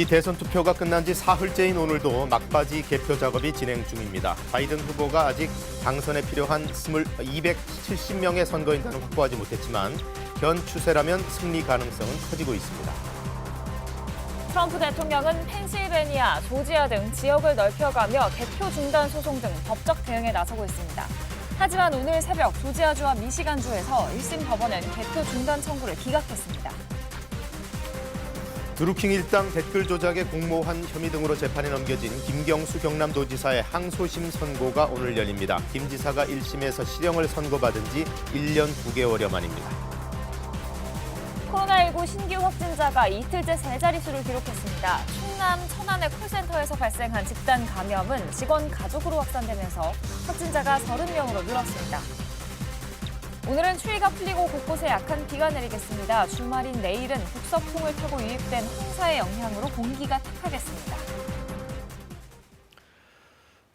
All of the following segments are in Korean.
미 대선 투표가 끝난 지 사흘째인 오늘도 막바지 개표 작업이 진행 중입니다. 바이든 후보가 아직 당선에 필요한 270명의 선거인단을 확보하지 못했지만 현 추세라면 승리 가능성은 커지고 있습니다. 트럼프 대통령은 펜실베니아, 조지아 등 지역을 넓혀가며 개표 중단 소송 등 법적 대응에 나서고 있습니다. 하지만 오늘 새벽 조지아주와 미시간주에서 1심 법원은 개표 중단 청구를 기각했습니다. 드루킹 일당 댓글 조작에 공모한 혐의 등으로 재판에 넘겨진 김경수 경남도지사의 항소심 선고가 오늘 열립니다. 김 지사가 1심에서 실형을 선고받은 지 1년 9개월여 만입니다. 코로나19 신규 확진자가 이틀째 세 자릿수를 기록했습니다. 충남 천안의 콜센터에서 발생한 집단 감염은 직원 가족으로 확산되면서 확진자가 30명으로 늘었습니다. 오늘은 추위가 풀리고 곳곳에 약한 비가 내리겠습니다. 주말인 내일은 북서풍을 타고 유입된 홍사의 영향으로 공기가 탁하겠습니다.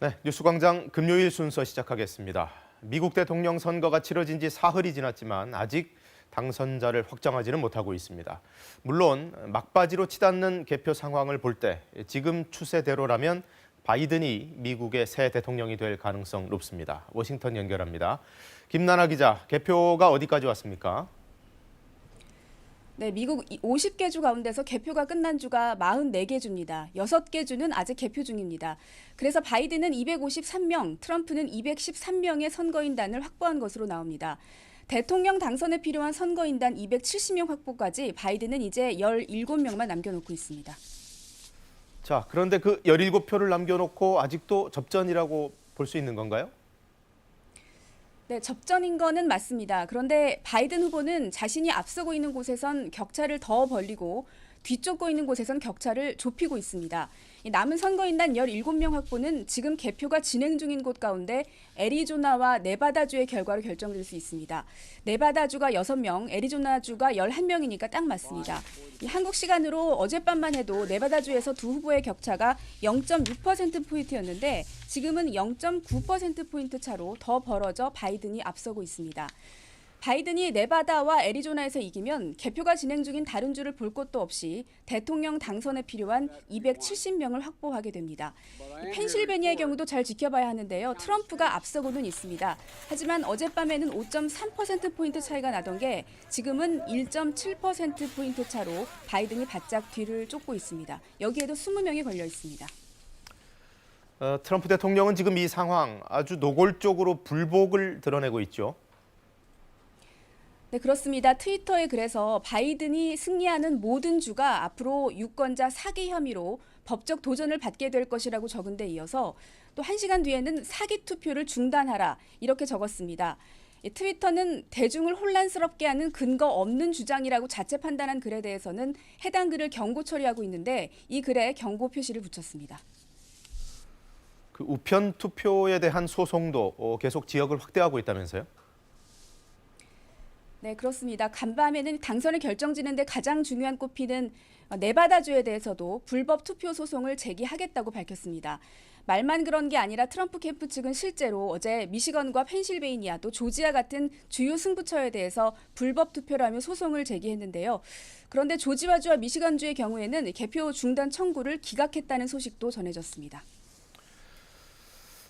네, 뉴스광장 금요일 순서 시작하겠습니다. 미국 대통령 선거가 치러진 지 사흘이 지났지만 아직 당선자를 확정하지는 못하고 있습니다. 물론 막바지로 치닫는 개표 상황을 볼 때 지금 추세대로라면 바이든이 미국의 새 대통령이 될 가능성 높습니다. 워싱턴 연결합니다. 김나나 기자, 개표가 어디까지 왔습니까? 네, 미국 50개 주 가운데서 개표가 끝난 주가 44개 주입니다. 6개 주는 아직 개표 중입니다. 그래서 바이든은 253명, 트럼프는 213명의 선거인단을 확보한 것으로 나옵니다. 대통령 당선에 필요한 선거인단 270명 확보까지 바이든은 이제 17명만 남겨놓고 있습니다. 자, 그런데 그 17표를 남겨놓고 아직도 접전이라고 볼 수 있는 건가요? 네, 접전인 거는 맞습니다. 그런데 바이든 후보는 자신이 앞서고 있는 곳에선 격차를 더 벌리고 뒤쫓고 있는 곳에선 격차를 좁히고 있습니다. 남은 선거인단 17명 확보는 지금 개표가 진행 중인 곳 가운데 애리조나와 네바다주의 결과로 결정될 수 있습니다. 네바다주가 6명, 애리조나주가 11명이니까 딱 맞습니다. 한국 시간으로 어젯밤만 해도 네바다주에서 두 후보의 격차가 0.6%포인트였는데 지금은 0.9%포인트 차로 더 벌어져 바이든이 앞서고 있습니다. 바이든이 네바다와 애리조나에서 이기면 개표가 진행 중인 다른 주를 볼 것도 없이 대통령 당선에 필요한 270명을 확보하게 됩니다. 펜실베니아의 경우도 잘 지켜봐야 하는데요. 트럼프가 앞서고는 있습니다. 하지만 어젯밤에는 5.3%포인트 차이가 나던 게 지금은 1.7%포인트 차로 바이든이 바짝 뒤를 쫓고 있습니다. 여기에도 20명이 걸려 있습니다. 트럼프 대통령은 지금 이 상황 아주 노골적으로 불복을 드러내고 있죠. 네, 그렇습니다. 트위터에 그래서 바이든이 승리하는 모든 주가 앞으로 유권자 사기 혐의로 법적 도전을 받게 될 것이라고 적은 데 이어서 또 1시간 뒤에는 사기 투표를 중단하라 이렇게 적었습니다. 트위터는 대중을 혼란스럽게 하는 근거 없는 주장이라고 자체 판단한 글에 대해서는 해당 글을 경고 처리하고 있는데 이 글에 경고 표시를 붙였습니다. 그 우편 투표에 대한 소송도 계속 지역을 확대하고 있다면서요? 네, 그렇습니다. 간밤에는 당선을 결정짓는 데 가장 중요한 꼽히는 네바다주에 대해서도 불법 투표 소송을 제기하겠다고 밝혔습니다. 말만 그런 게 아니라 트럼프 캠프 측은 실제로 어제 미시건과 펜실베이니아 또 조지아 같은 주요 승부처에 대해서 불법 투표라며 소송을 제기했는데요. 그런데 조지아주와 미시건주의 경우에는 개표 중단 청구를 기각했다는 소식도 전해졌습니다.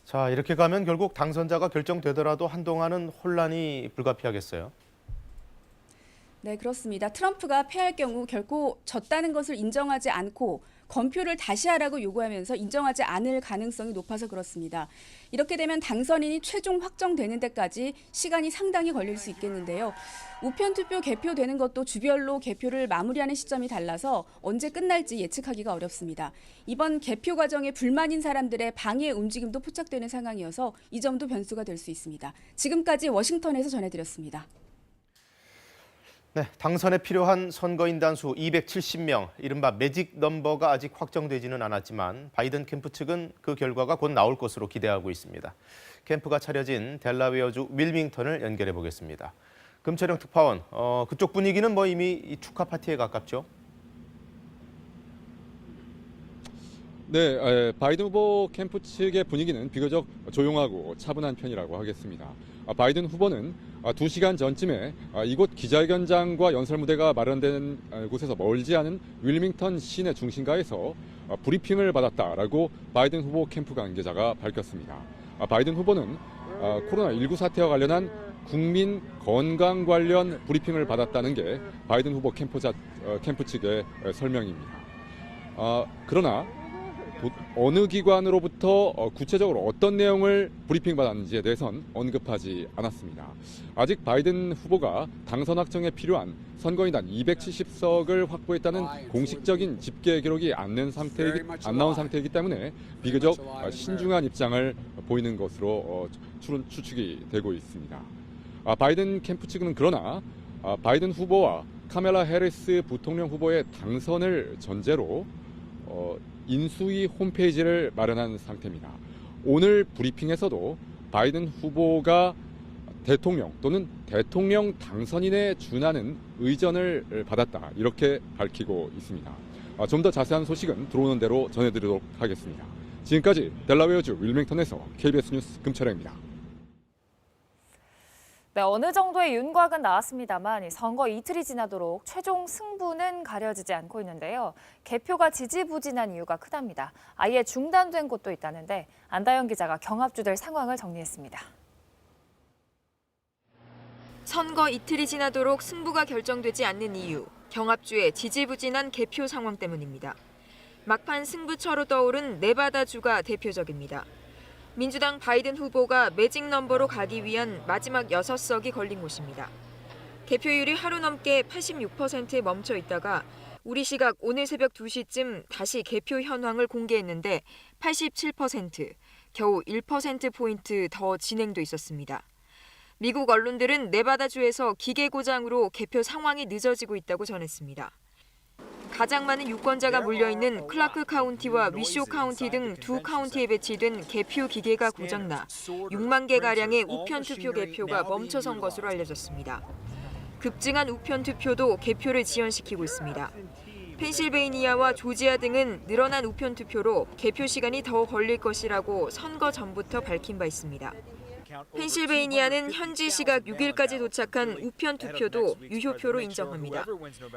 자, 이렇게 가면 결국 당선자가 결정되더라도 한동안은 혼란이 불가피하겠어요. 네, 그렇습니다. 트럼프가 패할 경우 결코 졌다는 것을 인정하지 않고 검표를 다시 하라고 요구하면서 인정하지 않을 가능성이 높아서 그렇습니다. 이렇게 되면 당선인이 최종 확정되는 데까지 시간이 상당히 걸릴 수 있겠는데요. 우편투표 개표되는 것도 주별로 개표를 마무리하는 시점이 달라서 언제 끝날지 예측하기가 어렵습니다. 이번 개표 과정에 불만인 사람들의 방해 움직임도 포착되는 상황이어서 이 점도 변수가 될 수 있습니다. 지금까지 워싱턴에서 전해드렸습니다. 네, 당선에 필요한 선거인단 수 270명, 이른바 매직 넘버가 아직 확정되지는 않았지만 바이든 캠프 측은 그 결과가 곧 나올 것으로 기대하고 있습니다. 캠프가 차려진 델라웨어주 윌밍턴을 연결해 보겠습니다. 금철영 특파원, 그쪽 분위기는 이미 축하 파티에 가깝죠? 네, 바이든 후보 캠프 측의 분위기는 비교적 조용하고 차분한 편이라고 하겠습니다. 바이든 후보는 2시간 전쯤에 이곳 기자회견장과 연설무대가 마련된 곳에서 멀지 않은 윌밍턴 시내 중심가에서 브리핑을 받았다라고 바이든 후보 캠프 관계자가 밝혔습니다. 바이든 후보는 코로나19 사태와 관련한 국민 건강 관련 브리핑을 받았다는 게 바이든 후보 캠프 측의 설명입니다. 그러나 어느 기관으로부터 구체적으로 어떤 내용을 브리핑받았는지에 대해선 언급하지 않았습니다. 아직 바이든 후보가 당선 확정에 필요한 선거인단 270석을 확보했다는 공식적인 집계 기록이 안 나온 상태이기 때문에 비교적 신중한 입장을 보이는 것으로 추측이 되고 있습니다. 바이든 캠프 측은 그러나 바이든 후보와 카멜라 해리스 부통령 후보의 당선을 전제로 인수위 홈페이지를 마련한 상태입니다. 오늘 브리핑에서도 바이든 후보가 대통령 또는 대통령 당선인에 준하는 의전을 받았다 이렇게 밝히고 있습니다. 좀 더 자세한 소식은 들어오는 대로 전해드리도록 하겠습니다. 지금까지 델라웨어주 윌밍턴에서 KBS 뉴스 금철혜입니다. 네, 어느 정도의 윤곽은 나왔습니다만 선거 이틀이 지나도록 최종 승부는 가려지지 않고 있는데요. 개표가 지지부진한 이유가 크답니다. 아예 중단된 곳도 있다는데 안다영 기자가 경합주들 상황을 정리했습니다. 선거 이틀이 지나도록 승부가 결정되지 않는 이유, 경합주의 지지부진한 개표 상황 때문입니다. 막판 승부처로 떠오른 네바다주가 대표적입니다. 민주당 바이든 후보가 매직 넘버로 가기 위한 마지막 6석이 걸린 곳입니다. 개표율이 하루 넘게 86%에 멈춰 있다가 우리 시각 오늘 새벽 2시쯤 다시 개표 현황을 공개했는데 87%, 겨우 1%포인트 더 진행돼 있었습니다. 미국 언론들은 네바다주에서 기계 고장으로 개표 상황이 늦어지고 있다고 전했습니다. 가장 많은 유권자가 몰려있는 클라크 카운티와 위쇼 카운티 등 두 카운티에 배치된 개표 기계가 고장나 6만 개가량의 우편 투표 개표가 멈춰선 것으로 알려졌습니다. 급증한 우편 투표도 개표를 지연시키고 있습니다. 펜실베이니아와 조지아 등은 늘어난 우편 투표로 개표 시간이 더 걸릴 것이라고 선거 전부터 밝힌 바 있습니다. 펜실베이니아는 현지 시각 6일까지 도착한 우편 투표도 유효표로 인정합니다.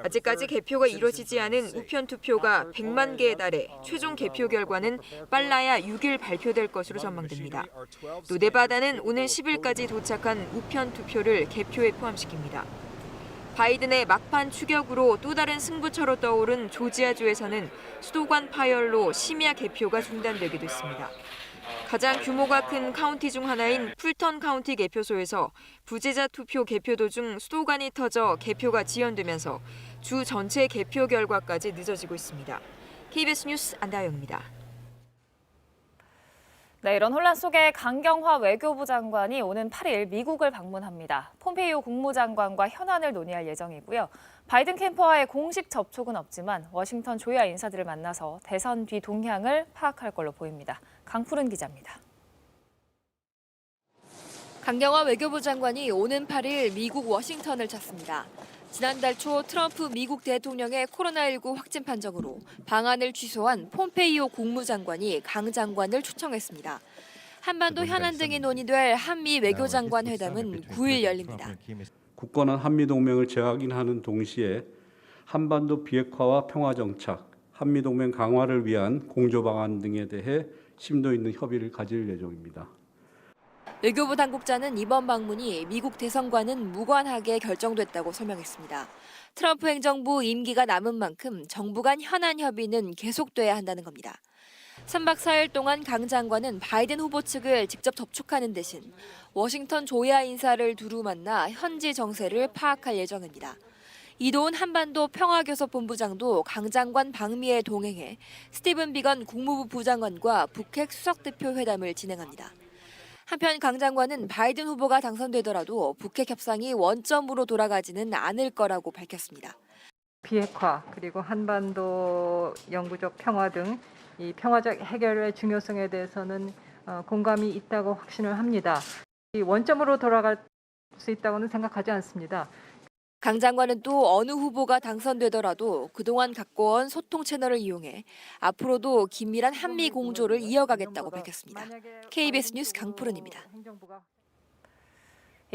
아직까지 개표가 이뤄지지 않은 우편 투표가 100만 개에 달해 최종 개표 결과는 빨라야 6일 발표될 것으로 전망됩니다. 또 네바다는 오늘 10일까지 도착한 우편 투표를 개표에 포함시킵니다. 바이든의 막판 추격으로 또 다른 승부처로 떠오른 조지아주에서는 수도관 파열로 심야 개표가 중단되기도 했습니다. 가장 규모가 큰 카운티 중 하나인 풀턴 카운티 개표소에서 부재자 투표 개표 도중 수도관이 터져 개표가 지연되면서 주 전체 개표 결과까지 늦어지고 있습니다. KBS 뉴스 안다영입니다. 네, 이런 혼란 속에 강경화 외교부 장관이 오는 8일 미국을 방문합니다. 폼페이오 국무장관과 현안을 논의할 예정이고요. 바이든 캠프와의 공식 접촉은 없지만 워싱턴 조야 인사들을 만나서 대선 뒤 동향을 파악할 걸로 보입니다. 강푸른 기자입니다. 강경화 외교부 장관이 오는 8일 미국 워싱턴을 찾습니다. 지난달 초 트럼프 미국 대통령의 코로나19 확진 판정으로 방한을 취소한 폼페이오 국무장관이 강 장관을 초청했습니다. 한반도 현안 등이 논의될 한미 외교장관 회담은 9일 열립니다. 굳건한 한미동맹을 재확인하는 동시에 한반도 비핵화와 평화정착, 한미동맹 강화를 위한 공조 방안 등에 대해 심도 있는 협의를 가질 예정입니다. 외교부 당국자는 이번 방문이 미국 대선과는 무관하게 결정됐다고 설명했습니다. 트럼프 행정부 임기가 남은 만큼 정부 간 현안 협의는 계속돼야 한다는 겁니다. 3박 4일 동안 강 장관은 바이든 후보 측을 직접 접촉하는 대신 워싱턴 조야 인사를 두루 만나 현지 정세를 파악할 예정입니다. 이도훈 한반도 평화교섭본부장도 강 장관 방미에 동행해 스티븐 비건 국무부 부장관과 북핵 수석대표 회담을 진행합니다. 한편 강 장관은 바이든 후보가 당선되더라도 북핵 협상이 원점으로 돌아가지는 않을 거라고 밝혔습니다. 비핵화 그리고 한반도 영구적 평화 등 이 평화적 해결의 중요성에 대해서는 공감이 있다고 확신을 합니다. 이 원점으로 돌아갈 수 있다고는 생각하지 않습니다. 강 장관은 또 어느 후보가 당선되더라도 그동안 갖고 온 소통 채널을 이용해 앞으로도 긴밀한 한미 공조를 이어가겠다고 밝혔습니다. KBS 뉴스 강푸른입니다.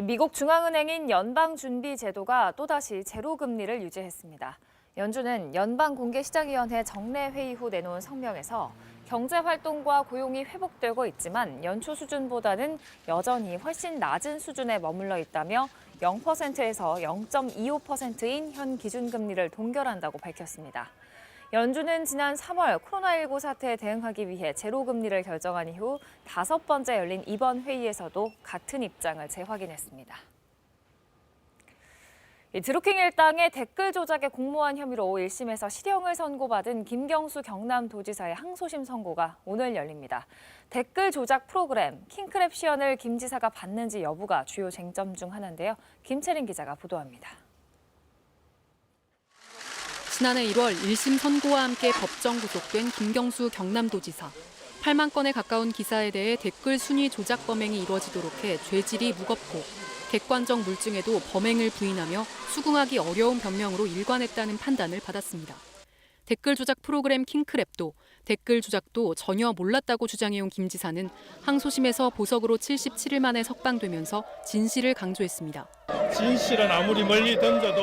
미국 중앙은행인 연방준비제도가 또다시 제로금리를 유지했습니다. 연준은 연방공개시장위원회 정례회의 후 내놓은 성명에서 경제활동과 고용이 회복되고 있지만 연초 수준보다는 여전히 훨씬 낮은 수준에 머물러 있다며 0%에서 0.25%인 현 기준금리를 동결한다고 밝혔습니다. 연준은 지난 3월 코로나19 사태에 대응하기 위해 제로금리를 결정한 이후 5번째 열린 이번 회의에서도 같은 입장을 재확인했습니다. 드루킹 일당의 댓글 조작에 공모한 혐의로 1심에서 실형을 선고받은 김경수 경남도지사의 항소심 선고가 오늘 열립니다. 댓글 조작 프로그램 킹크랩 시연을 김 지사가 받는지 여부가 주요 쟁점 중 하나인데요. 김채린 기자가 보도합니다. 지난해 1월 1심 선고와 함께 법정 구속된 김경수 경남도지사. 8만 건에 가까운 기사에 대해 댓글 순위 조작 범행이 이루어지도록 해 죄질이 무겁고 객관적 물증에도 범행을 부인하며 수긍하기 어려운 변명으로 일관했다는 판단을 받았습니다. 댓글 조작 프로그램 킹크랩도 댓글 조작도 전혀 몰랐다고 주장해온 김 지사는 항소심에서 보석으로 77일 만에 석방되면서 진실을 강조했습니다. 진실은 아무리 멀리 던져도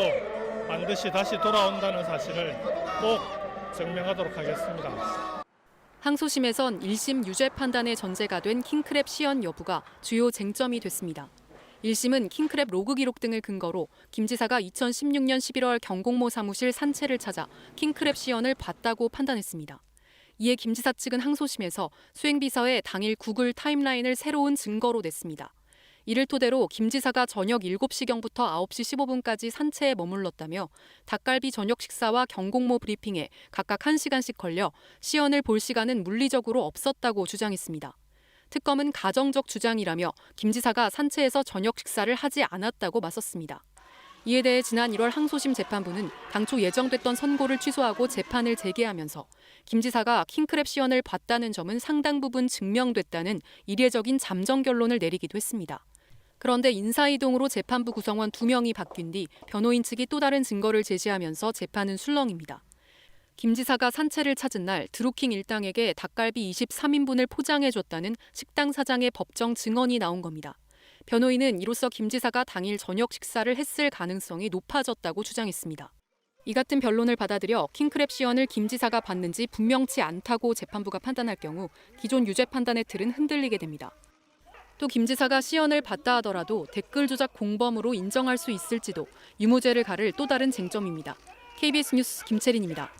반드시 다시 돌아온다는 사실을 꼭 증명하도록 하겠습니다. 항소심에선 1심 유죄 판단의 전제가 된 킹크랩 시연 여부가 주요 쟁점이 됐습니다. 1심은 킹크랩 로그 기록 등을 근거로 김 지사가 2016년 11월 경공모 사무실 산채를 찾아 킹크랩 시연을 봤다고 판단했습니다. 이에 김 지사 측은 항소심에서 수행비서에 당일 구글 타임라인을 새로운 증거로 냈습니다. 이를 토대로 김 지사가 저녁 7시경부터 9시 15분까지 산채에 머물렀다며 닭갈비 저녁 식사와 경공모 브리핑에 각각 1시간씩 걸려 시연을 볼 시간은 물리적으로 없었다고 주장했습니다. 특검은 가정적 주장이라며 김 지사가 산채에서 저녁 식사를 하지 않았다고 맞섰습니다. 이에 대해 지난 1월 항소심 재판부는 당초 예정됐던 선고를 취소하고 재판을 재개하면서 김 지사가 킹크랩 시연을 봤다는 점은 상당 부분 증명됐다는 이례적인 잠정 결론을 내리기도 했습니다. 그런데 인사이동으로 재판부 구성원 2명이 바뀐 뒤 변호인 측이 또 다른 증거를 제시하면서 재판은 술렁입니다. 김 지사가 산채를 찾은 날 드루킹 일당에게 닭갈비 23인분을 포장해줬다는 식당 사장의 법정 증언이 나온 겁니다. 변호인은 이로써 김 지사가 당일 저녁 식사를 했을 가능성이 높아졌다고 주장했습니다. 이 같은 변론을 받아들여 킹크랩 시연을 김 지사가 받는지 분명치 않다고 재판부가 판단할 경우 기존 유죄 판단의 틀은 흔들리게 됩니다. 또 김 지사가 시연을 받다 하더라도 댓글 조작 공범으로 인정할 수 있을지도 유무죄를 가를 또 다른 쟁점입니다. KBS 뉴스 김채린입니다.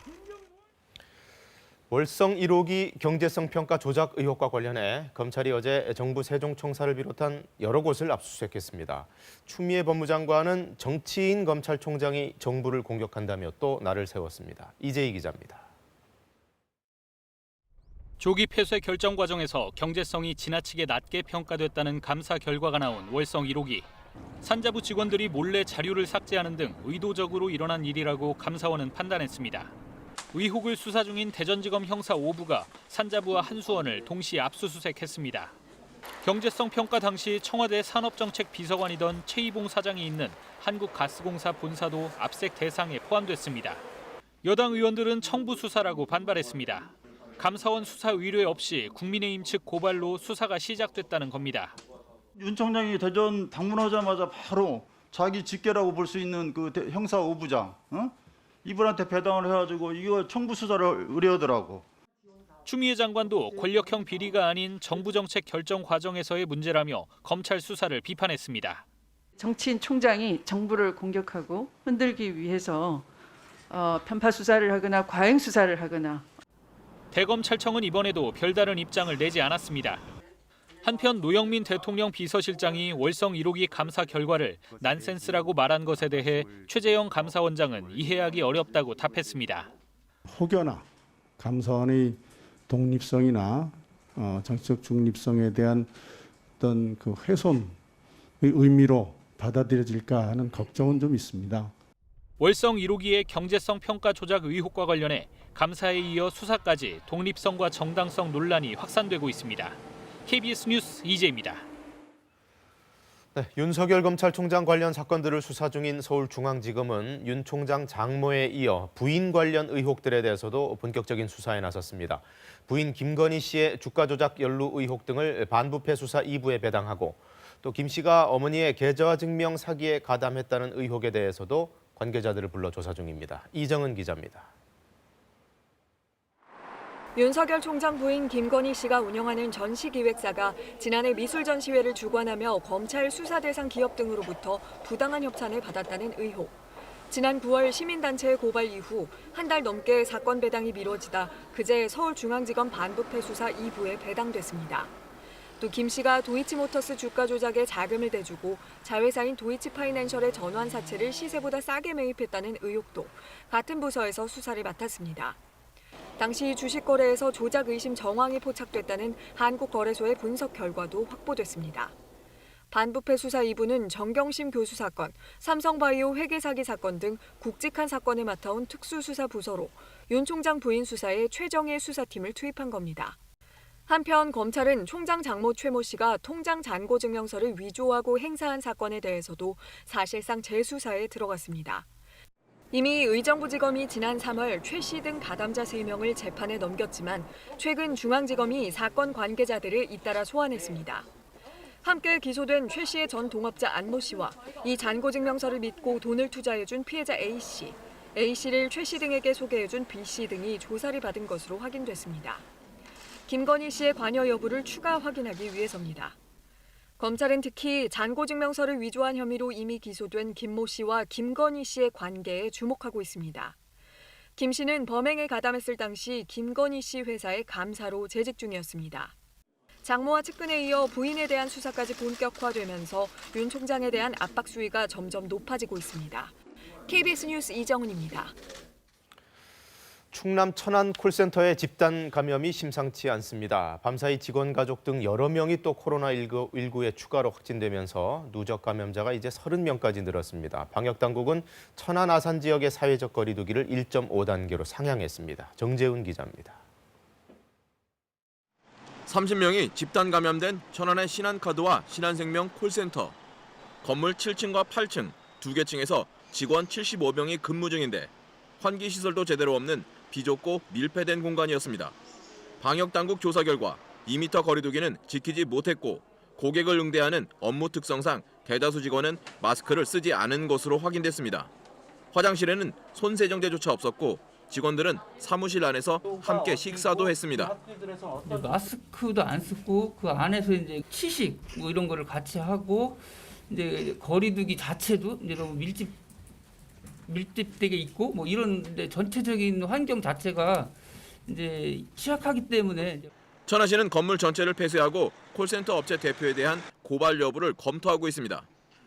월성 1호기 경제성 평가 조작 의혹과 관련해 검찰이 어제 정부 세종청사를 비롯한 여러 곳을 압수수색했습니다. 추미애 법무장관은 정치인 검찰총장이 정부를 공격한다며 또 날을 세웠습니다. 이재희 기자입니다. 조기 폐쇄 결정 과정에서 경제성이 지나치게 낮게 평가됐다는 감사 결과가 나온 월성 1호기. 산자부 직원들이 몰래 자료를 삭제하는 등 의도적으로 일어난 일이라고 감사원은 판단했습니다. 의혹을 수사 중인 대전지검 형사 5부가 산자부와 한수원을 동시 압수수색했습니다. 경제성 평가 당시 청와대 산업정책 비서관이던 최이봉 사장이 있는 한국가스공사 본사도 압색 대상에 포함됐습니다. 여당 의원들은 청부 수사라고 반발했습니다. 감사원 수사 의뢰 없이 국민의힘 측 고발로 수사가 시작됐다는 겁니다. 윤 청장이 대전 방문하자마자 바로 자기 직계라고 볼 수 있는 그 형사 5부장, 이분한테 배당을 해가지고 이거 청부 수사를 의뢰하더라고. 추미애 장관도 권력형 비리가 아닌 정부 정책 결정 과정에서의 문제라며 검찰 수사를 비판했습니다. 정치인 총장이 정부를 공격하고 흔들기 위해서 편파 수사를 하거나 과잉 수사를 하거나. 대검찰청은 이번에도 별다른 입장을 내지 않았습니다. 한편 노영민 대통령 비서실장이 월성 1호기 감사 결과를 난센스라고 말한 것에 대해 최재형 감사원장은 이해하기 어렵다고 답했습니다. 혹여나 감사원의 독립성이나 정치적 중립성에 대한 어떤 그 훼손의 의미로 받아들여질까 하는 걱정은 좀 있습니다. 월성 1호기의 경제성 평가 조작 의혹과 관련해 감사에 이어 수사까지 독립성과 정당성 논란이 확산되고 있습니다. KBS 뉴스 이재입니다. 네, 윤석열 검찰총장 관련 사건들을 수사 중인 서울중앙지검은 윤 총장 장모에 이어 부인 관련 의혹들에 대해서도 본격적인 수사에 나섰습니다. 부인 김건희 씨의 주가 조작 연루 의혹 등을 반부패 수사 2부에 배당하고 또 김 씨가 어머니의 계좌 증명 사기에 가담했다는 의혹에 대해서도 관계자들을 불러 조사 중입니다. 이정은 기자입니다. 윤석열 총장 부인 김건희 씨가 운영하는 전시기획사가 지난해 미술 전시회를 주관하며 검찰 수사 대상 기업 등으로부터 부당한 협찬을 받았다는 의혹. 지난 9월 시민단체의 고발 이후 한 달 넘게 사건 배당이 미뤄지다 그제 서울중앙지검 반부패 수사 2부에 배당됐습니다. 또 김 씨가 도이치모터스 주가 조작에 자금을 대주고 자회사인 도이치파이낸셜의 전환 사채를 시세보다 싸게 매입했다는 의혹도 같은 부서에서 수사를 맡았습니다. 당시 주식거래에서 조작 의심 정황이 포착됐다는 한국거래소의 분석 결과도 확보됐습니다. 반부패 수사 2부는 정경심 교수 사건, 삼성바이오 회계 사기 사건 등 굵직한 사건을 맡아온 특수수사 부서로 윤 총장 부인 수사에 최정예 수사팀을 투입한 겁니다. 한편 검찰은 총장 장모 최모 씨가 통장 잔고 증명서를 위조하고 행사한 사건에 대해서도 사실상 재수사에 들어갔습니다. 이미 의정부지검이 지난 3월 최 씨 등 가담자 3명을 재판에 넘겼지만 최근 중앙지검이 사건 관계자들을 잇따라 소환했습니다. 함께 기소된 최 씨의 전 동업자 안모 씨와 이 잔고증명서를 믿고 돈을 투자해준 피해자 A 씨, A 씨를 최 씨 등에게 소개해준 B 씨 등이 조사를 받은 것으로 확인됐습니다. 김건희 씨의 관여 여부를 추가 확인하기 위해서입니다. 검찰은 특히 잔고증명서를 위조한 혐의로 이미 기소된 김모 씨와 김건희 씨의 관계에 주목하고 있습니다. 김 씨는 범행에 가담했을 당시 김건희 씨 회사의 감사로 재직 중이었습니다. 장모와 측근에 이어 부인에 대한 수사까지 본격화되면서 윤 총장에 대한 압박 수위가 점점 높아지고 있습니다. KBS 뉴스 이정은입니다. 충남 천안 콜센터의 집단 감염이 심상치 않습니다. 밤사이 직원 가족 등 여러 명이 또 코로나19에 추가로 확진되면서 누적 감염자가 이제 30명까지 늘었습니다. 방역당국은 천안 아산 지역의 사회적 거리 두기를 1.5단계로 상향했습니다. 정재훈 기자입니다. 30명이 집단 감염된 천안의 신한카드와 신한생명 콜센터. 건물 7층과 8층, 2개 층에서 직원 75명이 근무 중인데 환기시설도 제대로 없는 비좁고 밀폐된 공간이었습니다. 방역당국 조사 결과 2m 거리두기는 지키지 못했고 고객을 응대하는 업무 특성상 대다수 직원은 마스크를 쓰지 않은 것으로 확인됐습니다. 화장실에는 손세정제조차 없었고 직원들은 사무실 안에서 함께 식사도 했습니다. 마스크도 안 쓰고 그 안에서 이제 취식 뭐 이런 거를 같이 하고 이제 거리두기 자체도 이제 너무 밀집되게 있고 뭐 이런 전체적인 환경 자체가 이제 취약하기 때문에. 천안시는 건물 전체를 폐쇄하고 콜센터 업체 대표에 대한 고발 여부를 검토하고 있습니다.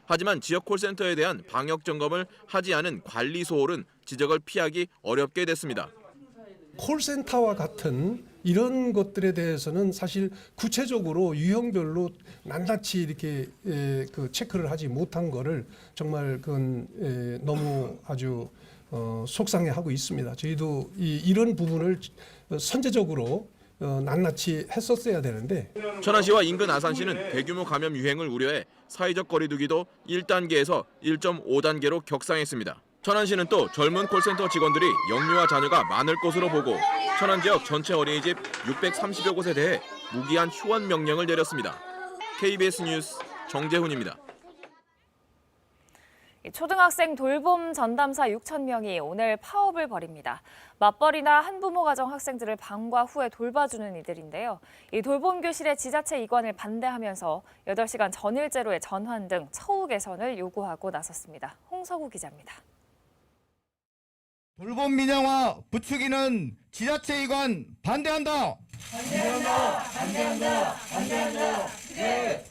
하지만 지역 콜센터에 대한 방역 점검을 하지 않은 관리 소홀은 지적을 피하기 어렵게 됐습니다. 콜센터와 같은 이런 것들에 대해서는 사실 구체적으로 유형별로 낱낱이 이렇게 체크를 하지 못한 거를 정말 그건 너무 아주 속상해하고 있습니다. 저희도 이런 부분을 선제적으로 낱낱이 했었어야 되는데. 천안시와 인근 아산시는 대규모 감염 유행을 우려해 사회적 거리 두기도 1단계에서 1.5단계로 격상했습니다. 천안시는 또 젊은 콜센터 직원들이 영유아 자녀가 많을 것으로 보고 천안 지역 전체 어린이집 630여 곳에 대해 무기한 휴원 명령을 내렸습니다. KBS 뉴스 정재훈입니다. 초등학생 돌봄 전담사 6천 명이 오늘 파업을 벌입니다. 맞벌이나 한부모 가정 학생들을 방과 후에 돌봐주는 이들인데요. 이 돌봄 교실의 지자체 이관을 반대하면서 8시간 전일제로의 전환 등 처우 개선을 요구하고 나섰습니다. 홍서구 기자입니다. 돌봄 민영화 부추기는 지자체 이관 반대한다. 반대한다. 네.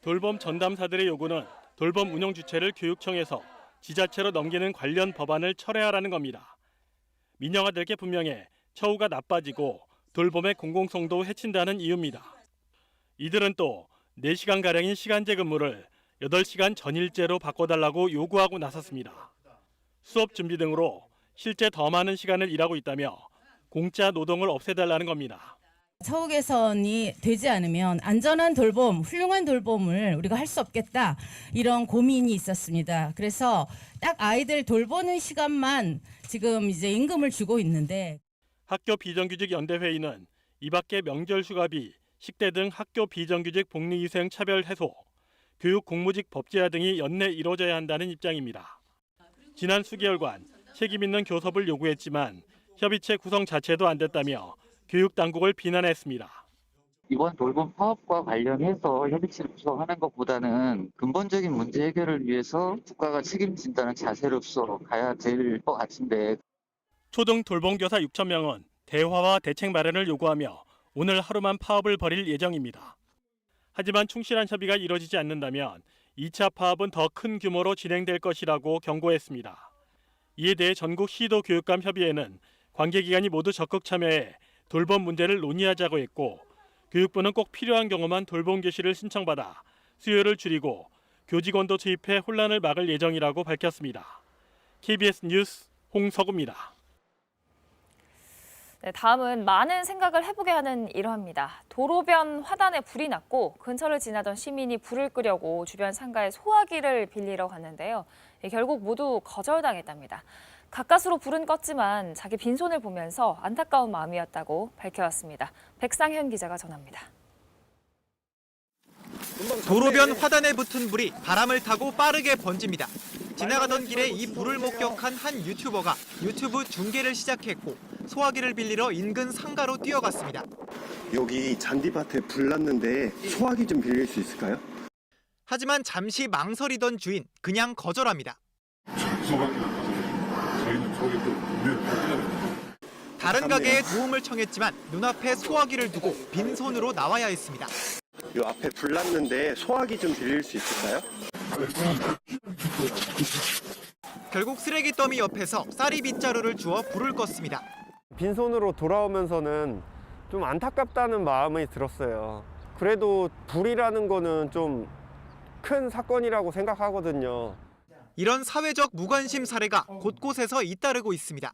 돌봄 전담사들의 요구는 돌봄 운영 주체를 교육청에서 지자체로 넘기는 관련 법안을 철회하라는 겁니다. 민영화될 게 분명해 처우가 나빠지고 돌봄의 공공성도 해친다는 이유입니다. 이들은 또 4시간가량인 시간제 근무를 8시간 전일제로 바꿔달라고 요구하고 나섰습니다. 수업 준비 등으로 실제 더 많은 시간을 일하고 있다며 공짜 노동을 없애달라는 겁니다. 처우 개선이 되지 않으면 안전한 돌봄, 훌륭한 돌봄을 우리가 할 수 없겠다, 이런 고민이 있었습니다. 그래서 딱 아이들 돌보는 시간만 지금 이제 임금을 주고 있는데, 학교 비정규직 연대회의는 이 밖에 명절 휴가비, 식대 등 학교 비정규직 복리위생 차별 해소, 교육 공무직 법제화 등이 연내 이뤄져야 한다는 입장입니다. 지난 수개월간 책임 있는 교섭을 요구했지만 협의체 구성 자체도 안 됐다며 교육 당국을 비난했습니다. 이번 돌봄 파업과 관련해서 협의체를 구성하는 것보다는 근본적인 문제 해결을 위해서 국가가 책임진다는 자세로서 가야 될 것 같은데. 초등 돌봄교사 6천 명은 대화와 대책 마련을 요구하며 오늘 하루만 파업을 벌일 예정입니다. 하지만 충실한 협의가 이뤄지지 않는다면 2차 파업은 더 큰 규모로 진행될 것이라고 경고했습니다. 이에 대해 전국 시도교육감 협의회는 관계기관이 모두 적극 참여해 돌봄 문제를 논의하자고 했고, 교육부는 꼭 필요한 경우만 돌봄 교실을 신청받아 수요를 줄이고 교직원도 투입해 혼란을 막을 예정이라고 밝혔습니다. KBS 뉴스 홍석우입니다. 네, 다음은 많은 생각을 해보게 하는 일화입니다. 도로변 화단에 불이 났고 근처를 지나던 시민이 불을 끄려고 주변 상가에 소화기를 빌리러 갔는데요. 결국 모두 거절당했답니다. 가까스로 불은 껐지만 자기 빈손을 보면서 안타까운 마음이었다고 밝혀왔습니다. 백상현 기자가 전합니다. 도로변 화단에 붙은 불이 바람을 타고 빠르게 번집니다. 지나가던 길에 이 불을 목격한 한 유튜버가 유튜브 중계를 시작했고 소화기를 빌리러 인근 상가로 뛰어갔습니다. 여기 잔디밭에 불 났는데 소화기 좀 빌릴 수 있을까요? 하지만 잠시 망설이던 주인 그냥 거절합니다. 다른 가게에 도움을 청했지만 눈앞에 소화기를 두고 빈손으로 나와야 했습니다. 이 앞에 불 났는데 소화기 좀 빌릴 수 있을까요? 결국 쓰레기 더미 옆에서 쌀이 빗자루를 주워 불을 껐습니다. 빈손으로 돌아오면서는 좀 안타깝다는 마음이 들었어요. 그래도 불이라는 거는 좀 큰 사건이라고 생각하거든요. 이런 사회적 무관심 사례가 곳곳에서 잇따르고 있습니다.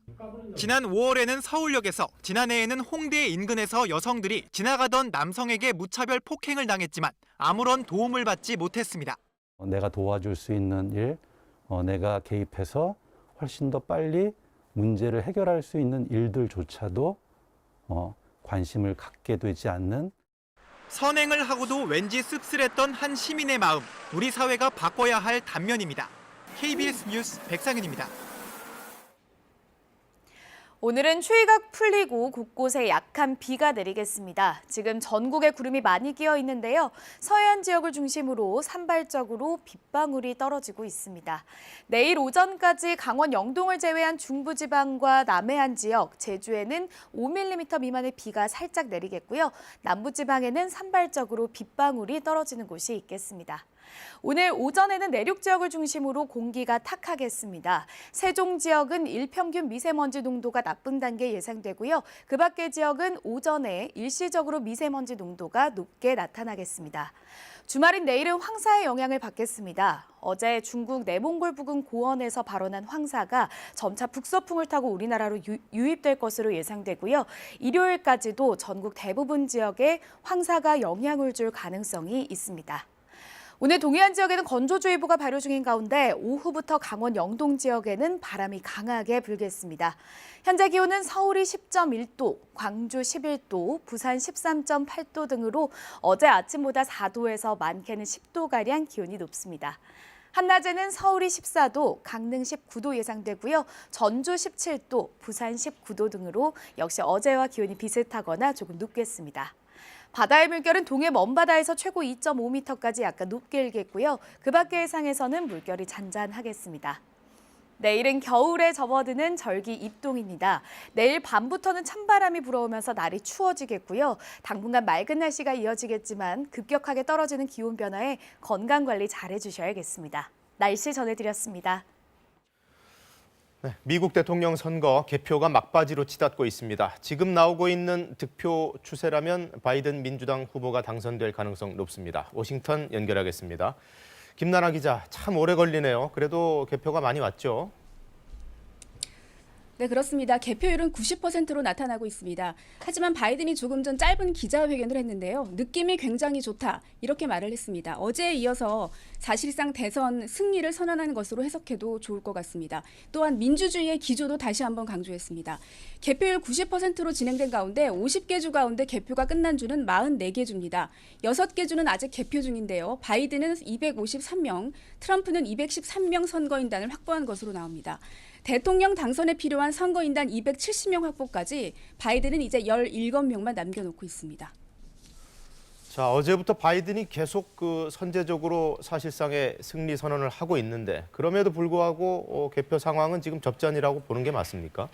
지난 5월에는 서울역에서, 지난해에는 홍대 인근에서 여성들이 지나가던 남성에게 무차별 폭행을 당했지만 아무런 도움을 받지 못했습니다. 내가 도와줄 수 있는 일, 내가 개입해서 훨씬 더 빨리 문제를 해결할 수 있는 일들조차도 관심을 갖게 되지 않는, 선행을 하고도 왠지 씁쓸했던 한 시민의 마음, 우리 사회가 바꿔야 할 단면입니다. KBS 뉴스 백상현입니다. 오늘은 추위가 풀리고 곳곳에 약한 비가 내리겠습니다. 지금 전국에 구름이 많이 끼어 있는데요. 서해안 지역을 중심으로 산발적으로 빗방울이 떨어지고 있습니다. 내일 오전까지 강원 영동을 제외한 중부지방과 남해안 지역, 제주에는 5mm 미만의 비가 살짝 내리겠고요. 남부지방에는 산발적으로 빗방울이 떨어지는 곳이 있겠습니다. 오늘 오전에는 내륙 지역을 중심으로 공기가 탁하겠습니다. 세종 지역은 일평균 미세먼지 농도가 나쁜 단계 예상되고요. 그 밖의 지역은 오전에 일시적으로 미세먼지 농도가 높게 나타나겠습니다. 주말인 내일은 황사의 영향을 받겠습니다. 어제 중국 내몽골 부근 고원에서 발원한 황사가 점차 북서풍을 타고 우리나라로 유입될 것으로 예상되고요. 일요일까지도 전국 대부분 지역에 황사가 영향을 줄 가능성이 있습니다. 오늘 동해안 지역에는 건조주의보가 발효 중인 가운데 오후부터 강원 영동 지역에는 바람이 강하게 불겠습니다. 현재 기온은 서울이 10.1도, 광주 11도, 부산 13.8도 등으로 어제 아침보다 4도에서 많게는 10도가량 기온이 높습니다. 한낮에는 서울이 14도, 강릉 19도 예상되고요. 전주 17도, 부산 19도 등으로 역시 어제와 기온이 비슷하거나 조금 높겠습니다. 바다의 물결은 동해 먼바다에서 최고 2.5m까지 약간 높게 일겠고요. 그 밖의 해상에서는 물결이 잔잔하겠습니다. 내일은 겨울에 접어드는 절기 입동입니다. 내일 밤부터는 찬바람이 불어오면서 날이 추워지겠고요. 당분간 맑은 날씨가 이어지겠지만 급격하게 떨어지는 기온 변화에 건강관리 잘해주셔야겠습니다. 날씨 전해드렸습니다. 네, 미국 대통령 선거 개표가 막바지로 치닫고 있습니다. 지금 나오고 있는 득표 추세라면 바이든 민주당 후보가 당선될 가능성 높습니다. 워싱턴 연결하겠습니다. 김나라 기자, 참 오래 걸리네요. 그래도 개표가 많이 왔죠? 네, 그렇습니다. 개표율은 90%로 나타나고 있습니다. 하지만 바이든이 조금 전 짧은 기자회견을 했는데요. 느낌이 굉장히 좋다, 이렇게 말을 했습니다. 어제에 이어서 사실상 대선 승리를 선언한 것으로 해석해도 좋을 것 같습니다. 또한 민주주의의 기조도 다시 한번 강조했습니다. 개표율 90%로 진행된 가운데 50개 주 가운데 개표가 끝난 주는 44개 주입니다. 6개 주는 아직 개표 중인데요. 바이든은 253명, 트럼프는 213명 선거인단을 확보한 것으로 나옵니다. 대통령 당선에 필요한 선거인단 270명 확보까지 바이든은 이제 17명만 남겨놓고 있습니다. 자, 어제부터 바이든이 계속 선제적으로 사실상의 승리 선언을 하고 있는데 그럼에도 불구하고 개표 상황은 지금 접전이라고 보는 게 맞습니까?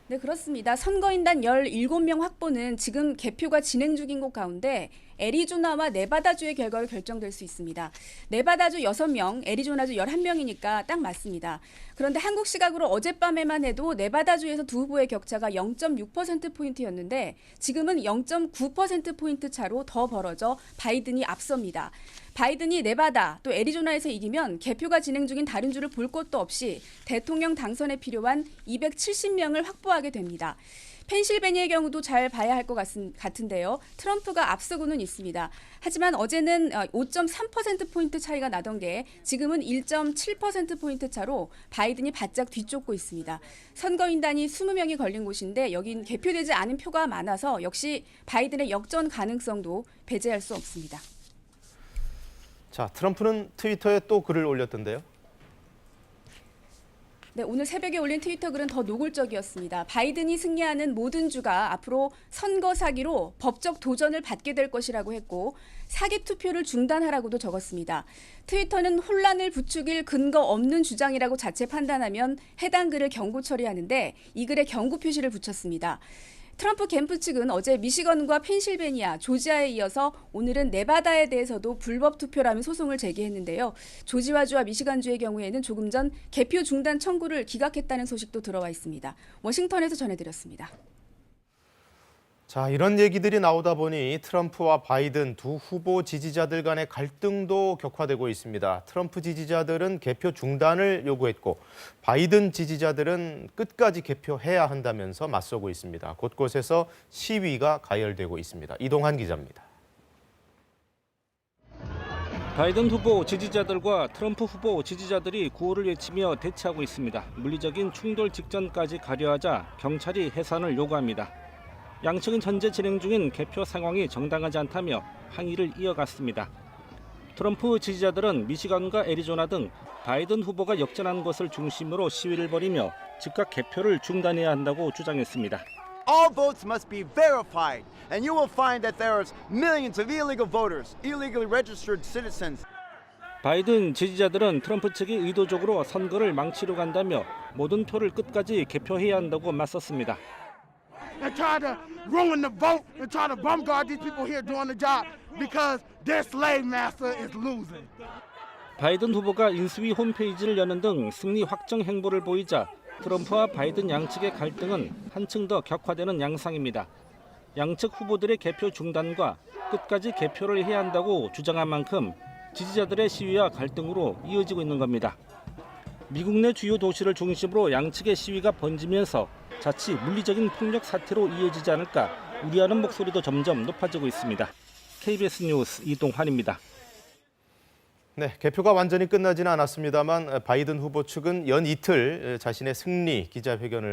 네, 그렇습니다. 선거인단 17명 확보는 지금 개표가 진행 중인 곳 가운데 애리조나와 네바다주의 결과로 결정될 수 있습니다. 네바다주 6명, 애리조나주 11명이니까 딱 맞습니다. 그런데 한국 시각으로 어젯밤에만 해도 네바다주에서 두 후보의 격차가 0.6%포인트였는데 지금은 0.9%포인트 차로 더 벌어져 바이든이 앞섭니다. 바이든이 네바다 또 애리조나에서 이기면 개표가 진행 중인 다른 주를 볼 것도 없이 대통령 당선에 필요한 270명을 확보하게 됩니다. 펜실베니아의 경우도 잘 봐야 할 것 같은데요. 트럼프가 앞서고는 있습니다. 하지만 어제는 5.3%포인트 차이가 나던 게 지금은 1.7%포인트 차로 바이든이 바짝 뒤쫓고 있습니다. 선거인단이 20명이 걸린 곳인데 여긴 개표되지 않은 표가 많아서 역시 바이든의 역전 가능성도 배제할 수 없습니다. 자, 트럼프는 트위터에 또 글을 올렸던데요. 네, 오늘 새벽에 올린 트위터 글은 더 노골적이었습니다. 바이든이 승리하는 모든 주가 앞으로 선거 사기로 법적 도전을 받게 될 것이라고 했고 사기 투표를 중단하라고도 적었습니다. 트위터는 혼란을 부추길 근거 없는 주장이라고 자체 판단하면 해당 글을 경고 처리하는데 이 글에 경고 표시를 붙였습니다. 트럼프 캠프 측은 어제 미시건과 펜실베니아, 조지아에 이어서 오늘은 네바다에 대해서도 불법 투표라는 소송을 제기했는데요. 조지아주와 미시간주의 경우에는 조금 전 개표 중단 청구를 기각했다는 소식도 들어와 있습니다. 워싱턴에서 전해드렸습니다. 자, 이런 얘기들이 나오다 보니 트럼프와 바이든 두 후보 지지자들 간의 갈등도 격화되고 있습니다. 트럼프 지지자들은 개표 중단을 요구했고 바이든 지지자들은 끝까지 개표해야 한다면서 맞서고 있습니다. 곳곳에서 시위가 가열되고 있습니다. 이동환 기자입니다. 바이든 후보 지지자들과 트럼프 후보 지지자들이 구호를 외치며 대치하고 있습니다. 물리적인 충돌 직전까지 가려하자 경찰이 해산을 요구합니다. 양측은 현재 진행 중인 개표 상황이 정당하지 않다며 항의를 이어갔습니다. 트럼프 지지자들은 미시간과 애리조나 등 바이든 후보가 역전한 것을 중심으로 시위를 벌이며 즉각 개표를 중단해야 한다고 주장했습니다. All votes must be verified, and you will find that there are millions of illegal voters, illegally registered citizens. 바이든 지지자들은 트럼프 측이 의도적으로 선거를 망치려 간다며 모든 표를 끝까지 개표해야 한다고 맞섰습니다. And try to ruin the vote and try to bombard these people here doing the job because their slave master is losing. 바이든 후보가 인수위 홈페이지를 여는 등 승리 확정 행보를 보이자 트럼프와 바이든 양측의 갈등은 한층 더 격화되는 양상입니다. 양측 후보들의 개표 중단과 끝까지 개표를 해야 한다고 주장한 만큼 지지자들의 시위와 갈등으로 이어지고 있는 겁니다. 미국 내 주요 도시를 중심으로 양측의 시위가 번지면서 자칫 물리적인 폭력 사태로 이어지지 않을까 우려하는 목소리도 점점 높아지고 있습니다. KBS 뉴스 이동환입니다. 네, 개표가 완전히 끝나지는 않았습니다만 바이든 후보 측은 연 이틀 자신의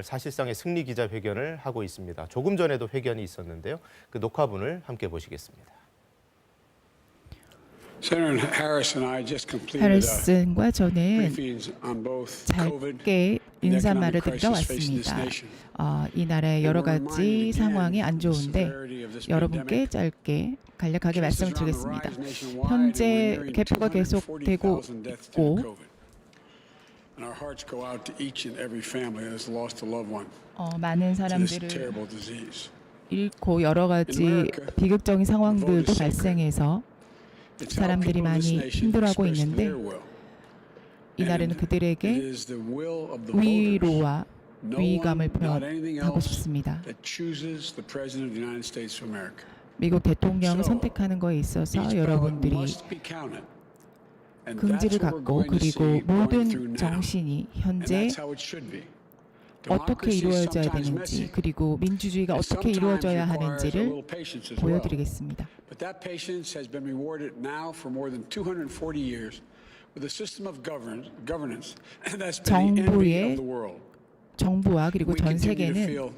사실상의 승리 기자회견을 하고 있습니다. 조금 전에도 회견이 있었는데요. 그 녹화분을 함께 보시겠습니다. 해리슨과 저는 짧게 인사말을 드리러 왔습니다. 이 나라의 여러 가지 상황이 안 좋은데 여러분께 짧게 간략하게 말씀을 드리겠습니다. 현재 개표가 계속되고 있고 많은 사람들을 잃고 여러 가지 비극적인 상황들도 발생해서 사람들이 많이 힘들어하고 있는데 이 날에는 그들에게 위로와 위감을 표현하고 싶습니다. 미국 대통령을 선택하는 것에 있어서 여러분들이 긍지를 갖고 그리고 모든 정신이 현재 어떻게 이루어져야 되는지 그리고 민주주의가 어떻게 이루어져야 하는지를 보여드리겠습니다. But that patience has been rewarded now for more than 240 years with a system of governance that's been the envy of the world. 정부와 그리고 전 세계는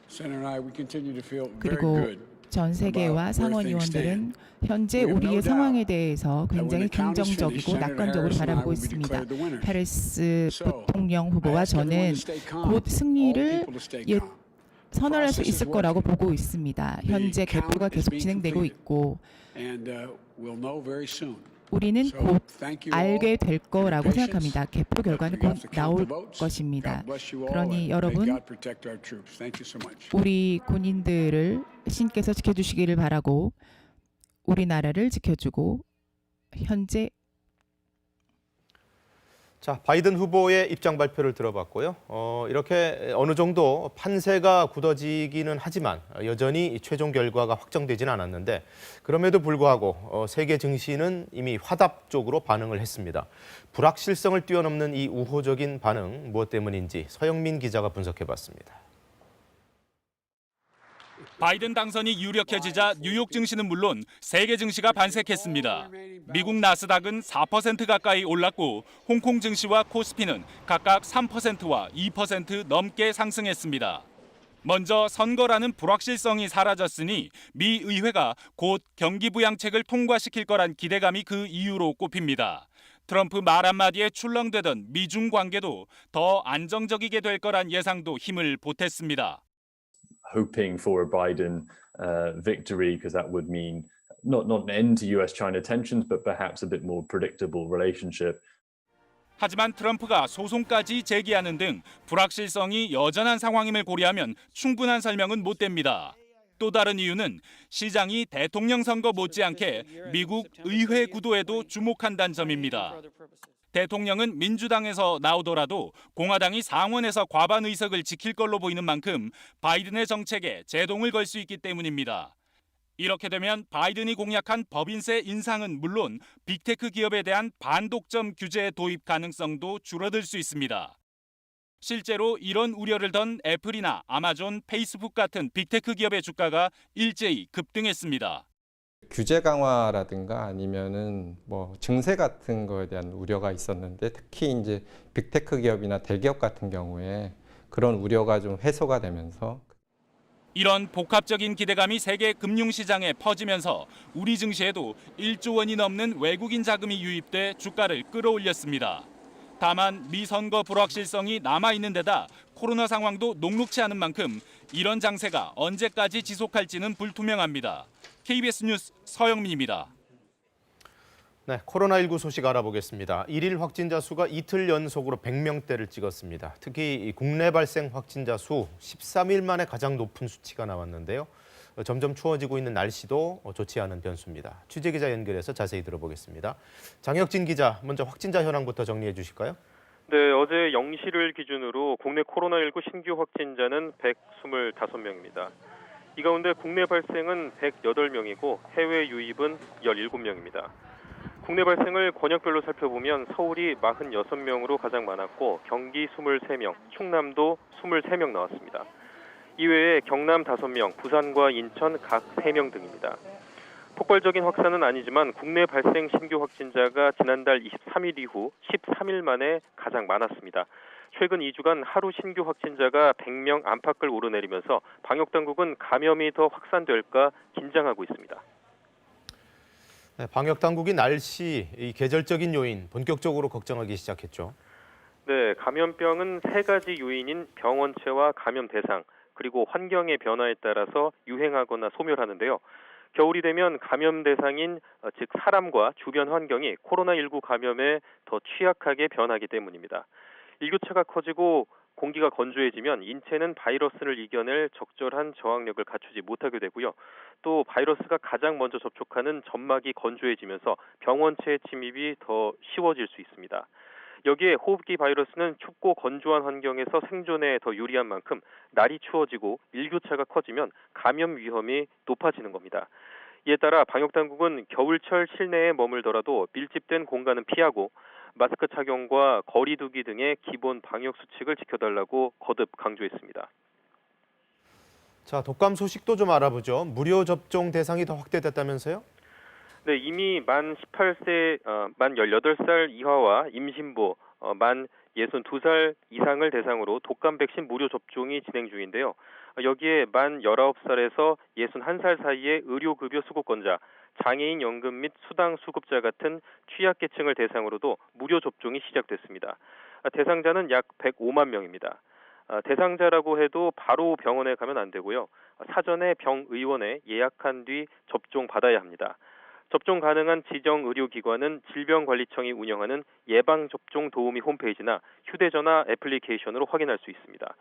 Senator and I, we continue to feel very 그리고 good. 전 세계와 상원의원들은 현재 우리의 상황에 대해서 굉장히 긍정적이고 낙관적으로 바라보고 있습니다. 해리스 부통령 후보와 저는 곧 승리를 선언할 수 있을 거라고 보고 있습니다. 현재 개표가 계속 진행되고 있고 우리는 곧 알게 될 거라고 생각합니다. 개표 결과는 곧 나올 것입니다. 그러니 여러분, 우리 군인들을 신께서 지켜주시기를 바라고 우리나라를 지켜주고 현재 자, 바이든 후보의 입장 발표를 들어봤고요. 이렇게 어느 정도 판세가 굳어지기는 하지만 여전히 최종 결과가 확정되지는 않았는데 그럼에도 불구하고 세계 증시는 이미 화답적으로 반응을 했습니다. 불확실성을 뛰어넘는 이 우호적인 반응 무엇 때문인지 서영민 기자가 분석해봤습니다. 바이든 당선이 유력해지자 뉴욕 증시는 물론 세계 증시가 반색했습니다. 미국 나스닥은 4% 가까이 올랐고 홍콩 증시와 코스피는 각각 3%와 2% 넘게 상승했습니다. 먼저 선거라는 불확실성이 사라졌으니 미 의회가 곧 경기 부양책을 통과시킬 거란 기대감이 그 이유로 꼽힙니다. 트럼프 말 한마디에 출렁대던 미중 관계도 더 안정적이게 될 거란 예상도 힘을 보탰습니다. Hoping for a Biden victory because that would mean not an end to US-China tensions, but perhaps a bit more predictable relationship. 하지만 트럼프가 소송까지 제기하는 등 불확실성이 여전한 상황임을 고려하면 충분한 설명은 못 됩니다. 또 다른 이유는 시장이 대통령 선거 못지않게 미국 의회 구도에도 주목한다는 점입니다. 대통령은 민주당에서 나오더라도 공화당이 상원에서 과반 의석을 지킬 걸로 보이는 만큼 바이든의 정책에 제동을 걸 수 있기 때문입니다. 이렇게 되면 바이든이 공약한 법인세 인상은 물론 빅테크 기업에 대한 반독점 규제 도입 가능성도 줄어들 수 있습니다. 실제로 이런 우려를 던 애플이나 아마존, 페이스북 같은 빅테크 기업의 주가가 일제히 급등했습니다. 규제 강화라든가 아니면은 뭐 증세 같은 거에 대한 우려가 있었는데 특히 이제 빅테크 기업이나 대기업 같은 경우에 그런 우려가 좀 해소가 되면서 이런 복합적인 기대감이 세계 금융시장에 퍼지면서 우리 증시에도 1조 원이 넘는 외국인 자금이 유입돼 주가를 끌어올렸습니다. 다만 미선거 불확실성이 남아있는 데다 코로나 상황도 녹록치 않은 만큼 이런 장세가 언제까지 지속할지는 불투명합니다. KBS 뉴스 서영민입니다. 네, 코로나19 소식 알아보겠습니다. 1일 확진자 수가 이틀 연속으로 100명대를 찍었습니다. 특히 국내 발생 확진자 수 13일 만에 가장 높은 수치가 나왔는데요. 점점 추워지고 있는 날씨도 좋지 않은 변수입니다. 취재기자 연결해서 자세히 들어보겠습니다. 장혁진 기자, 먼저 확진자 현황부터 정리해 주실까요? 네, 어제 0시를 기준으로 국내 코로나19 신규 확진자는 125명입니다. 이 가운데 국내 발생은 108명이고 해외 유입은 17명입니다. 국내 발생을 권역별로 살펴보면 서울이 46명으로 가장 많았고 경기 23명, 충남도 23명 나왔습니다. 이외에 경남 5명, 부산과 인천 각 3명 등입니다. 폭발적인 확산은 아니지만 국내 발생 신규 확진자가 지난달 23일 이후 13일 만에 가장 많았습니다. 최근 2주간 하루 신규 확진자가 100명 안팎을 오르내리면서 방역당국은 감염이 더 확산될까 긴장하고 있습니다. 네, 방역당국이 날씨, 이 계절적인 요인 본격적으로 걱정하기 시작했죠. 네, 감염병은 3가지 요인인 병원체와 감염 대상, 그리고 환경의 변화에 따라서 유행하거나 소멸하는데요. 겨울이 되면 감염 대상인 즉 사람과 주변 환경이 코로나19 감염에 더 취약하게 변하기 때문입니다. 일교차가 커지고 공기가 건조해지면 인체는 바이러스를 이겨낼 적절한 저항력을 갖추지 못하게 되고요. 또 바이러스가 가장 먼저 접촉하는 점막이 건조해지면서 병원체의 침입이 더 쉬워질 수 있습니다. 여기에 호흡기 바이러스는 춥고 건조한 환경에서 생존에 더 유리한 만큼 날이 추워지고 일교차가 커지면 감염 위험이 높아지는 겁니다. 이에 따라 방역당국은 겨울철 실내에 머물더라도 밀집된 공간은 피하고 마스크 착용과 거리 두기 등의 기본 방역 수칙을 지켜달라고 거듭 강조했습니다. 자, 독감 소식도 좀 알아보죠. 무료 접종 대상이 더 확대됐다면서요? 네, 이미 만 18살 이하와 임신부, 만 62살 이상을 대상으로 독감 백신 무료 접종이 진행 중인데요. 여기에 만 19살에서 61살 사이의 의료급여 수급권자, 장애인 연금 및 수당 수급자 같은 취약계층을 대상으로도 무료 접종이 시작됐습니다. 대상자는 약 105만 명입니다. 대상자라고 해도 바로 병원에 가면 안 되고요. 사전에 병의원에 예약한 뒤 접종 받아야 합니다. 접종 가능한 지정 의료기관은 질병관리청이 운영하는 예방접종 도우미 홈페이지나 휴대전화 애플리케이션으로 확인할 수 있습니다.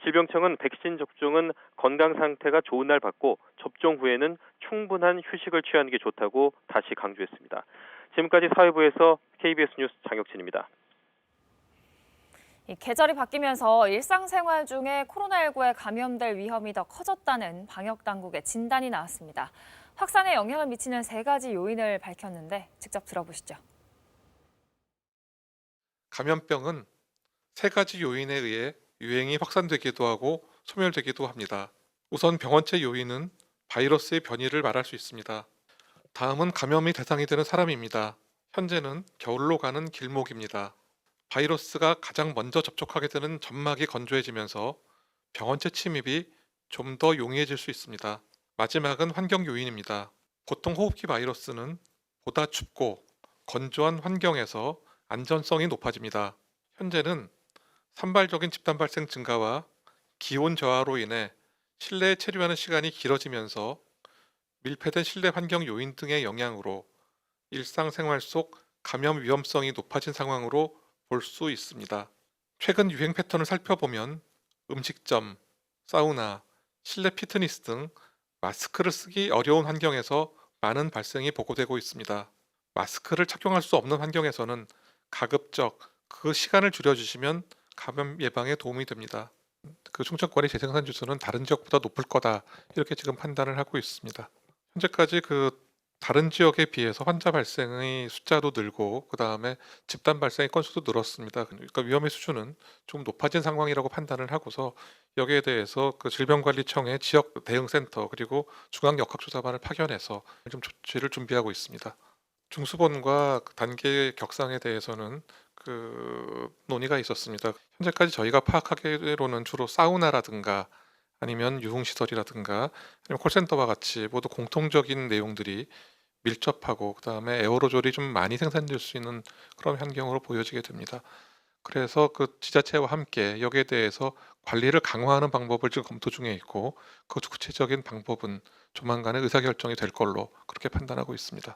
질병청은 백신 접종은 건강 상태가 좋은 날 받고 접종 후에는 충분한 휴식을 취하는 게 좋다고 다시 강조했습니다. 지금까지 사회부에서 KBS 뉴스 장혁진입니다. 계절이 바뀌면서 일상생활 중에 코로나19에 감염될 위험이 더 커졌다는 방역당국의 진단이 나왔습니다. 확산에 영향을 미치는 3가지 요인을 밝혔는데 직접 들어보시죠. 감염병은 3가지 요인에 의해 유행이 확산되기도 하고 소멸되기도 합니다. 우선 병원체 요인은 바이러스의 변이를 말할 수 있습니다. 다음은 감염이 대상이 되는 사람입니다. 현재는 겨울로 가는 길목입니다. 바이러스가 가장 먼저 접촉하게 되는 점막이 건조해지면서 병원체 침입이 좀 더 용이해질 수 있습니다. 마지막은 환경 요인입니다. 보통 호흡기 바이러스는 보다 춥고 건조한 환경에서 안전성이 높아집니다. 현재는 산발적인 집단 발생 증가와 기온 저하로 인해 실내에 체류하는 시간이 길어지면서 밀폐된 실내 환경 요인 등의 영향으로 일상생활 속 감염 위험성이 높아진 상황으로 볼 수 있습니다. 최근 유행 패턴을 살펴보면 음식점, 사우나, 실내 피트니스 등 마스크를 쓰기 어려운 환경에서 많은 발생이 보고되고 있습니다. 마스크를 착용할 수 없는 환경에서는 가급적 그 시간을 줄여주시면 감염 예방에 도움이 됩니다. 그 충청권의 재생산 지수는 다른 지역보다 높을 거다 이렇게 지금 판단을 하고 있습니다. 현재까지 다른 지역에 비해서 환자 발생의 숫자도 늘고 그 다음에 집단 발생의 건수도 늘었습니다. 그러니까 위험의 수준은 좀 높아진 상황이라고 판단을 하고서 여기에 대해서 질병관리청의 지역 대응센터 그리고 중앙역학조사반을 파견해서 좀 조치를 준비하고 있습니다. 중수본과 단계 격상에 대해서는 논의가 있었습니다. 현재까지 저희가 파악하기로는 주로 사우나라든가 아니면 유흥시설이라든가 아니면 콜센터와 같이 모두 공통적인 내용들이 밀접하고 그다음에 에어로졸이 좀 많이 생산될 수 있는 그런 환경으로 보여지게 됩니다. 그래서 지자체와 함께 여기에 대해서 관리를 강화하는 방법을 지금 검토 중에 있고 그 구체적인 방법은 조만간에 의사결정이 될 걸로 그렇게 판단하고 있습니다.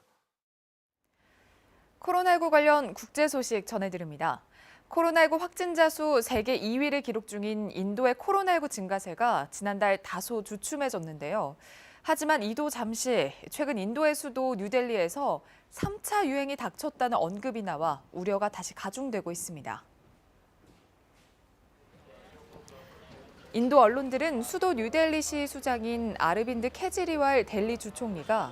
코로나19 관련 국제 소식 전해드립니다. 코로나19 확진자 수 세계 2위를 기록 중인 인도의 코로나19 증가세가 지난달 다소 주춤해졌는데요. 하지만 이도 잠시 최근 인도의 수도 뉴델리에서 3차 유행이 닥쳤다는 언급이 나와 우려가 다시 가중되고 있습니다. 인도 언론들은 수도 뉴델리시 수장인 아르빈드 케지리왈 델리 주총리가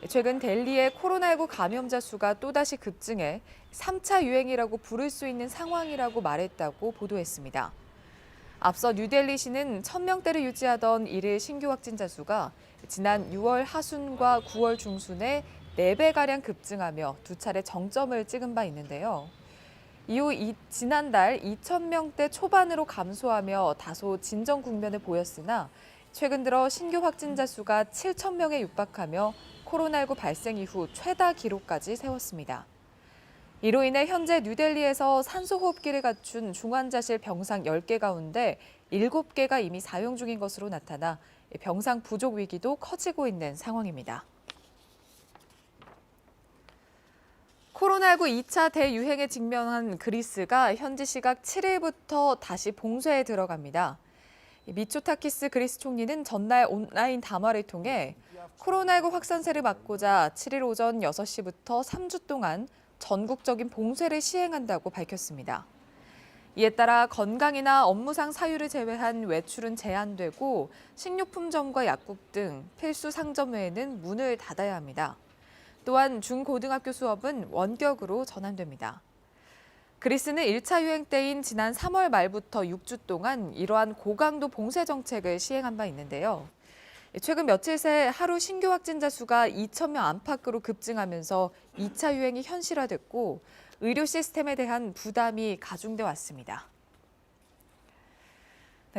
최근 델리의 코로나19 감염자 수가 또다시 급증해 3차 유행이라고 부를 수 있는 상황이라고 말했다고 보도했습니다. 앞서 뉴델리시는 1000명대를 유지하던 이를 신규 확진자 수가 지난 6월 하순과 9월 중순에 4배가량 급증하며 2차례 정점을 찍은 바 있는데요. 이후 지난달 2000명대 초반으로 감소하며 다소 진정 국면을 보였으나 최근 들어 신규 확진자 수가 7000명에 육박하며 코로나19 발생 이후 최다 기록까지 세웠습니다. 이로 인해 현재 뉴델리에서 산소호흡기를 갖춘 중환자실 병상 10개 가운데 7개가 이미 사용 중인 것으로 나타나 병상 부족 위기도 커지고 있는 상황입니다. 코로나19 2차 대유행에 직면한 그리스가 현지 시각 7일부터 다시 봉쇄에 들어갑니다. 미초타키스 그리스 총리는 전날 온라인 담화를 통해 코로나19 확산세를 막고자 7일 오전 6시부터 3주 동안 전국적인 봉쇄를 시행한다고 밝혔습니다. 이에 따라 건강이나 업무상 사유를 제외한 외출은 제한되고 식료품점과 약국 등 필수 상점 외에는 문을 닫아야 합니다. 또한 중고등학교 수업은 원격으로 전환됩니다. 그리스는 1차 유행 때인 지난 3월 말부터 6주 동안 이러한 고강도 봉쇄 정책을 시행한 바 있는데요. 최근 며칠 새 하루 신규 확진자 수가 2,000명 안팎으로 급증하면서 2차 유행이 현실화됐고 의료 시스템에 대한 부담이 가중돼 왔습니다.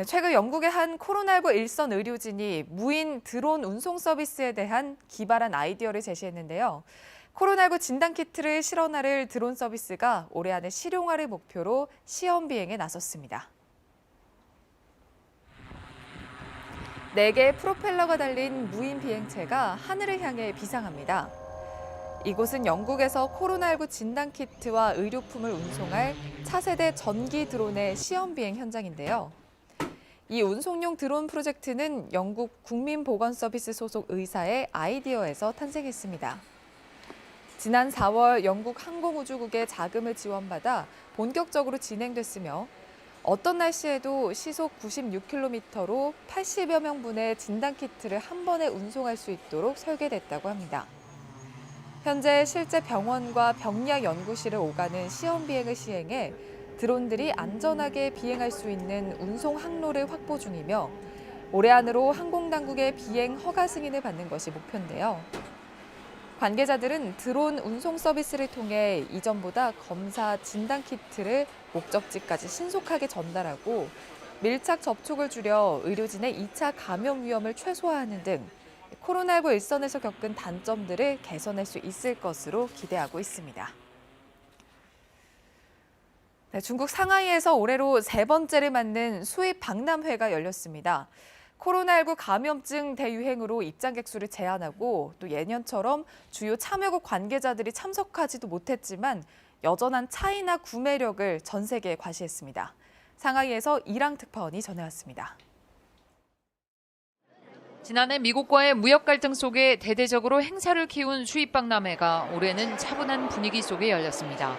최근 영국의 한 코로나19 일선 의료진이 무인 드론 운송 서비스에 대한 기발한 아이디어를 제시했는데요. 코로나19 진단키트를 실어나를 드론 서비스가 올해 안에 실용화를 목표로 시험 비행에 나섰습니다. 4개의 프로펠러가 달린 무인 비행체가 하늘을 향해 비상합니다. 이곳은 영국에서 코로나19 진단키트와 의료품을 운송할 차세대 전기 드론의 시험 비행 현장인데요. 이 운송용 드론 프로젝트는 영국 국민보건서비스 소속 의사의 아이디어에서 탄생했습니다. 지난 4월 영국 항공우주국의 자금을 지원받아 본격적으로 진행됐으며 어떤 날씨에도 시속 96km로 80여 명분의 진단키트를 한 번에 운송할 수 있도록 설계됐다고 합니다. 현재 실제 병원과 병리학 연구실을 오가는 시험 비행을 시행해 드론들이 안전하게 비행할 수 있는 운송 항로를 확보 중이며 올해 안으로 항공당국의 비행 허가 승인을 받는 것이 목표인데요. 관계자들은 드론 운송 서비스를 통해 이전보다 검사 진단 키트를 목적지까지 신속하게 전달하고 밀착 접촉을 줄여 의료진의 2차 감염 위험을 최소화하는 등 코로나19 일선에서 겪은 단점들을 개선할 수 있을 것으로 기대하고 있습니다. 중국 상하이에서 올해로 3번째를 맞는 수입 박람회가 열렸습니다. 코로나19 감염증 대유행으로 입장객 수를 제한하고 또 예년처럼 주요 참여국 관계자들이 참석하지도 못했지만 여전한 차이나 구매력을 전 세계에 과시했습니다. 상하이에서 이랑 특파원이 전해왔습니다. 지난해 미국과의 무역 갈등 속에 대대적으로 행사를 키운 수입 박람회가 올해는 차분한 분위기 속에 열렸습니다.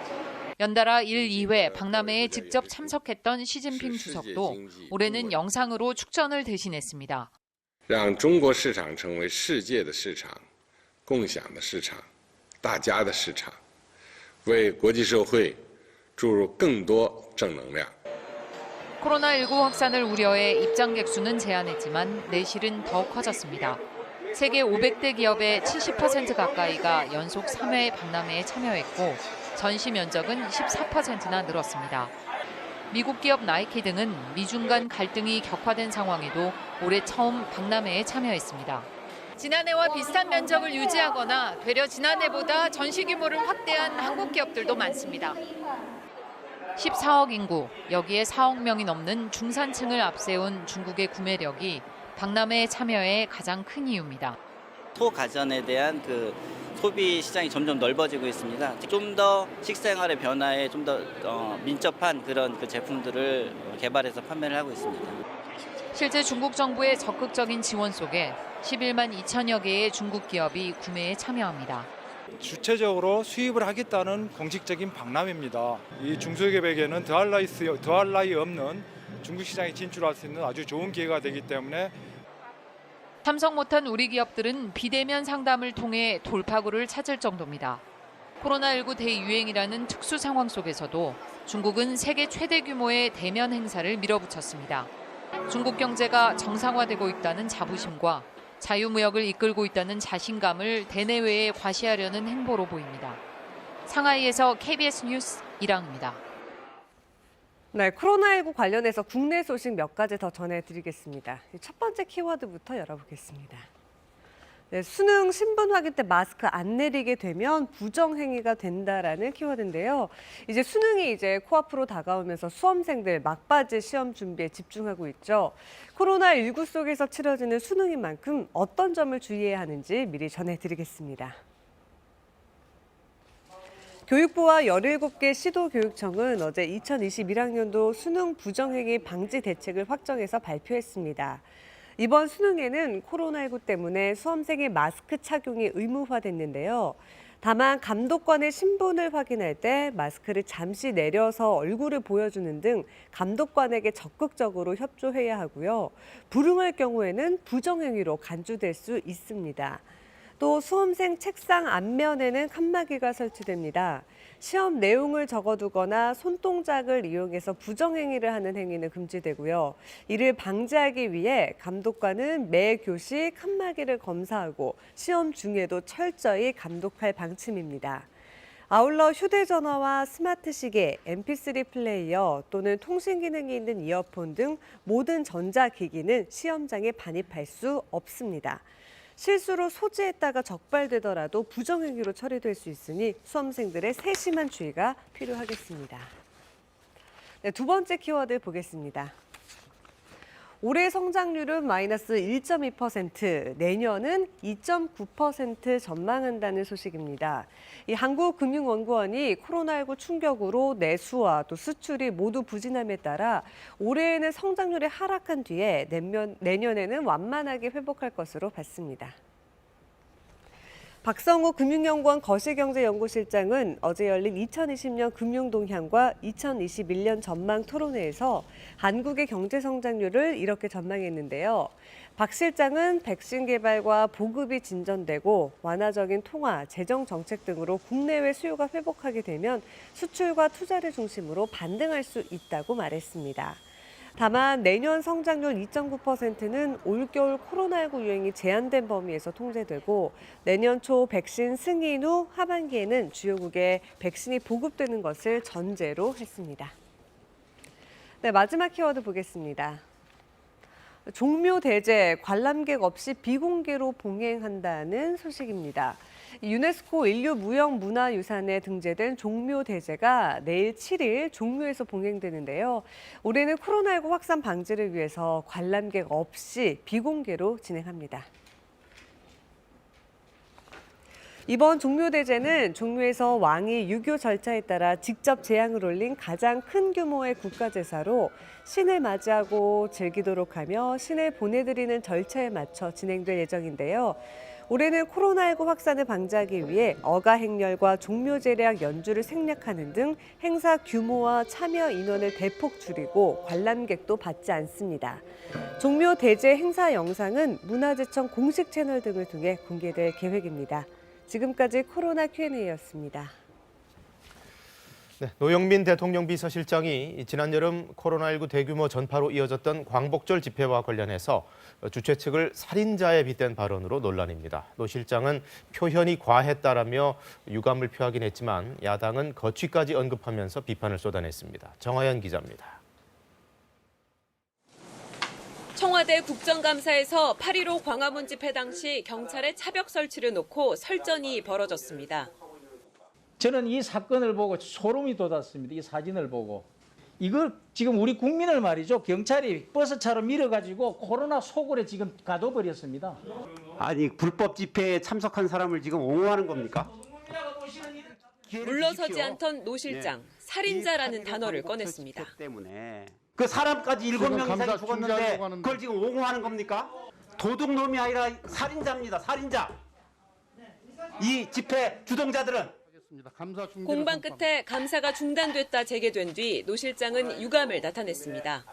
연달아 1, 2회 박람회에 직접 참석했던 시진핑 주석도 올해는 영상으로 축전을 대신했습니다. 让中国市场成为世界的市场、共享的市场、大家的市场，为国际社会注入更多正能量。 코로나19 확산을 우려해 입장객 수는 제한했지만 내실은 더 커졌습니다. 세계 500대 기업의 70% 가까이가 연속 3회 박람회에 참여했고 전시 면적은 14%나 늘었습니다. 미국 기업 나이키 등은 미중 간 갈등이 격화된 상황에도 올해 처음 박람회에 참여했습니다. 지난해와 비슷한 면적을 유지하거나 되려 지난해보다 전시 규모를 확대한 한국 기업들도 많습니다. 14억 인구, 여기에 4억 명이 넘는 중산층을 앞세운 중국의 구매력이 박람회에 참여의 가장 큰 이유입니다. 소가전에 대한 소비 시장이 점점 넓어지고 있습니다. 좀 더 식생활의 변화에 좀 더 민첩한 그런 제품들을 개발해서 판매를 하고 있습니다. 실제 중국 정부의 적극적인 지원 속에 11만 2천여 개의 중국 기업이 구매에 참여합니다. 주체적으로 수입을 하겠다는 공식적인 박람회입니다. 이 중소기업에게는 더할 나위 없는 중국 시장에 진출할 수 있는 아주 좋은 기회가 되기 때문에 참석 못한 우리 기업들은 비대면 상담을 통해 돌파구를 찾을 정도입니다. 코로나19 대유행이라는 특수 상황 속에서도 중국은 세계 최대 규모의 대면 행사를 밀어붙였습니다. 중국 경제가 정상화되고 있다는 자부심과 자유무역을 이끌고 있다는 자신감을 대내외에 과시하려는 행보로 보입니다. 상하이에서 KBS 뉴스 이랑입니다. 네, 코로나19 관련해서 국내 소식 몇 가지 더 전해드리겠습니다. 첫 번째 키워드부터 열어보겠습니다. 네, 수능 신분 확인 때 마스크 안 내리게 되면 부정행위가 된다라는 키워드인데요. 이제 수능이 코앞으로 다가오면서 수험생들 막바지 시험 준비에 집중하고 있죠. 코로나19 속에서 치러지는 수능인 만큼 어떤 점을 주의해야 하는지 미리 전해드리겠습니다. 교육부와 17개 시도교육청은 어제 2021학년도 수능 부정행위 방지 대책을 확정해서 발표했습니다. 이번 수능에는 코로나19 때문에 수험생의 마스크 착용이 의무화됐는데요. 다만 감독관의 신분을 확인할 때 마스크를 잠시 내려서 얼굴을 보여주는 등 감독관에게 적극적으로 협조해야 하고요. 불응할 경우에는 부정행위로 간주될 수 있습니다. 또 수험생 책상 앞면에는 칸막이가 설치됩니다. 시험 내용을 적어두거나 손동작을 이용해서 부정행위를 하는 행위는 금지되고요. 이를 방지하기 위해 감독관은 매 교시 칸막이를 검사하고 시험 중에도 철저히 감독할 방침입니다. 아울러 휴대전화와 스마트 시계, MP3 플레이어 또는 통신 기능이 있는 이어폰 등 모든 전자기기는 시험장에 반입할 수 없습니다. 실수로 소지했다가 적발되더라도 부정행위로 처리될 수 있으니 수험생들의 세심한 주의가 필요하겠습니다. 네, 두 번째 키워드 보겠습니다. 올해 성장률은 마이너스 1.2%, 내년은 2.9% 전망한다는 소식입니다. 이 한국금융연구원이 코로나19 충격으로 내수와 또 수출이 모두 부진함에 따라 올해에는 성장률이 하락한 뒤에 내년에는 완만하게 회복할 것으로 봤습니다. 박성우 금융연구원 거시경제연구실장은 어제 열린 2020년 금융동향과 2021년 전망 토론회에서 한국의 경제 성장률을 이렇게 전망했는데요. 박 실장은 백신 개발과 보급이 진전되고 완화적인 통화, 재정 정책 등으로 국내외 수요가 회복하게 되면 수출과 투자를 중심으로 반등할 수 있다고 말했습니다. 다만 내년 성장률 2.9%는 올겨울 코로나19 유행이 제한된 범위에서 통제되고 내년 초 백신 승인 후 하반기에는 주요국에 백신이 보급되는 것을 전제로 했습니다. 네, 마지막 키워드 보겠습니다. 종묘대제, 관람객 없이 비공개로 봉행한다는 소식입니다. 유네스코 인류무형문화유산에 등재된 종묘대제가 내일 7일 종묘에서 봉행되는데요. 올해는 코로나19 확산 방지를 위해서 관람객 없이 비공개로 진행합니다. 이번 종묘대제는 종묘에서 왕이 유교 절차에 따라 직접 제향을 올린 가장 큰 규모의 국가제사로 신을 맞이하고 즐기도록 하며 신을 보내드리는 절차에 맞춰 진행될 예정인데요. 올해는 코로나19 확산을 방지하기 위해 어가 행렬과 종묘 제략 연주를 생략하는 등 행사 규모와 참여 인원을 대폭 줄이고 관람객도 받지 않습니다. 종묘 대제 행사 영상은 문화재청 공식 채널 등을 통해 공개될 계획입니다. 지금까지 코로나 Q&A였습니다. 네, 노영민 대통령 비서실장이 지난 여름 코로나19 대규모 전파로 이어졌던 광복절 집회와 관련해서 주최 측을 살인자에 빗댄 발언으로 논란입니다. 노 실장은 표현이 과했다라며 유감을 표하긴 했지만 야당은 거취까지 언급하면서 비판을 쏟아냈습니다. 정하연 기자입니다. 청와대 국정감사에서 8.15 광화문 집회 당시 경찰의 차벽 설치를 놓고 설전이 벌어졌습니다. 저는 이 사건을 보고 소름이 돋았습니다. 이 사진을 보고. 이걸 지금 우리 국민을 말이죠. 경찰이 버스차로 밀어가지고 코로나 속으로 지금 가둬버렸습니다. 아니 불법 집회에 참석한 사람을 지금 옹호하는 겁니까? 물러서지 않던 노 실장, 살인자라는 단어를 꺼냈습니다. 그 사람까지 7명 이상이 죽었는데 그걸 지금 옹호하는 겁니까? 도둑놈이 아니라 살인자입니다. 살인자. 이 집회 주동자들은. 공방 끝에 감사가 중단됐다 재개된 뒤 노 실장은 유감을 나타냈습니다.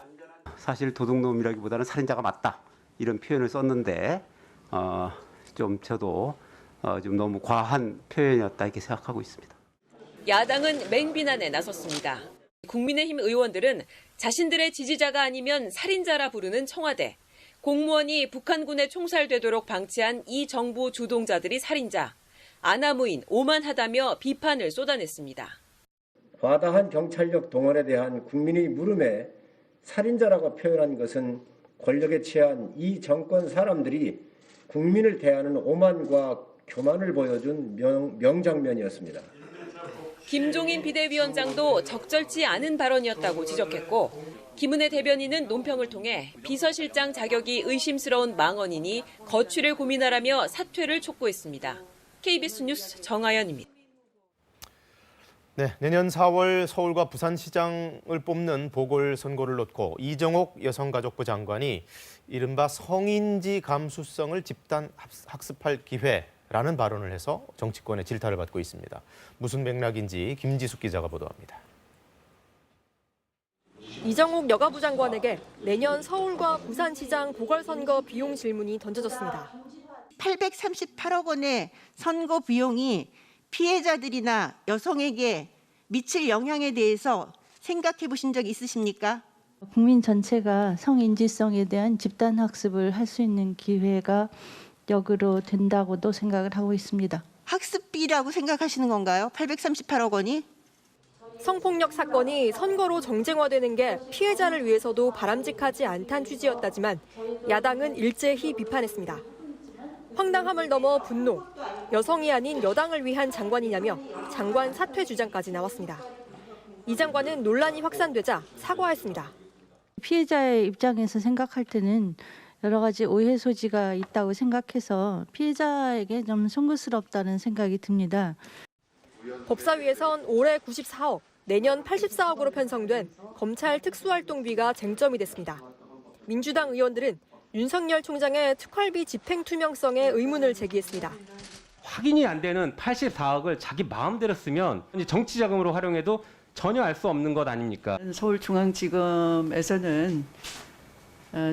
사실 도둑놈이라기보다는 살인자가 맞다. 이런 표현을 썼는데 좀 저도 좀 너무 과한 표현이었다 이렇게 생각하고 있습니다. 야당은 맹비난에 나섰습니다. 국민의힘 의원들은 자신들의 지지자가 아니면 살인자라 부르는 청와대, 공무원이 북한군에 총살되도록 방치한 이 정부 주동자들이 살인자, 아나무인 오만하다며 비판을 쏟아냈습니다. 과다한 경찰력 동원에 대한 국민의 물음에 살인자라고 표현한 것은 권력에 취한 이 정권 사람들이 국민을 대하는 오만과 교만을 보여준 명장면이었습니다. 김종인 비대위원장도 적절치 않은 발언이었다고 지적했고 김은혜 대변인은 논평을 통해 비서실장 자격이 의심스러운 망언이니 거취를 고민하라며 사퇴를 촉구했습니다. KBS 뉴스 정하연입니다. 네, 내년 4월 서울과 부산시장을 뽑는 보궐선거를 놓고 이정옥 여성가족부 장관이 이른바 성인지 감수성을 집단 학습할 기회라는 발언을 해서 정치권의 질타를 받고 있습니다. 무슨 맥락인지 김지숙 기자가 보도합니다. 이정옥 여가부 장관에게 내년 서울과 부산시장 보궐선거 비용 질문이 던져졌습니다. 838억 원의 선거 비용이 피해자들이나 여성에게 미칠 영향에 대해서 생각해 보신 적 있으십니까? 국민 전체가 성인지성에 대한 집단 학습을 할 수 있는 기회가 역으로 된다고도 생각을 하고 있습니다. 학습비라고 생각하시는 건가요? 838억 원이? 성폭력 사건이 선거로 정쟁화되는 게 피해자를 위해서도 바람직하지 않다는 취지였다지만 야당은 일제히 비판했습니다. 황당함을 넘어 분노, 여성이 아닌 여당을 위한 장관이냐며 장관 사퇴 주장까지 나왔습니다. 이 장관은 논란이 확산되자 사과했습니다. 피해자의 입장에서 생각할 때는 여러 가지 오해 소지가 있다고 생각해서 피해자에게 좀 송구스럽다는 생각이 듭니다. 법사위에선 올해 94억, 내년 84억으로 편성된 검찰 특수활동비가 쟁점이 됐습니다. 민주당 의원들은 윤석열 총장의 특활비 집행 투명성에 의문을 제기했습니다. 확인이 안 되는 84억을 자기 마음대로 쓰면 정치 자금으로 활용해도 전혀 알 수 없는 것 아닙니까? 서울중앙지검에서는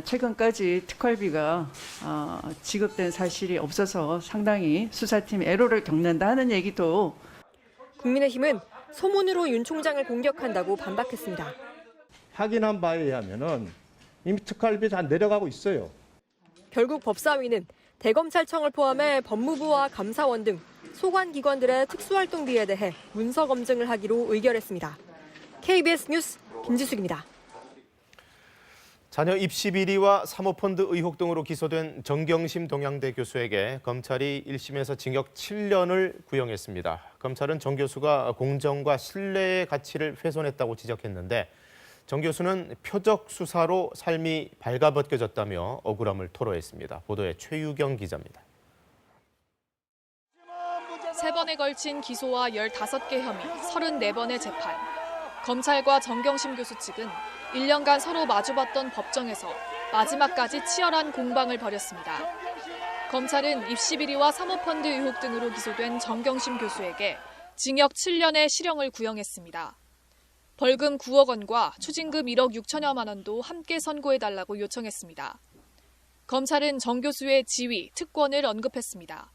최근까지 특활비가 지급된 사실이 없어서 상당히 수사팀 애로를 겪는다 하는 얘기도. 국민의힘은 소문으로 윤 총장을 공격한다고 반박했습니다. 확인한 바에 의하면은 이미 특활비 다 내려가고 있어요. 결국 법사위는 대검찰청을 포함해 법무부와 감사원 등 소관기관들의 특수활동비에 대해 문서 검증을 하기로 의결했습니다. KBS 뉴스 김지숙입니다. 자녀 입시 비리와 사모펀드 의혹 등으로 기소된 정경심 동양대 교수에게 검찰이 1심에서 징역 7년을 구형했습니다. 검찰은 정 교수가 공정과 신뢰의 가치를 훼손했다고 지적했는데 정 교수는 표적 수사로 삶이 발가벗겨졌다며 억울함을 토로했습니다. 보도에 최유경 기자입니다. 3번에 걸친 기소와 15개 혐의, 34번의 재판. 검찰과 정경심 교수 측은 1년간 서로 마주봤던 법정에서 마지막까지 치열한 공방을 벌였습니다. 검찰은 입시 비리와 사모펀드 의혹 등으로 기소된 정경심 교수에게 징역 7년의 실형을 구형했습니다. 벌금 9억 원과 추징금 1억 6천여만 원도 함께 선고해달라고 요청했습니다. 검찰은 정 교수의 지위, 특권을 언급했습니다.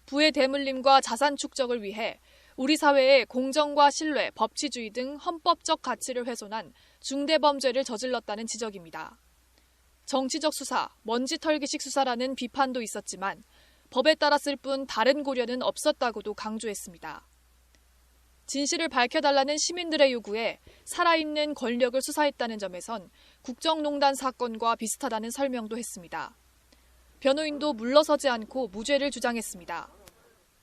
부의 대물림과 자산 축적을 위해 우리 사회의 공정과 신뢰, 법치주의 등 헌법적 가치를 훼손한 중대범죄를 저질렀다는 지적입니다. 정치적 수사, 먼지털기식 수사라는 비판도 있었지만 법에 따랐을 뿐 다른 고려는 없었다고도 강조했습니다. 진실을 밝혀달라는 시민들의 요구에 살아있는 권력을 수사했다는 점에선 국정농단 사건과 비슷하다는 설명도 했습니다. 변호인도 물러서지 않고 무죄를 주장했습니다.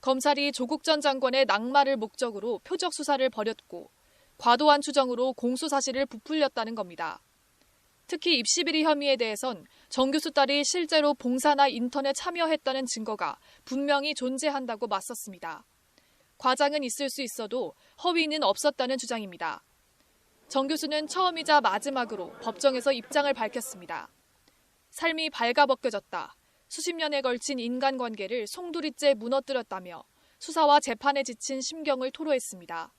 검찰이 조국 전 장관의 낙마를 목적으로 표적 수사를 벌였고 과도한 추정으로 공소 사실을 부풀렸다는 겁니다. 특히 입시비리 혐의에 대해선 정 교수 딸이 실제로 봉사나 인턴에 참여했다는 증거가 분명히 존재한다고 맞섰습니다. 과장은 있을 수 있어도 허위는 없었다는 주장입니다. 정 교수는 처음이자 마지막으로 법정에서 입장을 밝혔습니다. 삶이 발가벗겨졌다. 수십 년에 걸친 인간관계를 송두리째 무너뜨렸다며 수사와 재판에 지친 심경을 토로했습니다.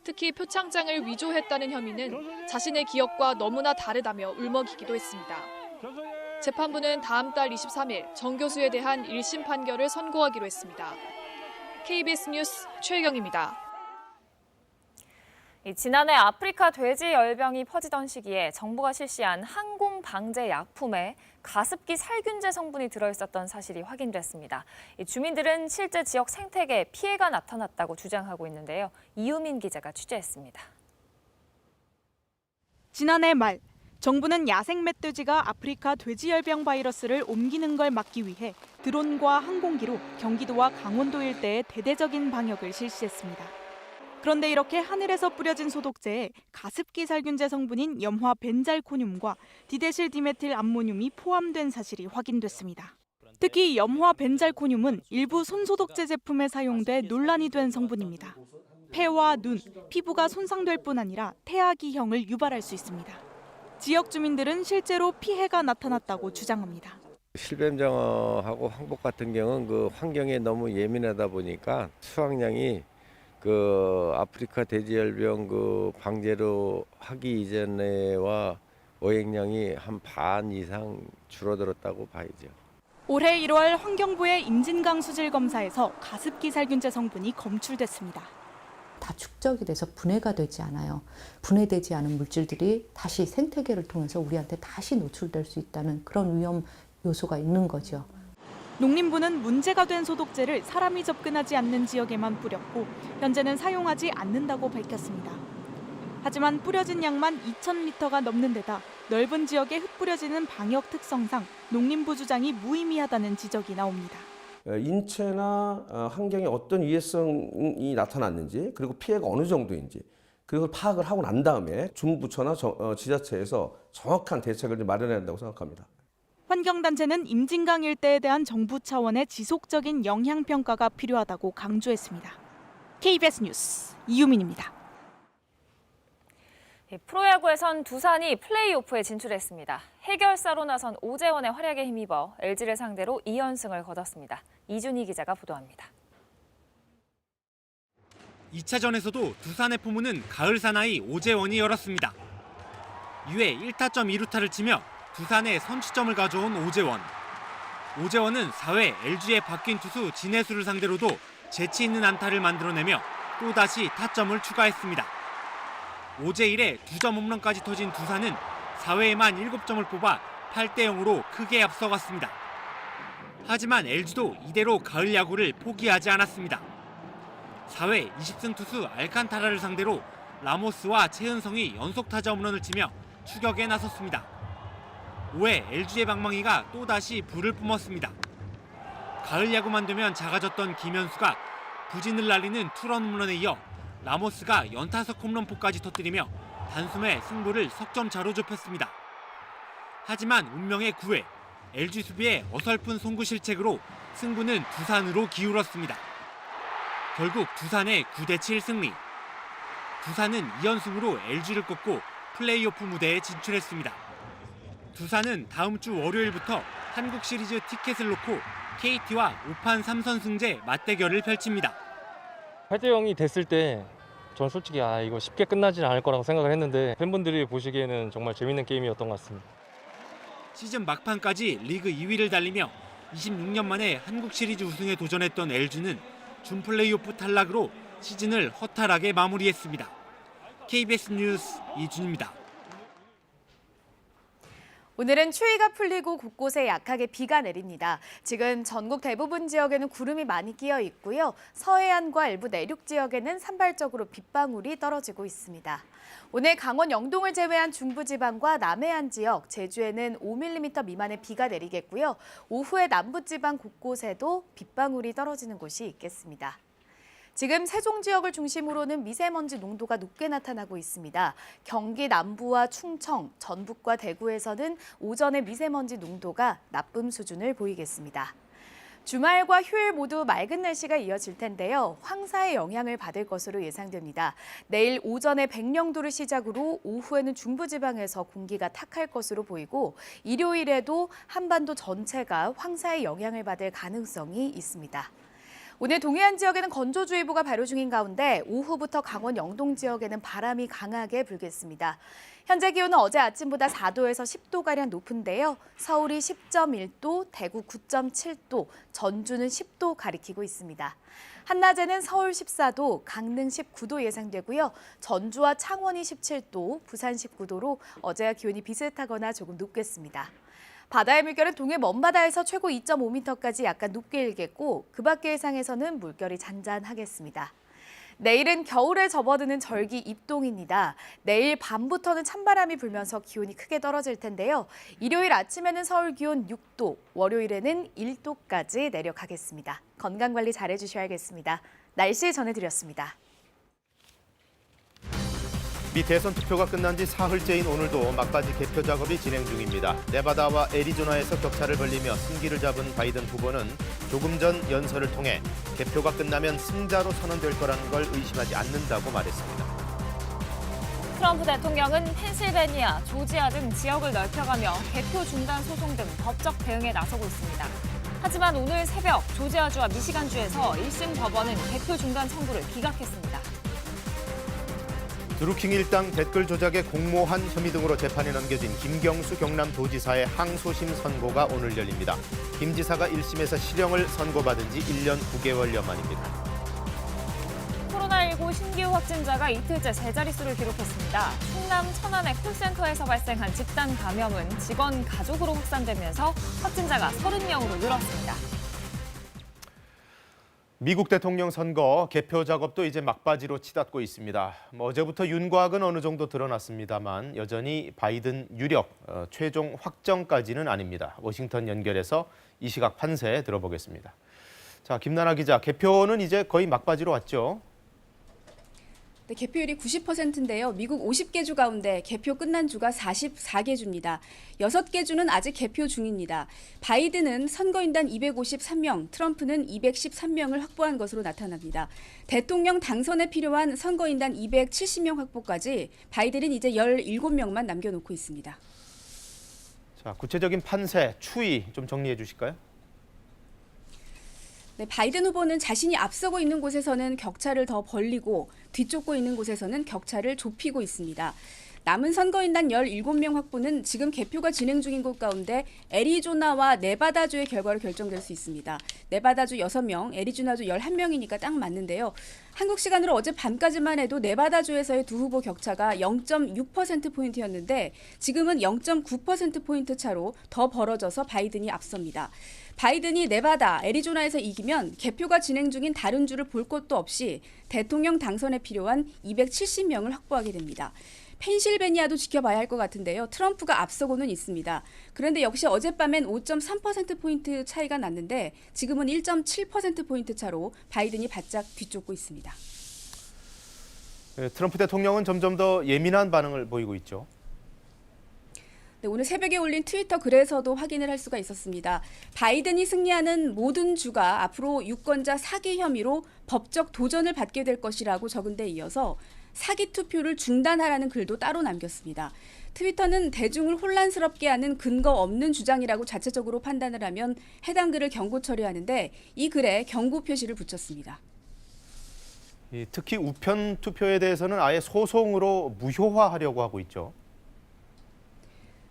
특히 표창장을 위조했다는 혐의는 자신의 기억과 너무나 다르다며 울먹이기도 했습니다. 재판부는 다음 달 23일 정 교수에 대한 1심 판결을 선고하기로 했습니다. KBS 뉴스 최혜경입니다. 지난해 아프리카 돼지 열병이 퍼지던 시기에 정부가 실시한 항공 방제 약품에 가습기 살균제 성분이 들어있었던 사실이 확인됐습니다. 주민들은 실제 지역 생태계에 피해가 나타났다고 주장하고 있는데요. 이유민 기자가 취재했습니다. 지난해 말 정부는 야생 멧돼지가 아프리카 돼지열병 바이러스를 옮기는 걸 막기 위해 드론과 항공기로 경기도와 강원도 일대에 대대적인 방역을 실시했습니다. 그런데 이렇게 하늘에서 뿌려진 소독제에 가습기 살균제 성분인 염화 벤잘코늄과 디데실 디메틸 암모늄이 포함된 사실이 확인됐습니다. 특히 염화 벤잘코늄은 일부 손소독제 제품에 사용돼 논란이 된 성분입니다. 폐와 눈, 피부가 손상될 뿐 아니라 태아기형을 유발할 수 있습니다. 지역 주민들은 실제로 피해가 나타났다고 주장합니다. 실뱀장어하고 황복 같은 경우는 그 환경에 너무 예민하다 보니까 수확량이 아프리카 돼지열병 방제로 하기 이전에와 어획량이 한 반 이상 줄어들었다고 봐야죠. 올해 1월 환경부의 임진강 수질 검사에서 가습기 살균제 성분이 검출됐습니다. 다 축적이 돼서 분해가 되지 않아요. 분해되지 않은 물질들이 다시 생태계를 통해서 우리한테 다시 노출될 수 있다는 그런 위험 요소가 있는 거죠. 농림부는 문제가 된 소독제를 사람이 접근하지 않는 지역에만 뿌렸고 현재는 사용하지 않는다고 밝혔습니다. 하지만 뿌려진 양만 2,000리터가 넘는 데다 넓은 지역에 흩뿌려지는 방역 특성상 농림부 주장이 무의미하다는 지적이 나옵니다. 인체나 환경에 어떤 위해성이 나타났는지 그리고 피해가 어느 정도인지 그걸 파악을 하고 난 다음에 중부처나 지자체에서 정확한 대책을 좀 마련해야 한다고 생각합니다. 환경단체는 임진강 일대에 대한 정부 차원의 지속적인 영향평가가 필요하다고 강조했습니다. KBS 뉴스 이유민입니다. 프로야구에선 두산이 플레이오프에 진출했습니다. 해결사로 나선 오재원의 활약에 힘입어 LG를 상대로 2연승을 거뒀습니다. 이준희 기자가 보도합니다. 2차전에서도 두산의 포문은 가을 사나이 오재원이 열었습니다. 2회 1타점 2루타를 치며 두산의 선취점을 가져온 오재원. 오재원은 4회 LG의 바뀐 투수 진해수를 상대로도 재치 있는 안타를 만들어내며 또다시 타점을 추가했습니다. 5대1에 2점 홈런까지 터진 두산은 4회에만 7점을 뽑아 8대0으로 크게 앞서갔습니다. 하지만 LG도 이대로 가을 야구를 포기하지 않았습니다. 4회 20승 투수 알칸타라를 상대로 라모스와 최은성이 연속 타자 홈런을 치며 추격에 나섰습니다. 5회 LG의 방망이가 또다시 불을 뿜었습니다. 가을 야구만 되면 작아졌던 김현수가 부진을 날리는 투런 홈런에 이어 라모스가 연타석 홈런포까지 터뜨리며 단숨에 승부를 석점 차로 좁혔습니다. 하지만 운명의 9회 LG 수비의 어설픈 송구 실책으로 승부는 두산으로 기울었습니다. 결국 두산의 9대7 승리. 두산은 2연승으로 LG를 꺾고 플레이오프 무대에 진출했습니다. 두산은 다음 주 월요일부터 한국 시리즈 티켓을 놓고 KT와 5판 3선승제 맞대결을 펼칩니다. 8대0이 됐을 때 전 솔직히 이거 쉽게 끝나지는 않을 거라고 생각을 했는데 팬분들이 보시기에는 정말 재밌는 게임이었던 것 같습니다. 시즌 막판까지 리그 2위를 달리며 26년 만에 한국 시리즈 우승에 도전했던 LG는 준 플레이오프 탈락으로 시즌을 허탈하게 마무리했습니다. KBS 뉴스 이준입니다. 오늘은 추위가 풀리고 곳곳에 약하게 비가 내립니다. 지금 전국 대부분 지역에는 구름이 많이 끼어 있고요. 서해안과 일부 내륙 지역에는 산발적으로 빗방울이 떨어지고 있습니다. 오늘 강원 영동을 제외한 중부지방과 남해안 지역, 제주에는 5mm 미만의 비가 내리겠고요. 오후에 남부지방 곳곳에도 빗방울이 떨어지는 곳이 있겠습니다. 지금 세종 지역을 중심으로는 미세먼지 농도가 높게 나타나고 있습니다. 경기 남부와 충청, 전북과 대구에서는 오전에 미세먼지 농도가 나쁨 수준을 보이겠습니다. 주말과 휴일 모두 맑은 날씨가 이어질 텐데요. 황사의 영향을 받을 것으로 예상됩니다. 내일 오전에 백령도를 시작으로 오후에는 중부지방에서 공기가 탁할 것으로 보이고 일요일에도 한반도 전체가 황사의 영향을 받을 가능성이 있습니다. 오늘 동해안 지역에는 건조주의보가 발효 중인 가운데 오후부터 강원 영동 지역에는 바람이 강하게 불겠습니다. 현재 기온은 어제 아침보다 4도에서 10도가량 높은데요. 서울이 10.1도, 대구 9.7도, 전주는 10도 가리키고 있습니다. 한낮에는 서울 14도, 강릉 19도 예상되고요. 전주와 창원이 17도, 부산 19도로 어제와 기온이 비슷하거나 조금 높겠습니다. 바다의 물결은 동해 먼바다에서 최고 2.5m까지 약간 높게 일겠고 그 밖의 해상에서는 물결이 잔잔하겠습니다. 내일은 겨울에 접어드는 절기 입동입니다. 내일 밤부터는 찬바람이 불면서 기온이 크게 떨어질 텐데요. 일요일 아침에는 서울 기온 6도, 월요일에는 1도까지 내려가겠습니다. 건강관리 잘해주셔야겠습니다. 날씨 전해드렸습니다. 미 대선 투표가 끝난 지 사흘째인 오늘도 막바지 개표 작업이 진행 중입니다. 네바다와 애리조나에서 격차를 벌리며 승기를 잡은 바이든 후보는 조금 전 연설을 통해 개표가 끝나면 승자로 선언될 거라는 걸 의심하지 않는다고 말했습니다. 트럼프 대통령은 펜실베니아, 조지아 등 지역을 넓혀가며 개표 중단 소송 등 법적 대응에 나서고 있습니다. 하지만 오늘 새벽 조지아주와 미시간주에서 1심 법원은 개표 중단 청구를 기각했습니다. 드루킹 일당 댓글 조작의 공모한 혐의 등으로 재판에 넘겨진 김경수 경남도지사의 항소심 선고가 오늘 열립니다. 김 지사가 1심에서 실형을 선고받은 지 1년 9개월여 만입니다. 코로나19 신규 확진자가 이틀째 세 자릿수를 기록했습니다. 충남 천안의 콜센터에서 발생한 집단 감염은 직원 가족으로 확산되면서 확진자가 30명으로 늘었습니다. 미국 대통령 선거 개표 작업도 이제 막바지로 치닫고 있습니다. 어제부터 윤곽은 어느 정도 드러났습니다만 여전히 바이든 유력, 최종 확정까지는 아닙니다. 워싱턴 연결해서 이 시각 판세 들어보겠습니다. 자, 김나나 기자, 개표는 이제 거의 막바지로 왔죠? 네, 개표율이 90%인데요. 미국 50개 주 가운데 개표 끝난 주가 44개 주입니다. 6개 주는 아직 개표 중입니다. 바이든은 선거인단 253명, 트럼프는 213명을 확보한 것으로 나타납니다. 대통령 당선에 필요한 선거인단 270명 확보까지 바이든은 이제 17명만 남겨놓고 있습니다. 자, 구체적인 판세, 추이 좀 정리해 주실까요? 네, 바이든 후보는 자신이 앞서고 있는 곳에서는 격차를 더 벌리고 뒤쫓고 있는 곳에서는 격차를 좁히고 있습니다. 남은 선거인단 17명 확보는 지금 개표가 진행 중인 곳 가운데 애리조나와 네바다주의 결과로 결정될 수 있습니다. 네바다주 6명, 애리조나주 11명이니까 딱 맞는데요. 한국 시간으로 어제 밤까지만 해도 네바다주에서의 두 후보 격차가 0.6%포인트였는데 지금은 0.9%포인트 차로 더 벌어져서 바이든이 앞섭니다. 바이든이 네바다, 애리조나에서 이기면 개표가 진행 중인 다른 주를 볼 것도 없이 대통령 당선에 필요한 270명을 확보하게 됩니다. 펜실베니아도 지켜봐야 할 것 같은데요. 트럼프가 앞서고는 있습니다. 그런데 역시 어젯밤엔 5.3%포인트 차이가 났는데 지금은 1.7%포인트 차로 바이든이 바짝 뒤쫓고 있습니다. 네, 트럼프 대통령은 점점 더 예민한 반응을 보이고 있죠. 네, 오늘 새벽에 올린 트위터 글에서도 확인을 할 수가 있었습니다. 바이든이 승리하는 모든 주가 앞으로 유권자 사기 혐의로 법적 도전을 받게 될 것이라고 적은 데 이어서 사기 투표를 중단하라는 글도 따로 남겼습니다. 트위터는 대중을 혼란스럽게 하는 근거 없는 주장이라고 자체적으로 판단을 하면 해당 글을 경고 처리하는데 이 글에 경고 표시를 붙였습니다. 특히 우편 투표에 대해서는 아예 소송으로 무효화하려고 하고 있죠.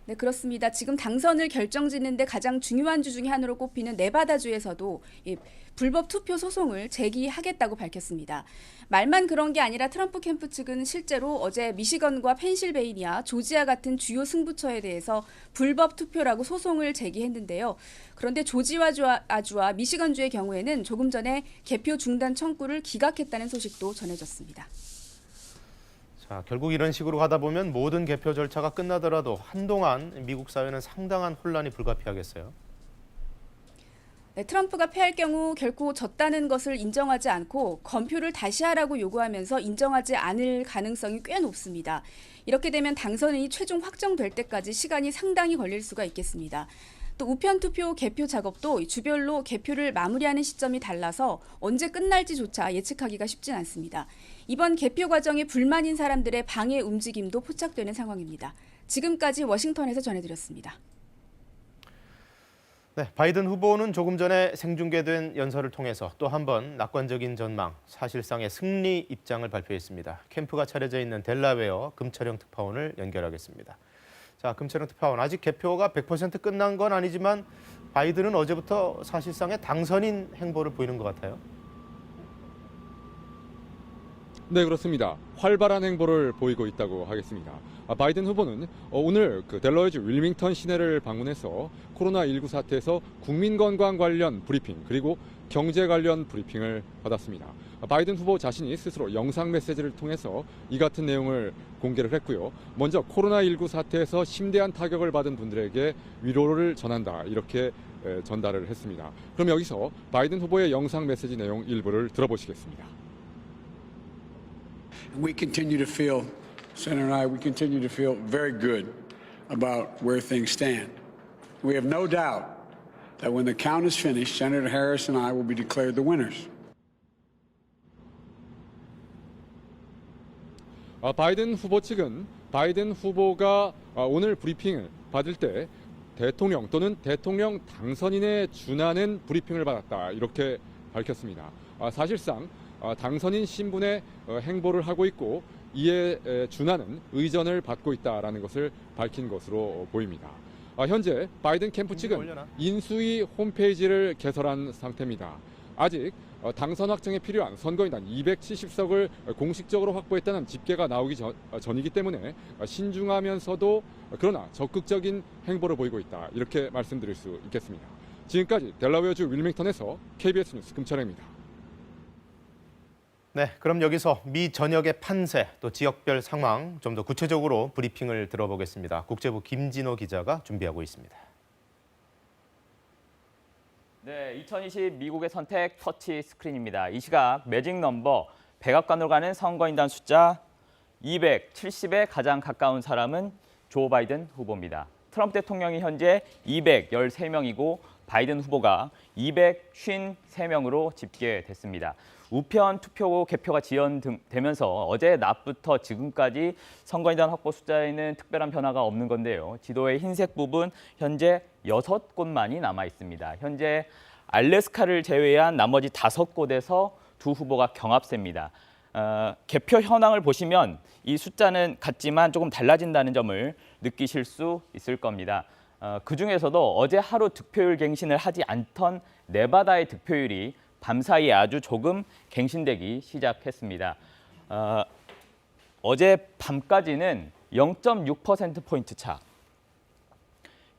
네, 그렇습니다. 지금 당선을 결정짓는 데 가장 중요한 주 중에 하나로 꼽히는 네바다주에서도 이 불법 투표 소송을 제기하겠다고 밝혔습니다. 말만 그런 게 아니라 트럼프 캠프 측은 실제로 어제 미시건과 펜실베이니아, 조지아 같은 주요 승부처에 대해서 불법 투표라고 소송을 제기했는데요. 그런데 조지아주와 미시건주의 경우에는 조금 전에 개표 중단 청구를 기각했다는 소식도 전해졌습니다. 자, 결국 이런 식으로 가다 보면 모든 개표 절차가 끝나더라도 한동안 미국 사회는 상당한 혼란이 불가피하겠어요. 네, 트럼프가 패할 경우 결코 졌다는 것을 인정하지 않고 검표를 다시 하라고 요구하면서 인정하지 않을 가능성이 꽤 높습니다. 이렇게 되면 당선인이 최종 확정될 때까지 시간이 상당히 걸릴 수가 있겠습니다. 또 우편 투표 개표 작업도 주별로 개표를 마무리하는 시점이 달라서 언제 끝날지조차 예측하기가 쉽진 않습니다. 이번 개표 과정에 불만인 사람들의 방해 움직임도 포착되는 상황입니다. 지금까지 워싱턴에서 전해드렸습니다. 네, 바이든 후보는 조금 전에 생중계된 연설을 통해서 또 한 번 낙관적인 전망, 사실상의 승리 입장을 발표했습니다. 캠프가 차려져 있는 델라웨어 금철영 특파원을 연결하겠습니다. 자, 금철영 특파원, 아직 개표가 100% 끝난 건 아니지만 바이든은 어제부터 사실상의 당선인 행보를 보이는 것 같아요. 네, 그렇습니다. 활발한 행보를 보이고 있다고 하겠습니다. 바이든 후보는 오늘 델러웨어 윌밍턴 시내를 방문해서 코로나19 사태에서 국민 건강 관련 브리핑 그리고 경제 관련 브리핑을 받았습니다. 바이든 후보 자신이 스스로 영상 메시지를 통해서 이 같은 내용을 공개를 했고요. 먼저 코로나19 사태에서 심대한 타격을 받은 분들에게 위로를 전한다 이렇게 전달을 했습니다. 그럼 여기서 바이든 후보의 영상 메시지 내용 일부를 들어보시겠습니다. We continue to feel, Senator and I, we continue to feel very good about where things stand. We have no doubt that when the count is finished, Senator Harris and I will be declared the winners. 바이든 후보 측은 바이든 후보가 오늘 브리핑을 받을 때 대통령 또는 대통령 당선인에 준하는 브리핑을 받았다 이렇게 밝혔습니다. 사실상 당선인 신분의 행보를 하고 있고 이에 준하는 의전을 받고 있다라는 것을 밝힌 것으로 보입니다. 현재 바이든 캠프 측은 인수위 홈페이지를 개설한 상태입니다. 아직 당선 확정에 필요한 선거인단 270석을 공식적으로 확보했다는 집계가 나오기 전이기 때문에 신중하면서도 그러나 적극적인 행보를 보이고 있다. 이렇게 말씀드릴 수 있겠습니다. 지금까지 델라웨어주 윌밍턴에서 KBS 뉴스 금철입니다. 네, 그럼 여기서 미 전역의 판세 또 지역별 상황 좀 더 구체적으로 브리핑을 들어보겠습니다. 국제부 김진호 기자가 준비하고 있습니다. 네, 2020 미국의 선택 터치 스크린입니다. 이 시각 매직 넘버 백악관으로 가는 선거인단 숫자 270에 가장 가까운 사람은 조 바이든 후보입니다. 트럼프 대통령이 현재 213명이고 바이든 후보가 253명으로 집계됐습니다. 우편 투표 개표가 지연되면서 어제 낮부터 지금까지 선거인단 확보 숫자에는 특별한 변화가 없는 건데요. 지도의 흰색 부분 현재 6곳만이 남아 있습니다. 현재 알래스카를 제외한 나머지 5곳에서 두 후보가 경합세입니다. 개표 현황을 보시면 이 숫자는 같지만 조금 달라진다는 점을 느끼실 수 있을 겁니다. 그중에서도 어제 하루 득표율 갱신을 하지 않던 네바다의 득표율이 밤사이에 아주 조금 갱신되기 시작했습니다. 어제 밤까지는 0.6%포인트 차,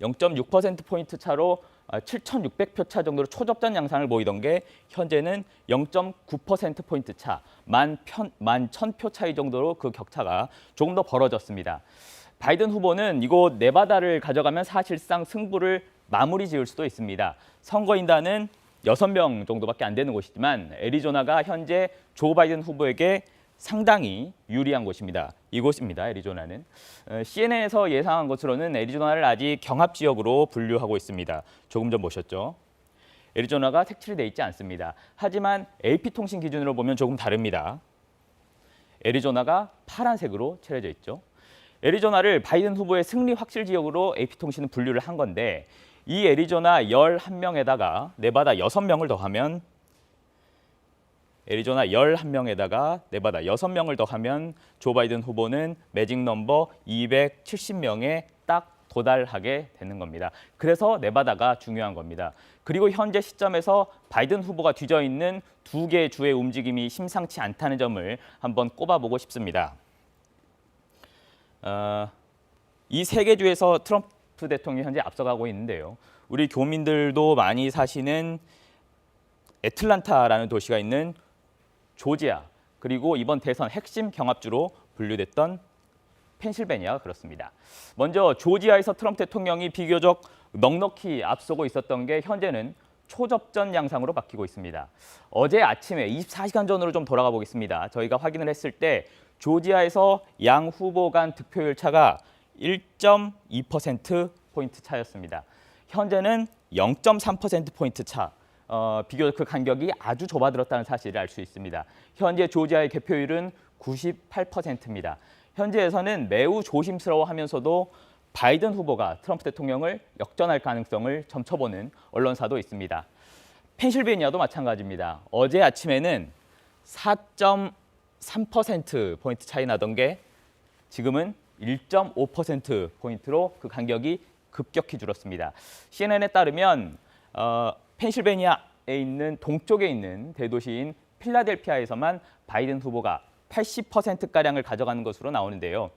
0.6%포인트 차로 7,600표 차 정도로 초접전 양상을 보이던 게 현재는 0.9%포인트 차, 11,000표 차이 정도로 그 격차가 조금 더 벌어졌습니다. 바이든 후보는 이곳 네바다를 가져가면 사실상 승부를 마무리 지을 수도 있습니다. 선거인단은 6명 정도밖에 안 되는 곳이지만 애리조나가 현재 조 바이든 후보에게 상당히 유리한 곳입니다. 이곳입니다. 애리조나는. CNN에서 예상한 것으로는 애리조나를 아직 경합 지역으로 분류하고 있습니다. 조금 전 보셨죠? 애리조나가 색칠이 돼 있지 않습니다. 하지만 AP통신 기준으로 보면 조금 다릅니다. 애리조나가 파란색으로 칠해져 있죠. 애리조나를 바이든 후보의 승리 확실 지역으로 AP통신은 분류를 한 건데 이 애리조나 11명에다가 네바다 6명을 더하면 애리조나 11명에다가 네바다 6명을 더하면 조 바이든 후보는 매직 넘버 270명에 딱 도달하게 되는 겁니다. 그래서 네바다가 중요한 겁니다. 그리고 현재 시점에서 바이든 후보가 뒤져 있는 2개의 주의 움직임이 심상치 않다는 점을 한번 꼽아보고 싶습니다. 이 3개 주에서 트럼프 대통령이 현재 앞서가고 있는데요. 우리 교민들도 많이 사시는 애틀란타라는 도시가 있는 조지아, 그리고 이번 대선 핵심 경합주로 분류됐던 펜실베니아가 그렇습니다. 먼저 조지아에서 트럼프 대통령이 비교적 넉넉히 앞서고 있었던 게 현재는 초접전 양상으로 바뀌고 있습니다. 어제 아침에 24시간 전으로 좀 돌아가 보겠습니다. 저희가 확인을 했을 때 조지아에서 양 후보 간 득표율 차가 1.2%포인트 차였습니다. 현재는 0.3%포인트 차, 비교적 그 간격이 아주 좁아들었다는 사실을 알 수 있습니다. 현재 조지아의 개표율은 98%입니다. 현재에서는 매우 조심스러워하면서도 바이든 후보가 트럼프 대통령을 역전할 가능성을 점쳐보는 언론사도 있습니다. 펜실베니아도 마찬가지입니다. 어제 아침에는 4.3%포인트 차이 나던 게 지금은 1.5%포인트로 그 간격이 급격히 줄었습니다. CNN에 따르면 펜실베니아에 있는 동쪽에 있는 대도시인 필라델피아에서만 바이든 후보가 80%가량을 가져가는 것으로 나오는데요.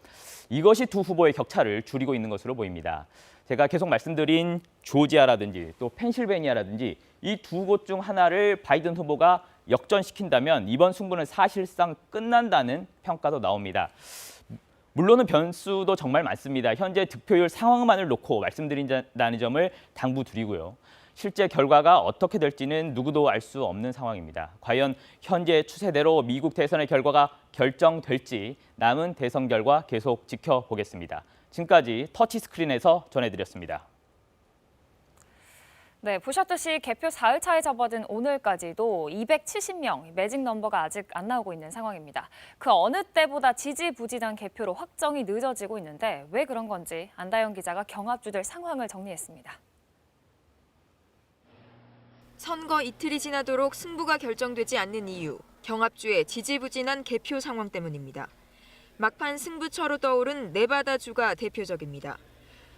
이것이 두 후보의 격차를 줄이고 있는 것으로 보입니다. 제가 계속 말씀드린 조지아라든지 또 펜실베니아라든지 이 두 곳 중 하나를 바이든 후보가 역전시킨다면 이번 승부는 사실상 끝난다는 평가도 나옵니다. 물론은 변수도 정말 많습니다. 현재 득표율 상황만을 놓고 말씀드린다는 점을 당부드리고요. 실제 결과가 어떻게 될지는 누구도 알 수 없는 상황입니다. 과연 현재 추세대로 미국 대선의 결과가 결정될지 남은 대선 결과 계속 지켜보겠습니다. 지금까지 터치스크린에서 전해드렸습니다. 네, 보셨듯이 개표 사흘 차에 접어든 오늘까지도 270명, 매직 넘버가 아직 안 나오고 있는 상황입니다. 그 어느 때보다 지지부진한 개표로 확정이 늦어지고 있는데 왜 그런 건지 안다영 기자가 경합주들 상황을 정리했습니다. 선거 이틀이 지나도록 승부가 결정되지 않는 이유, 경합주의 지지부진한 개표 상황 때문입니다. 막판 승부처로 떠오른 네바다주가 대표적입니다.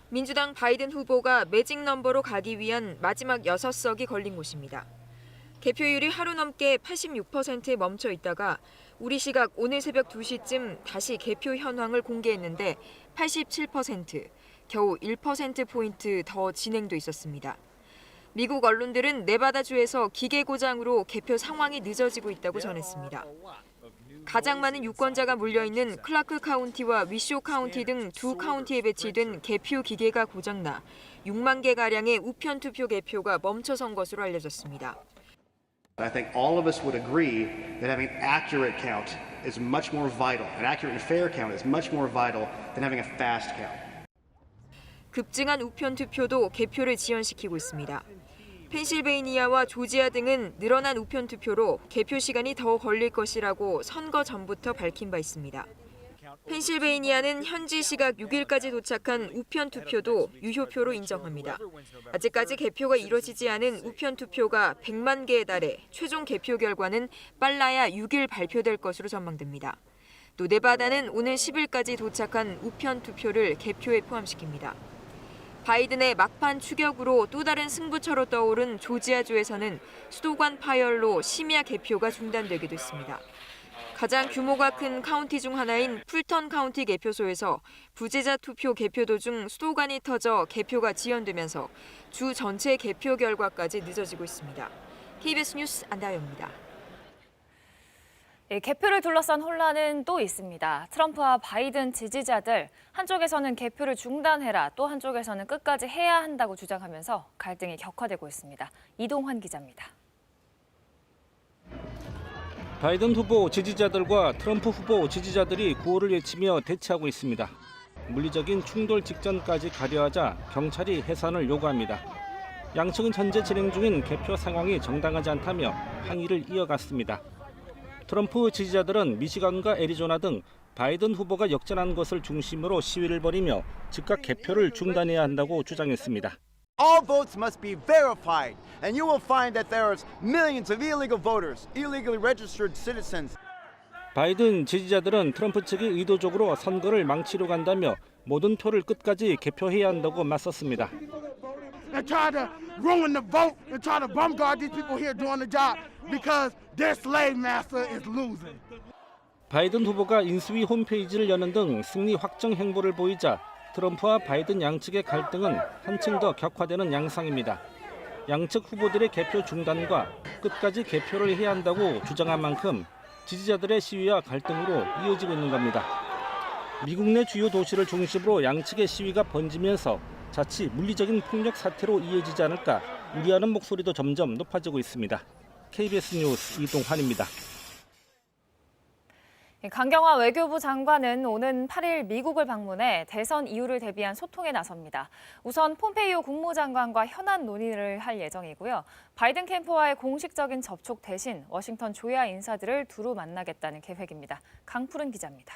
민주당 바이든 후보가 매직 넘버로 가기 위한 마지막 6석이 걸린 곳입니다. 개표율이 하루 넘게 86%에 멈춰 있다가 우리 시각 오늘 새벽 2시쯤 다시 개표 현황을 공개했는데 87%, 겨우 1%포인트 더 진행돼 있었습니다. 미국 언론들은 네바다주에서 기계 고장으로 개표 상황이 늦어지고 있다고 전했습니다. 가장 많은 유권자가 몰려있는 클라크 카운티와 위쇼 카운티 등 두 카운티에 배치된 개표 기계가 고장나 6만 개가량의 우편 투표 개표가 멈춰선 것으로 알려졌습니다. I think all of us would agree that having an accurate count is much more vital. An accurate and fair count is much more vital than having a fast count. 급증한 우편 투표도 개표를 지연시키고 있습니다. 펜실베이니아와 조지아 등은 늘어난 우편 투표로 개표 시간이 더 걸릴 것이라고 선거 전부터 밝힌 바 있습니다. 펜실베이니아는 현지 시각 6일까지 도착한 우편 투표도 유효표로 인정합니다. 아직까지 개표가 이뤄지지 않은 우편 투표가 100만 개에 달해 최종 개표 결과는 빨라야 6일 발표될 것으로 전망됩니다. 또 네바다는 오늘 10일까지 도착한 우편 투표를 개표에 포함시킵니다. 바이든의 막판 추격으로 또 다른 승부처로 떠오른 조지아주에서는 수도관 파열로 심야 개표가 중단되기도 했습니다. 가장 규모가 큰 카운티 중 하나인 풀턴 카운티 개표소에서 부재자 투표 개표 도중 수도관이 터져 개표가 지연되면서 주 전체 개표 결과까지 늦어지고 있습니다. KBS 뉴스 안다영입니다. 개표를 둘러싼 혼란은 또 있습니다. 트럼프와 바이든 지지자들, 한쪽에서는 개표를 중단해라, 또 한쪽에서는 끝까지 해야 한다고 주장하면서 갈등이 격화되고 있습니다. 이동환 기자입니다. 바이든 후보 지지자들과 트럼프 후보 지지자들이 구호를 외치며 대치하고 있습니다. 물리적인 충돌 직전까지 가려하자 경찰이 해산을 요구합니다. 양측은 현재 진행 중인 개표 상황이 정당하지 않다며 항의를 이어갔습니다. 트럼프 지지자들은 미시간과 애리조나 등 바이든 후보가 역전한 것을 중심으로 시위를 벌이며 즉각 개표를 중단해야 한다고 주장했습니다. All votes must be verified, and you will find that there are millions of illegal voters, illegally registered citizens. 바이든 지지자들은 트럼프 측이 의도적으로 선거를 망치려고 한다며 모든 표를 끝까지 개표해야 한다고 맞섰습니다. And try to ruin the vote and try to bombard these people here doing the job because their slave master is losing. 바이든 후보가 인수위 홈페이지를 여는 등 승리 확정 행보를 보이자 트럼프와 바이든 양측의 갈등은 한층 더 격화되는 양상입니다. 양측 후보들의 개표 중단과 끝까지 개표를 해야 한다고 주장한 만큼 지지자들의 시위와 갈등으로 이어지고 있는 겁니다. 미국 내 주요 도시를 중심으로 양측의 시위가 번지면서 자칫 물리적인 폭력 사태로 이어지지 않을까 우려하는 목소리도 점점 높아지고 있습니다. KBS 뉴스 이동환입니다. 강경화 외교부 장관은 오는 8일 미국을 방문해 대선 이후를 대비한 소통에 나섭니다. 우선 폼페이오 국무장관과 현안 논의를 할 예정이고요. 바이든 캠프와의 공식적인 접촉 대신 워싱턴 조야 인사들을 두루 만나겠다는 계획입니다. 강푸른 기자입니다.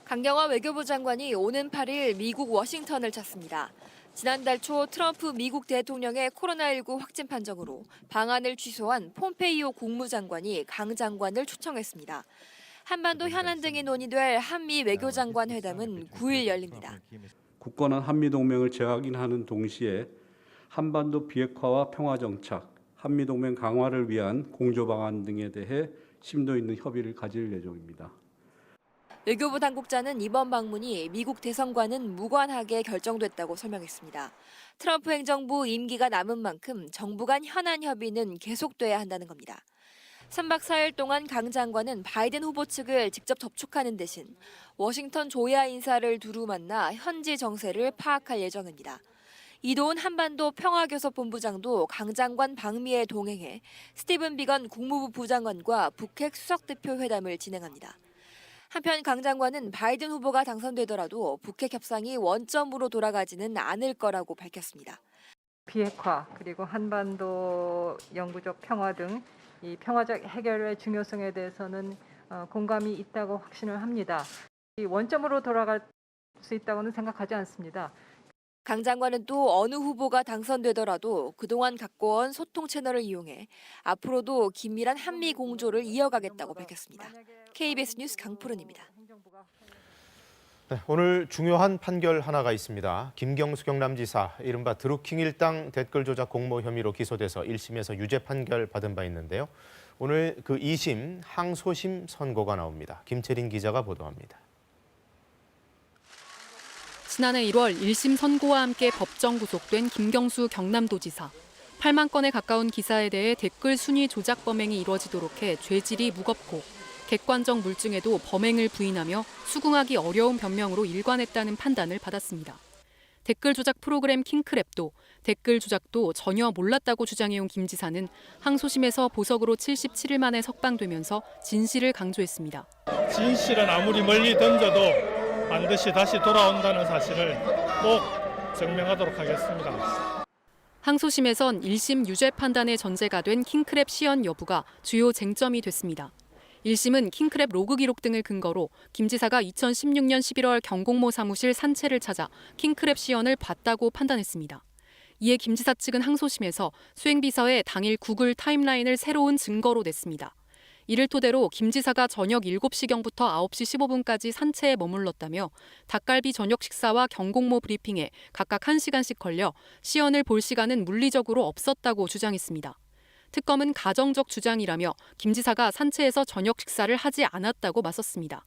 강경화 외교부 장관이 오는 8일 미국 워싱턴을 찾습니다. 지난달 초 트럼프 미국 대통령의 코로나19 확진 판정으로 방한을 취소한 폼페이오 국무장관이 강 장관을 초청했습니다. 한반도 현안 등이 논의될 한미 외교장관 회담은 9일 열립니다. 굳건한 한미동맹을 재확인하는 동시에 한반도 비핵화와 평화정착, 한미동맹 강화를 위한 공조 방안 등에 대해 심도 있는 협의를 가질 예정입니다. 외교부 당국자는 이번 방문이 미국 대선과는 무관하게 결정됐다고 설명했습니다. 트럼프 행정부 임기가 남은 만큼 정부 간 현안 협의는 계속돼야 한다는 겁니다. 3박 4일 동안 강 장관은 바이든 후보 측을 직접 접촉하는 대신 워싱턴 조야 인사를 두루 만나 현지 정세를 파악할 예정입니다. 이도훈 한반도 평화교섭본부장도 강 장관 방미에 동행해 스티븐 비건 국무부 부장관과 북핵 수석대표 회담을 진행합니다. 한편 강 장관은 바이든 후보가 당선되더라도 북핵 협상이 원점으로 돌아가지는 않을 거라고 밝혔습니다. 비핵화 그리고 한반도 영구적 평화 등 이 평화적 해결의 중요성에 대해서는 공감이 있다고 확신을 합니다. 이 원점으로 돌아갈 수 있다고는 생각하지 않습니다. 강 장관은 또 어느 후보가 당선되더라도 그동안 갖고 온 소통 채널을 이용해 앞으로도 긴밀한 한미 공조를 이어가겠다고 밝혔습니다. KBS 뉴스 강푸른입니다. 네, 오늘 중요한 판결 하나가 있습니다. 김경수 경남지사 이른바 드루킹 일당 댓글 조작 공모 혐의로 기소돼서 1심에서 유죄 판결 받은 바 있는데요. 오늘 그 2심 항소심 선고가 나옵니다. 김채린 기자가 보도합니다. 지난해 1월 1심 선고와 함께 법정 구속된 김경수 경남도지사. 8만 건에 가까운 기사에 대해 댓글 순위 조작 범행이 이루어지도록 해 죄질이 무겁고 객관적 물증에도 범행을 부인하며 수긍하기 어려운 변명으로 일관했다는 판단을 받았습니다. 댓글 조작 프로그램 킹크랩도 댓글 조작도 전혀 몰랐다고 주장해온 김 지사는 항소심에서 보석으로 77일 만에 석방되면서 진실을 강조했습니다. 진실은 아무리 멀리 던져도 반드시 다시 돌아온다는 사실을 꼭 증명하도록 하겠습니다. 항소심에선 1심 유죄 판단의 전제가 된 킹크랩 시연 여부가 주요 쟁점이 됐습니다. 1심은 킹크랩 로그 기록 등을 근거로 김 지사가 2016년 11월 경공모 사무실 산채를 찾아 킹크랩 시연을 봤다고 판단했습니다. 이에 김 지사 측은 항소심에서 수행비서에 당일 구글 타임라인을 새로운 증거로 냈습니다. 이를 토대로 김 지사가 저녁 7시경부터 9시 15분까지 산채에 머물렀다며 닭갈비 저녁 식사와 경공모 브리핑에 각각 1시간씩 걸려 시연을 볼 시간은 물리적으로 없었다고 주장했습니다. 특검은 가정적 주장이라며 김 지사가 산채에서 저녁 식사를 하지 않았다고 맞섰습니다.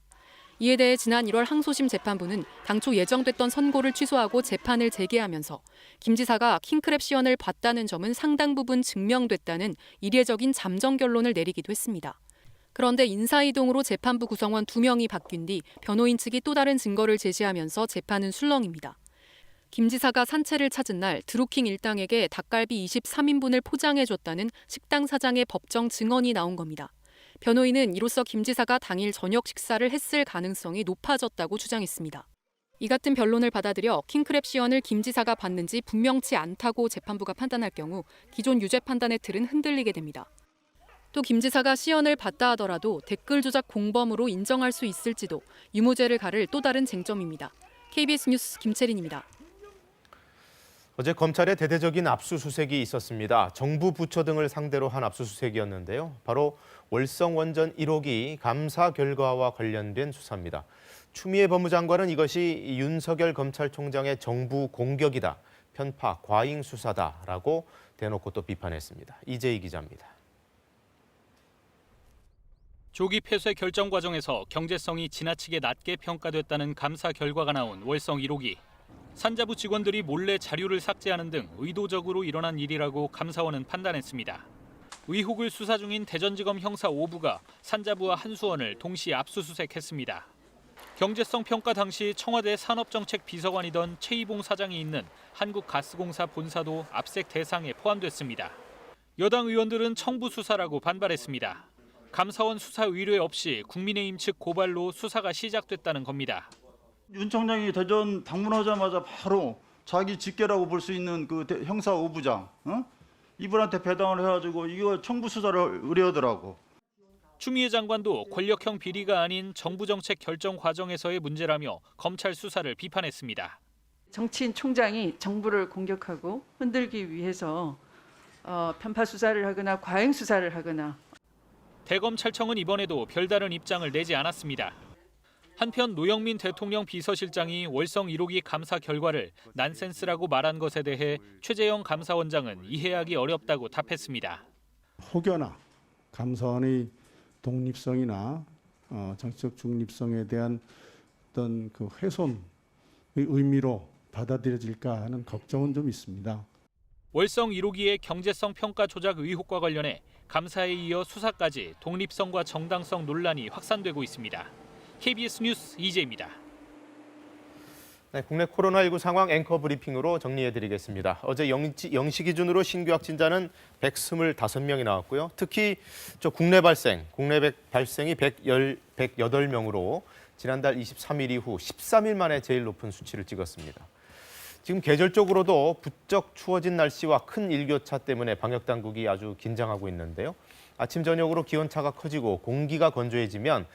이에 대해 지난 1월 항소심 재판부는 당초 예정됐던 선고를 취소하고 재판을 재개하면서 김 지사가 킹크랩 시연을 봤다는 점은 상당 부분 증명됐다는 이례적인 잠정 결론을 내리기도 했습니다. 그런데 인사이동으로 재판부 구성원 2명이 바뀐 뒤 변호인 측이 또 다른 증거를 제시하면서 재판은 술렁입니다. 김 지사가 산채를 찾은 날 드루킹 일당에게 닭갈비 23인분을 포장해줬다는 식당 사장의 법정 증언이 나온 겁니다. 변호인은 이로써 김 지사가 당일 저녁 식사를 했을 가능성이 높아졌다고 주장했습니다. 이 같은 변론을 받아들여 킹크랩 시연을 김 지사가 봤는지 분명치 않다고 재판부가 판단할 경우 기존 유죄 판단의 틀은 흔들리게 됩니다. 또 김 지사가 시연을 봤다 하더라도 댓글 조작 공범으로 인정할 수 있을지도 유무죄를 가를 또 다른 쟁점입니다. KBS 뉴스 김채린입니다. 어제 검찰의 대대적인 압수수색이 있었습니다. 정부 부처 등을 상대로 한 압수수색이었는데요. 바로 월성원전 1호기 감사 결과와 관련된 수사입니다. 추미애 법무장관은 이것이 윤석열 검찰총장의 정부 공격이다, 편파, 과잉 수사다라고 대놓고 또 비판했습니다. 이재희 기자입니다. 조기 폐쇄 결정 과정에서 경제성이 지나치게 낮게 평가됐다는 감사 결과가 나온 월성 1호기. 산자부 직원들이 몰래 자료를 삭제하는 등 의도적으로 일어난 일이라고 감사원은 판단했습니다. 의혹을 수사 중인 대전지검 형사 5부가 산자부와 한수원을 동시 압수수색했습니다. 경제성 평가 당시 청와대 산업정책비서관이던 최이봉 사장이 있는 한국가스공사 본사도 압색 대상에 포함됐습니다. 여당 의원들은 청부 수사라고 반발했습니다. 감사원 수사 의뢰 없이 국민의힘 측 고발로 수사가 시작됐다는 겁니다. 윤 청장이 대전 방문하자마자 바로 자기 직계라고 볼 수 있는 그 형사 5부장 이분한테 배당을 해가지고 이거 청부 수사를 의뢰하더라고. 추미애 장관도 권력형 비리가 아닌 정부 정책 결정 과정에서의 문제라며 검찰 수사를 비판했습니다. 정치인 총장이 정부를 공격하고 흔들기 위해서 편파 수사를 하거나 과잉 수사를 하거나. 대검찰청은 이번에도 별다른 입장을 내지 않았습니다. 한편 노영민 대통령 비서실장이 월성 1호기 감사 결과를 난센스라고 말한 것에 대해 최재형 감사원장은 이해하기 어렵다고 답했습니다. 혹여나 감사원의 독립성이나 정치적 중립성에 대한 어떤 그 훼손의 의미로 받아들여질까 하는 걱정은 좀 있습니다. 월성 1호기의 경제성 평가 조작 의혹과 관련해 감사에 이어 수사까지 독립성과 정당성 논란이 확산되고 있습니다. KBS 뉴스 이재입니다. 네, 국내 코로나19 상황 앵커 브리핑으로 정리해드리겠습니다. 어제 0시 기준으로 신규 확진자는 125명이 나왔고요. 특히 국내 발생이 108명으로 지난달 23일 이후 13일 만에 제일 높은 수치를 찍었습니다. 지금 계절적으로도 부쩍 추워진 날씨와 큰 일교차 때문에 방역당국이 아주 긴장하고 있는데요. 아침 저녁으로 기온차가 커지고 공기가 건조해지면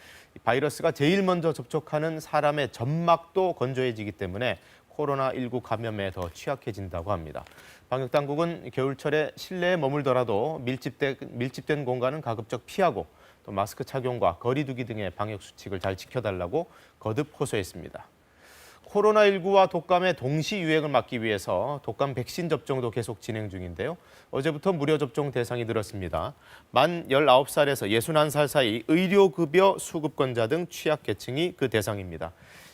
바이러스가 제일 먼저 접촉하는 사람의 점막도 건조해지기 때문에 코로나19 감염에 더 취약해진다고 합니다. 방역당국은 겨울철에 실내에 머물더라도 밀집된 공간은 가급적 피하고 또 마스크 착용과 거리 두기 등의 방역 수칙을 잘 지켜달라고 거듭 호소했습니다. 코로나19와 독감의 동시 유행을 막기 위해서 독감 백신 접종도 계속 진행 중인데요. 어제부터 무료 접종 대상이 늘었습니다. 만 19살에서 61살 사이 의료급여 수급권자 등 취약계층이 그 대상입니다.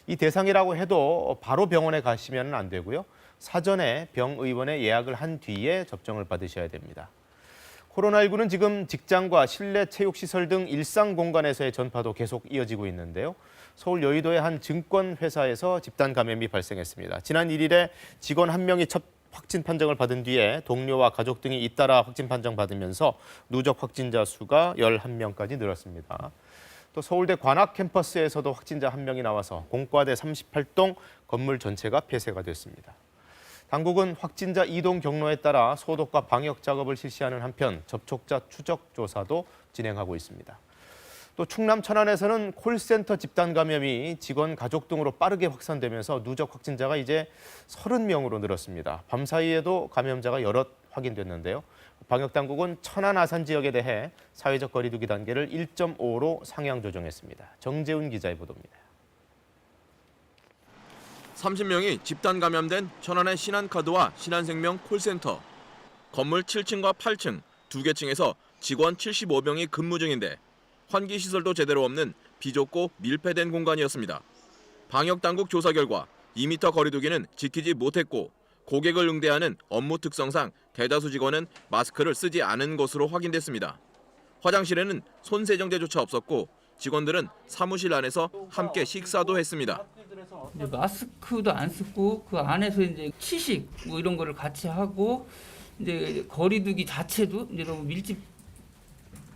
이 대상이라고 해도 바로 병원에 가시면 안 되고요. 사전에 병의원에 예약을 한 뒤에 접종을 받으셔야 됩니다. 코로나19는 지금 직장과 실내 체육시설 등 일상 공간에서의 전파도 계속 이어지고 있는데요. 서울 여의도의 한 증권회사에서 집단 감염이 발생했습니다. 지난 1일에 직원 1명이 첫 확진 판정을 받은 뒤에 동료와 가족 등이 잇따라 확진 판정 받으면서 누적 확진자 수가 11명까지 늘었습니다. 또 서울대 관악 캠퍼스에서도 확진자 1명이 나와서 공과대 38동 건물 전체가 폐쇄가 됐습니다. 당국은 확진자 이동 경로에 따라 소독과 방역 작업을 실시하는 한편 접촉자 추적 조사도 진행하고 있습니다. 또 충남 천안에서는 콜센터 집단 감염이 직원 가족 등으로 빠르게 확산되면서 누적 확진자가 이제 30명으로 늘었습니다. 밤사이에도 감염자가 여럿 확인됐는데요. 방역당국은 천안 아산 지역에 대해 사회적 거리 두기 단계를 1.5로 상향 조정했습니다. 정재훈 기자의 보도입니다. 30명이 집단 감염된 천안의 신한카드와 신한생명 콜센터. 건물 7층과 8층 두 개 층에서 직원 75명이 근무 중인데 환기시설도 제대로 없는 비좁고 밀폐된 공간이었습니다. 방역당국 조사 결과 2m 거리 두기는 지키지 못했고 고객을 응대하는 업무 특성상 대다수 직원은 마스크를 쓰지 않은 것으로 확인됐습니다. 화장실에는 손세정제조차 없었고 직원들은 사무실 안에서 함께 식사도 했습니다. 이제 마스크도 안 쓰고 그 안에서 이제 취식 뭐 이런 거를 같이 하고 이제 거리두기 자체도 이제 너무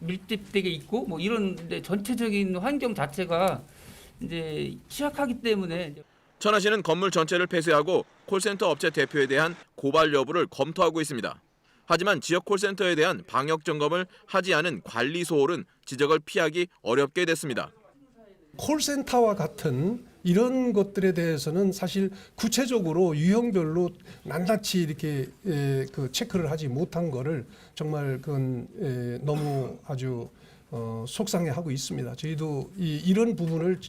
밀집되게 있고 뭐 이런 전체적인 환경 자체가 이제 취약하기 때문에. 천안시는 건물 전체를 폐쇄하고 콜센터 업체 대표에 대한 고발 여부를 검토하고 있습니다. 하지만 지역 콜센터에 대한 방역 점검을 하지 않은 관리 소홀은 지적을 피하기 어렵게 됐습니다. 콜센터와 같은 이런 것들에 대해서는 사실 구체적으로 유형별로 낱낱이 이렇게 그 체크를 하지 못한 거를 정말 그건 너무 아주 속상해하고 있습니다. 저희도 이런 부분을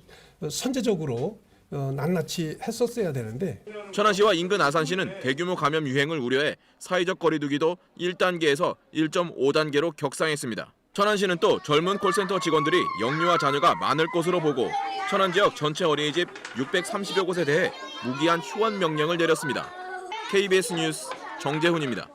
선제적으로 낱낱이 했었어야 되는데. 천안시와 인근 아산시는 대규모 감염 유행을 우려해 사회적 거리 두기도 1단계에서 1.5단계로 격상했습니다. 천안시는 또 젊은 콜센터 직원들이 영유아 자녀가 많을 것으로 보고 천안 지역 전체 어린이집 630여 곳에 대해 무기한 휴원 명령을 내렸습니다. KBS 뉴스 정재훈입니다.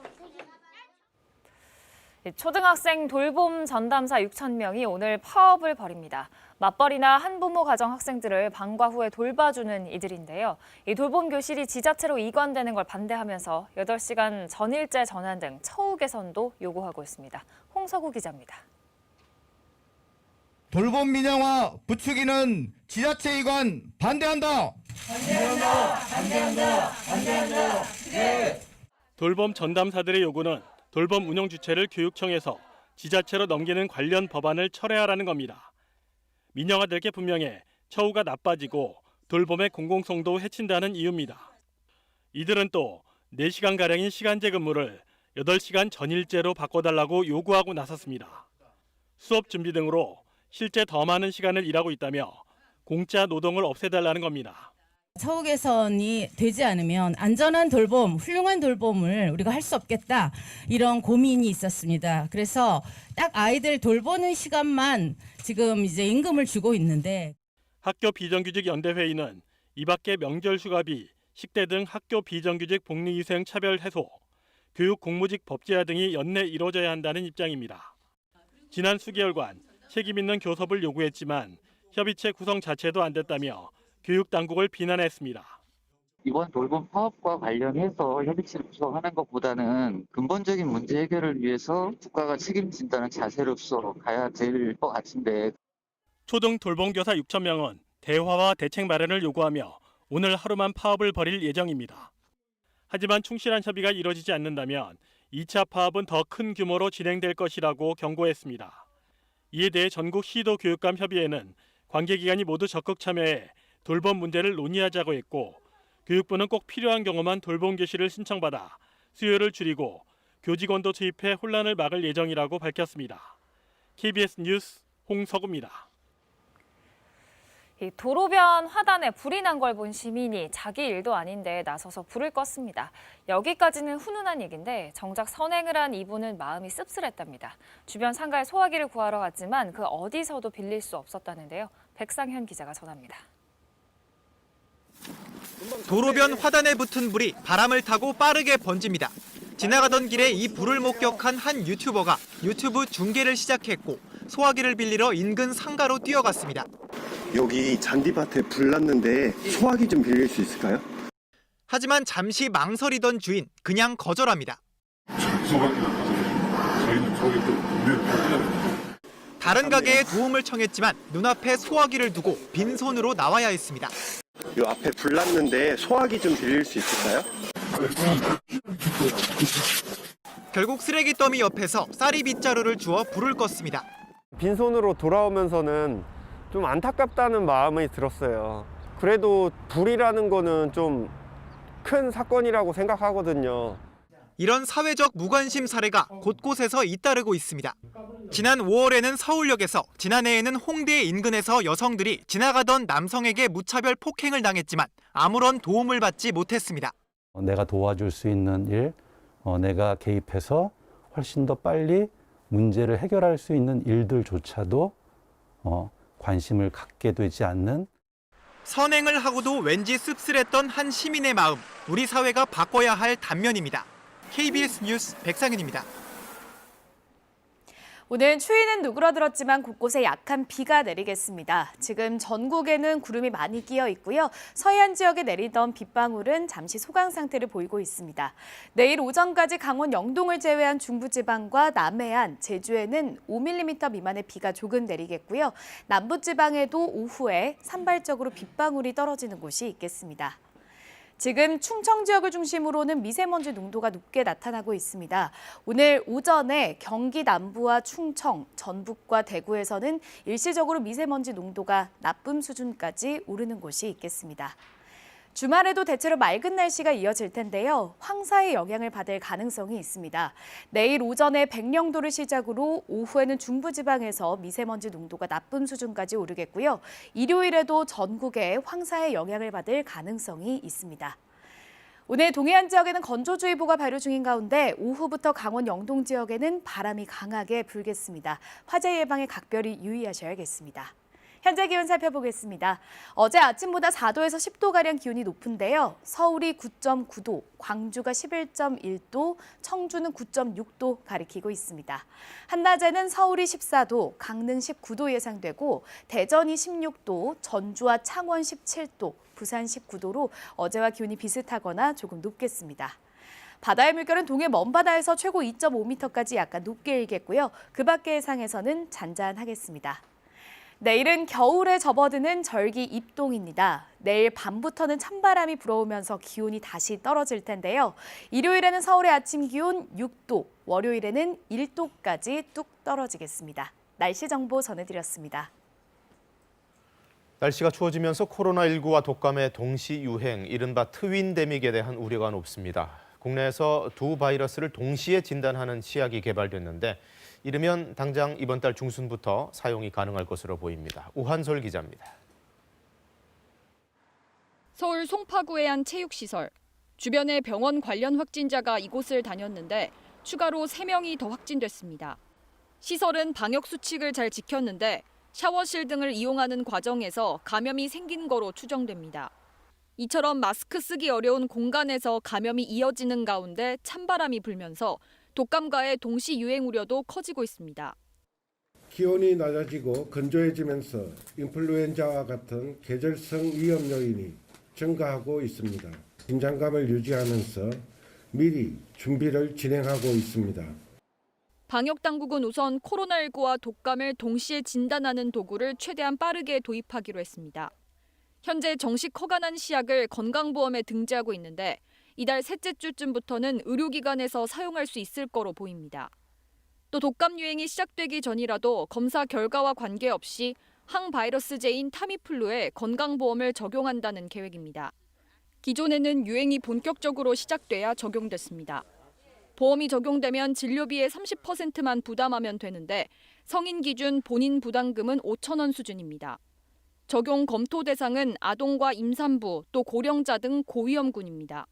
초등학생 돌봄 전담사 6,000명이 오늘 파업을 벌입니다. 맞벌이나 한부모 가정 학생들을 방과 후에 돌봐주는 이들인데요. 이 돌봄 교실이 지자체로 이관되는 걸 반대하면서 8시간 전일제 전환 등 처우 개선도 요구하고 있습니다. 홍서구 기자입니다. 돌봄 민영화 부추기는 지자체 이관 반대한다. 반대한다. 네. 돌봄 전담사들의 요구는 돌봄 운영 주체를 교육청에서 지자체로 넘기는 관련 법안을 철회하라는 겁니다. 민영화될 게 분명해 처우가 나빠지고 돌봄의 공공성도 해친다는 이유입니다. 이들은 또 4시간가량인 시간제 근무를 8시간 전일제로 바꿔달라고 요구하고 나섰습니다. 수업 준비 등으로 실제 더 많은 시간을 일하고 있다며 공짜 노동을 없애달라는 겁니다. 처우 개선이 되지 않으면 안전한 돌봄, 훌륭한 돌봄을 우리가 할 수 없겠다. 이런 고민이 있었습니다. 그래서 딱 아이들 돌보는 시간만 지금 이제 임금을 주고 있는데. 학교 비정규직 연대회의는 이 밖에 명절 휴가비, 식대 등 학교 비정규직 복리위생 차별 해소, 교육 공무직 법제화 등이 연내 이뤄져야 한다는 입장입니다. 지난 수개월간 책임 있는 교섭을 요구했지만 협의체 구성 자체도 안 됐다며 교육당국을 비난했습니다. 이번 돌봄 파업과 관련해서 협의체를 구성하는 것보다는 근본적인 문제 해결을 위해서 국가가 책임진다는 자세로서 가야 될 것 같은데. 초등 돌봄교사 6,000명은 대화와 대책 마련을 요구하며 오늘 하루만 파업을 벌일 예정입니다. 하지만 충실한 협의가 이뤄지지 않는다면 2차 파업은 더 큰 규모로 진행될 것이라고 경고했습니다. 이에 대해 전국 시도교육감 협의회는 관계기관이 모두 적극 참여해 돌봄 문제를 논의하자고 했고 교육부는 꼭 필요한 경우만 돌봄 개시를 신청받아 수요를 줄이고 교직원도 투입해 혼란을 막을 예정이라고 밝혔습니다. KBS 뉴스 홍석우입니다. 이 도로변 화단에 불이 난 걸 본 시민이 자기 일도 아닌데 나서서 불을 껐습니다. 여기까지는 훈훈한 얘기인데 정작 선행을 한 이분은 마음이 씁쓸했답니다. 주변 상가에 소화기를 구하러 갔지만 그 어디서도 빌릴 수 없었다는데요. 백상현 기자가 전합니다. 도로변 화단에 붙은 불이 바람을 타고 빠르게 번집니다. 지나가던 길에 이 불을 목격한 한 유튜버가 유튜브 중계를 시작했고 소화기를 빌리러 인근 상가로 뛰어갔습니다. 여기 잔디밭에 불 났는데 소화기 좀 빌릴 수 있을까요? 하지만 잠시 망설이던 주인 그냥 거절합니다. 다른 가게에 도움을 청했지만 눈앞에 소화기를 두고 빈손으로 나와야 했습니다. 이 앞에 불 났는데 소화기 좀 빌릴 수 있을까요? 결국 쓰레기 더미 옆에서 쌀이 빗자루를 주워 불을 껐습니다. 빈손으로 돌아오면서는 좀 안타깝다는 마음이 들었어요. 그래도 불이라는 거는 좀 큰 사건이라고 생각하거든요. 이런 사회적 무관심 사례가 곳곳에서 잇따르고 있습니다. 지난 5월에는 서울역에서, 지난해에는 홍대 인근에서 여성들이 지나가던 남성에게 무차별 폭행을 당했지만 아무런 도움을 받지 못했습니다. 내가 도와줄 수 있는 일, 내가 개입해서 훨씬 더 빨리 문제를 해결할 수 있는 일들조차도 관심을 갖게 되지 않는. 선행을 하고도 왠지 씁쓸했던 한 시민의 마음, 우리 사회가 바꿔야 할 단면입니다. KBS 뉴스 백상현입니다. 오늘 추위는 누그러들었지만 곳곳에 약한 비가 내리겠습니다. 지금 전국에는 구름이 많이 끼어 있고요. 서해안 지역에 내리던 빗방울은 잠시 소강 상태를 보이고 있습니다. 내일 오전까지 강원 영동을 제외한 중부지방과 남해안, 제주에는 5mm 미만의 비가 조금 내리겠고요. 남부지방에도 오후에 산발적으로 빗방울이 떨어지는 곳이 있겠습니다. 지금 충청 지역을 중심으로는 미세먼지 농도가 높게 나타나고 있습니다. 오늘 오전에 경기 남부와 충청, 전북과 대구에서는 일시적으로 미세먼지 농도가 나쁨 수준까지 오르는 곳이 있겠습니다. 주말에도 대체로 맑은 날씨가 이어질 텐데요. 황사의 영향을 받을 가능성이 있습니다. 내일 오전에 백령도를 시작으로 오후에는 중부지방에서 미세먼지 농도가 나쁨 수준까지 오르겠고요. 일요일에도 전국에 황사의 영향을 받을 가능성이 있습니다. 오늘 동해안 지역에는 건조주의보가 발효 중인 가운데 오후부터 강원 영동 지역에는 바람이 강하게 불겠습니다. 화재 예방에 각별히 유의하셔야겠습니다. 현재 기온 살펴보겠습니다. 어제 아침보다 4도에서 10도가량 기온이 높은데요. 서울이 9.9도, 광주가 11.1도, 청주는 9.6도 가리키고 있습니다. 한낮에는 서울이 14도, 강릉 19도 예상되고 대전이 16도, 전주와 창원 17도, 부산 19도로 어제와 기온이 비슷하거나 조금 높겠습니다. 바다의 물결은 동해 먼바다에서 최고 2.5m까지 약간 높게 일겠고요. 그 밖의 해상에서는 잔잔하겠습니다. 내일은 겨울에 접어드는 절기 입동입니다. 내일 밤부터는 찬바람이 불어오면서 기온이 다시 떨어질 텐데요. 일요일에는 서울의 아침 기온 6도, 월요일에는 1도까지 뚝 떨어지겠습니다. 날씨 정보 전해드렸습니다. 날씨가 추워지면서 코로나19와 독감의 동시 유행, 이른바 트윈데믹에 대한 우려가 높습니다. 국내에서 두 바이러스를 동시에 진단하는 치약이 개발됐는데 이르면 당장 이번 달 중순부터 사용이 가능할 것으로 보입니다. 우한솔 기자입니다. 서울 송파구의 한 체육시설. 주변에 병원 관련 확진자가 이곳을 다녔는데 추가로 3명이 더 확진됐습니다. 시설은 방역 수칙을 잘 지켰는데 샤워실 등을 이용하는 과정에서 감염이 생긴 거로 추정됩니다. 이처럼 마스크 쓰기 어려운 공간에서 감염이 이어지는 가운데 찬바람이 불면서 독감과의 동시 유행 우려도 커지고 있습니다. 기온이 낮아지고 건조해지면서 인플루엔자와 같은 계절성 위험 요인이 증가하고 있습니다. 긴장감을 유지하면서 미리 준비를 진행하고 있습니다. 방역 당국은 우선 코로나19와 독감을 동시에 진단하는 도구를 최대한 빠르게 도입하기로 했습니다. 현재 정식 허가난 시약을 건강보험에 등재하고 있는데 이달 셋째 주쯤부터는 의료기관에서 사용할 수 있을 거로 보입니다. 또 독감 유행이 시작되기 전이라도 검사 결과와 관계없이 항바이러스제인 타미플루에 건강보험을 적용한다는 계획입니다. 기존에는 유행이 본격적으로 시작돼야 적용됐습니다. 보험이 적용되면 진료비의 30%만 부담하면 되는데 성인 기준 본인 부담금은 5,000원 수준입니다. 적용 검토 대상은 아동과 임산부 또 고령자 등 고위험군입니다.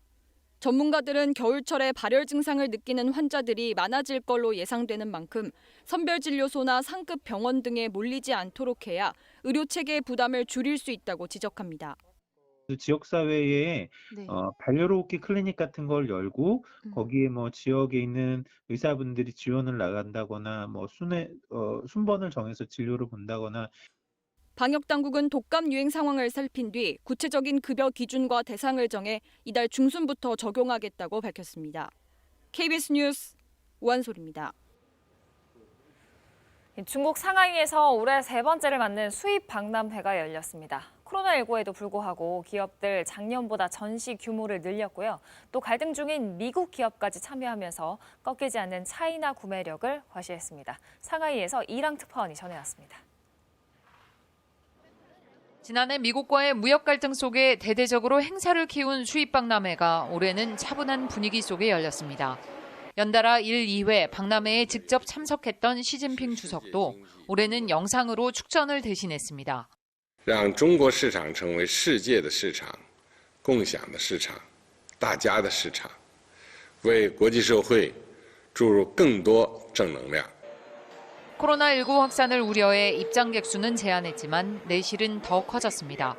전문가들은 겨울철에 발열 증상을 느끼는 환자들이 많아질 걸로 예상되는 만큼 선별진료소나 상급 병원 등에 몰리지 않도록 해야 의료체계의 부담을 줄일 수 있다고 지적합니다. 지역사회에 반려로우키 클리닉 같은 걸 열고 거기에 뭐 지역에 있는 의사분들이 지원을 나간다거나 뭐 순번을 정해서 진료를 본다거나. 방역당국은 독감 유행 상황을 살핀 뒤 구체적인 급여 기준과 대상을 정해 이달 중순부터 적용하겠다고 밝혔습니다. KBS 뉴스 우한솔입니다. 중국 상하이에서 올해 3번째를 맞는 수입 박람회가 열렸습니다. 코로나19에도 불구하고 기업들 작년보다 전시 규모를 늘렸고요. 또 갈등 중인 미국 기업까지 참여하면서 꺾이지 않는 차이나 구매력을 과시했습니다. 상하이에서 이랑 특파원이 전해왔습니다. 지난해 미국과의 무역 갈등 속에 대대적으로 행사를 키운 수입 박람회가 올해는 차분한 분위기 속에 열렸습니다. 연달아 1, 2회 박람회에 직접 참석했던 시진핑 주석도 올해는 영상으로 축전을 대신했습니다. 让中国市场成为世界的市场、共享的市场、大家的市场，为国际社会注入更多正能量。 코로나19 확산을 우려해 입장객 수는 제한했지만 내실은 더 커졌습니다.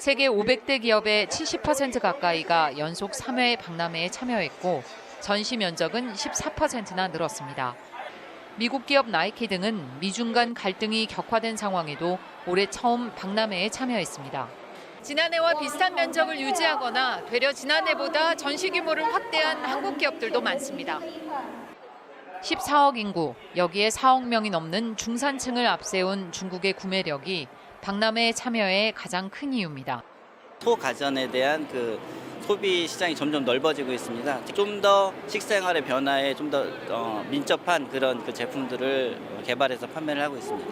세계 500대 기업의 70% 가까이가 연속 3회 박람회에 참여했고 전시 면적은 14%나 늘었습니다. 미국 기업 나이키 등은 미중 간 갈등이 격화된 상황에도 올해 처음 박람회에 참여했습니다. 지난해와 비슷한 면적을 유지하거나 되려 지난해보다 전시 규모를 확대한 한국 기업들도 많습니다. 14억 인구, 여기에 4억 명이 넘는 중산층을 앞세운 중국의 구매력이 박람회에 참여의 가장 큰 이유입니다. 소가전에 대한 소비 시장이 점점 넓어지고 있습니다. 좀 더 식생활의 변화에 좀 더 민첩한 그런 제품들을 개발해서 판매를 하고 있습니다.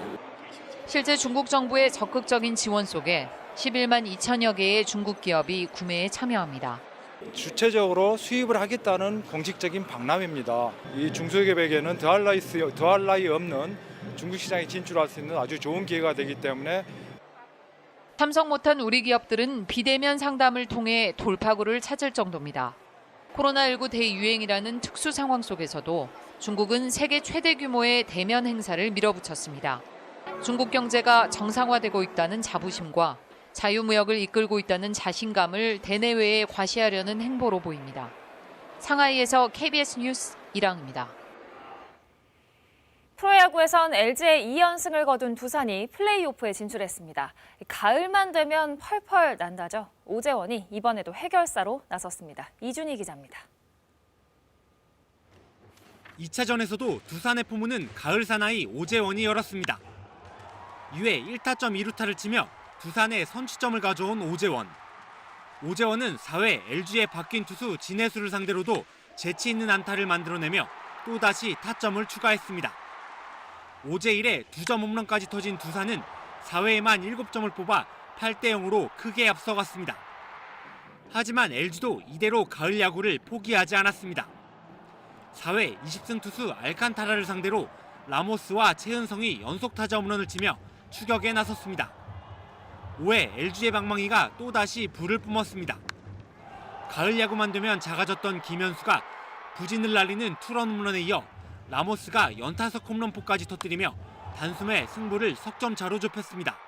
실제 중국 정부의 적극적인 지원 속에 11만 2천여 개의 중국 기업이 구매에 참여합니다. 주체적으로 수입을 하겠다는 공식적인 박람회입니다. 이 중소기업에게는 더할 나위 없는 중국 시장에 진출할 수 있는 아주 좋은 기회가 되기 때문에 참석 못한 우리 기업들은 비대면 상담을 통해 돌파구를 찾을 정도입니다. 코로나19 대유행이라는 특수 상황 속에서도 중국은 세계 최대 규모의 대면 행사를 밀어붙였습니다. 중국 경제가 정상화되고 있다는 자부심과 자유무역을 이끌고 있다는 자신감을 대내외에 과시하려는 행보로 보입니다. 상하이에서 KBS 뉴스 이랑입니다. 프로야구에선 LG의 2연승을 거둔 두산이 플레이오프에 진출했습니다. 가을만 되면 펄펄 난다죠. 오재원이 이번에도 해결사로 나섰습니다. 이준희 기자입니다. 2차전에서도 두산의 포문은 가을 사나이 오재원이 열었습니다. 2회 1타점 2루타를 치며 두산의 선취점을 가져온 오재원. 오재원은 4회 LG의 바뀐 투수 진해수를 상대로도 재치 있는 안타를 만들어내며 또다시 타점을 추가했습니다. 5제 1에 2점 홈런까지 터진 두산은 4회에만 7점을 뽑아 8대 0으로 크게 앞서갔습니다. 하지만 LG도 이대로 가을 야구를 포기하지 않았습니다. 4회 20승 투수 알칸타라를 상대로 라모스와 최은성이 연속 타자 홈런을 치며 추격에 나섰습니다. 5회 LG의 방망이가 또다시 불을 뿜었습니다. 가을 야구만 되면 작아졌던 김현수가 부진을 날리는 투런 홈런에 이어 라모스가 연타석 홈런포까지 터뜨리며 단숨에 승부를 석점차로 좁혔습니다.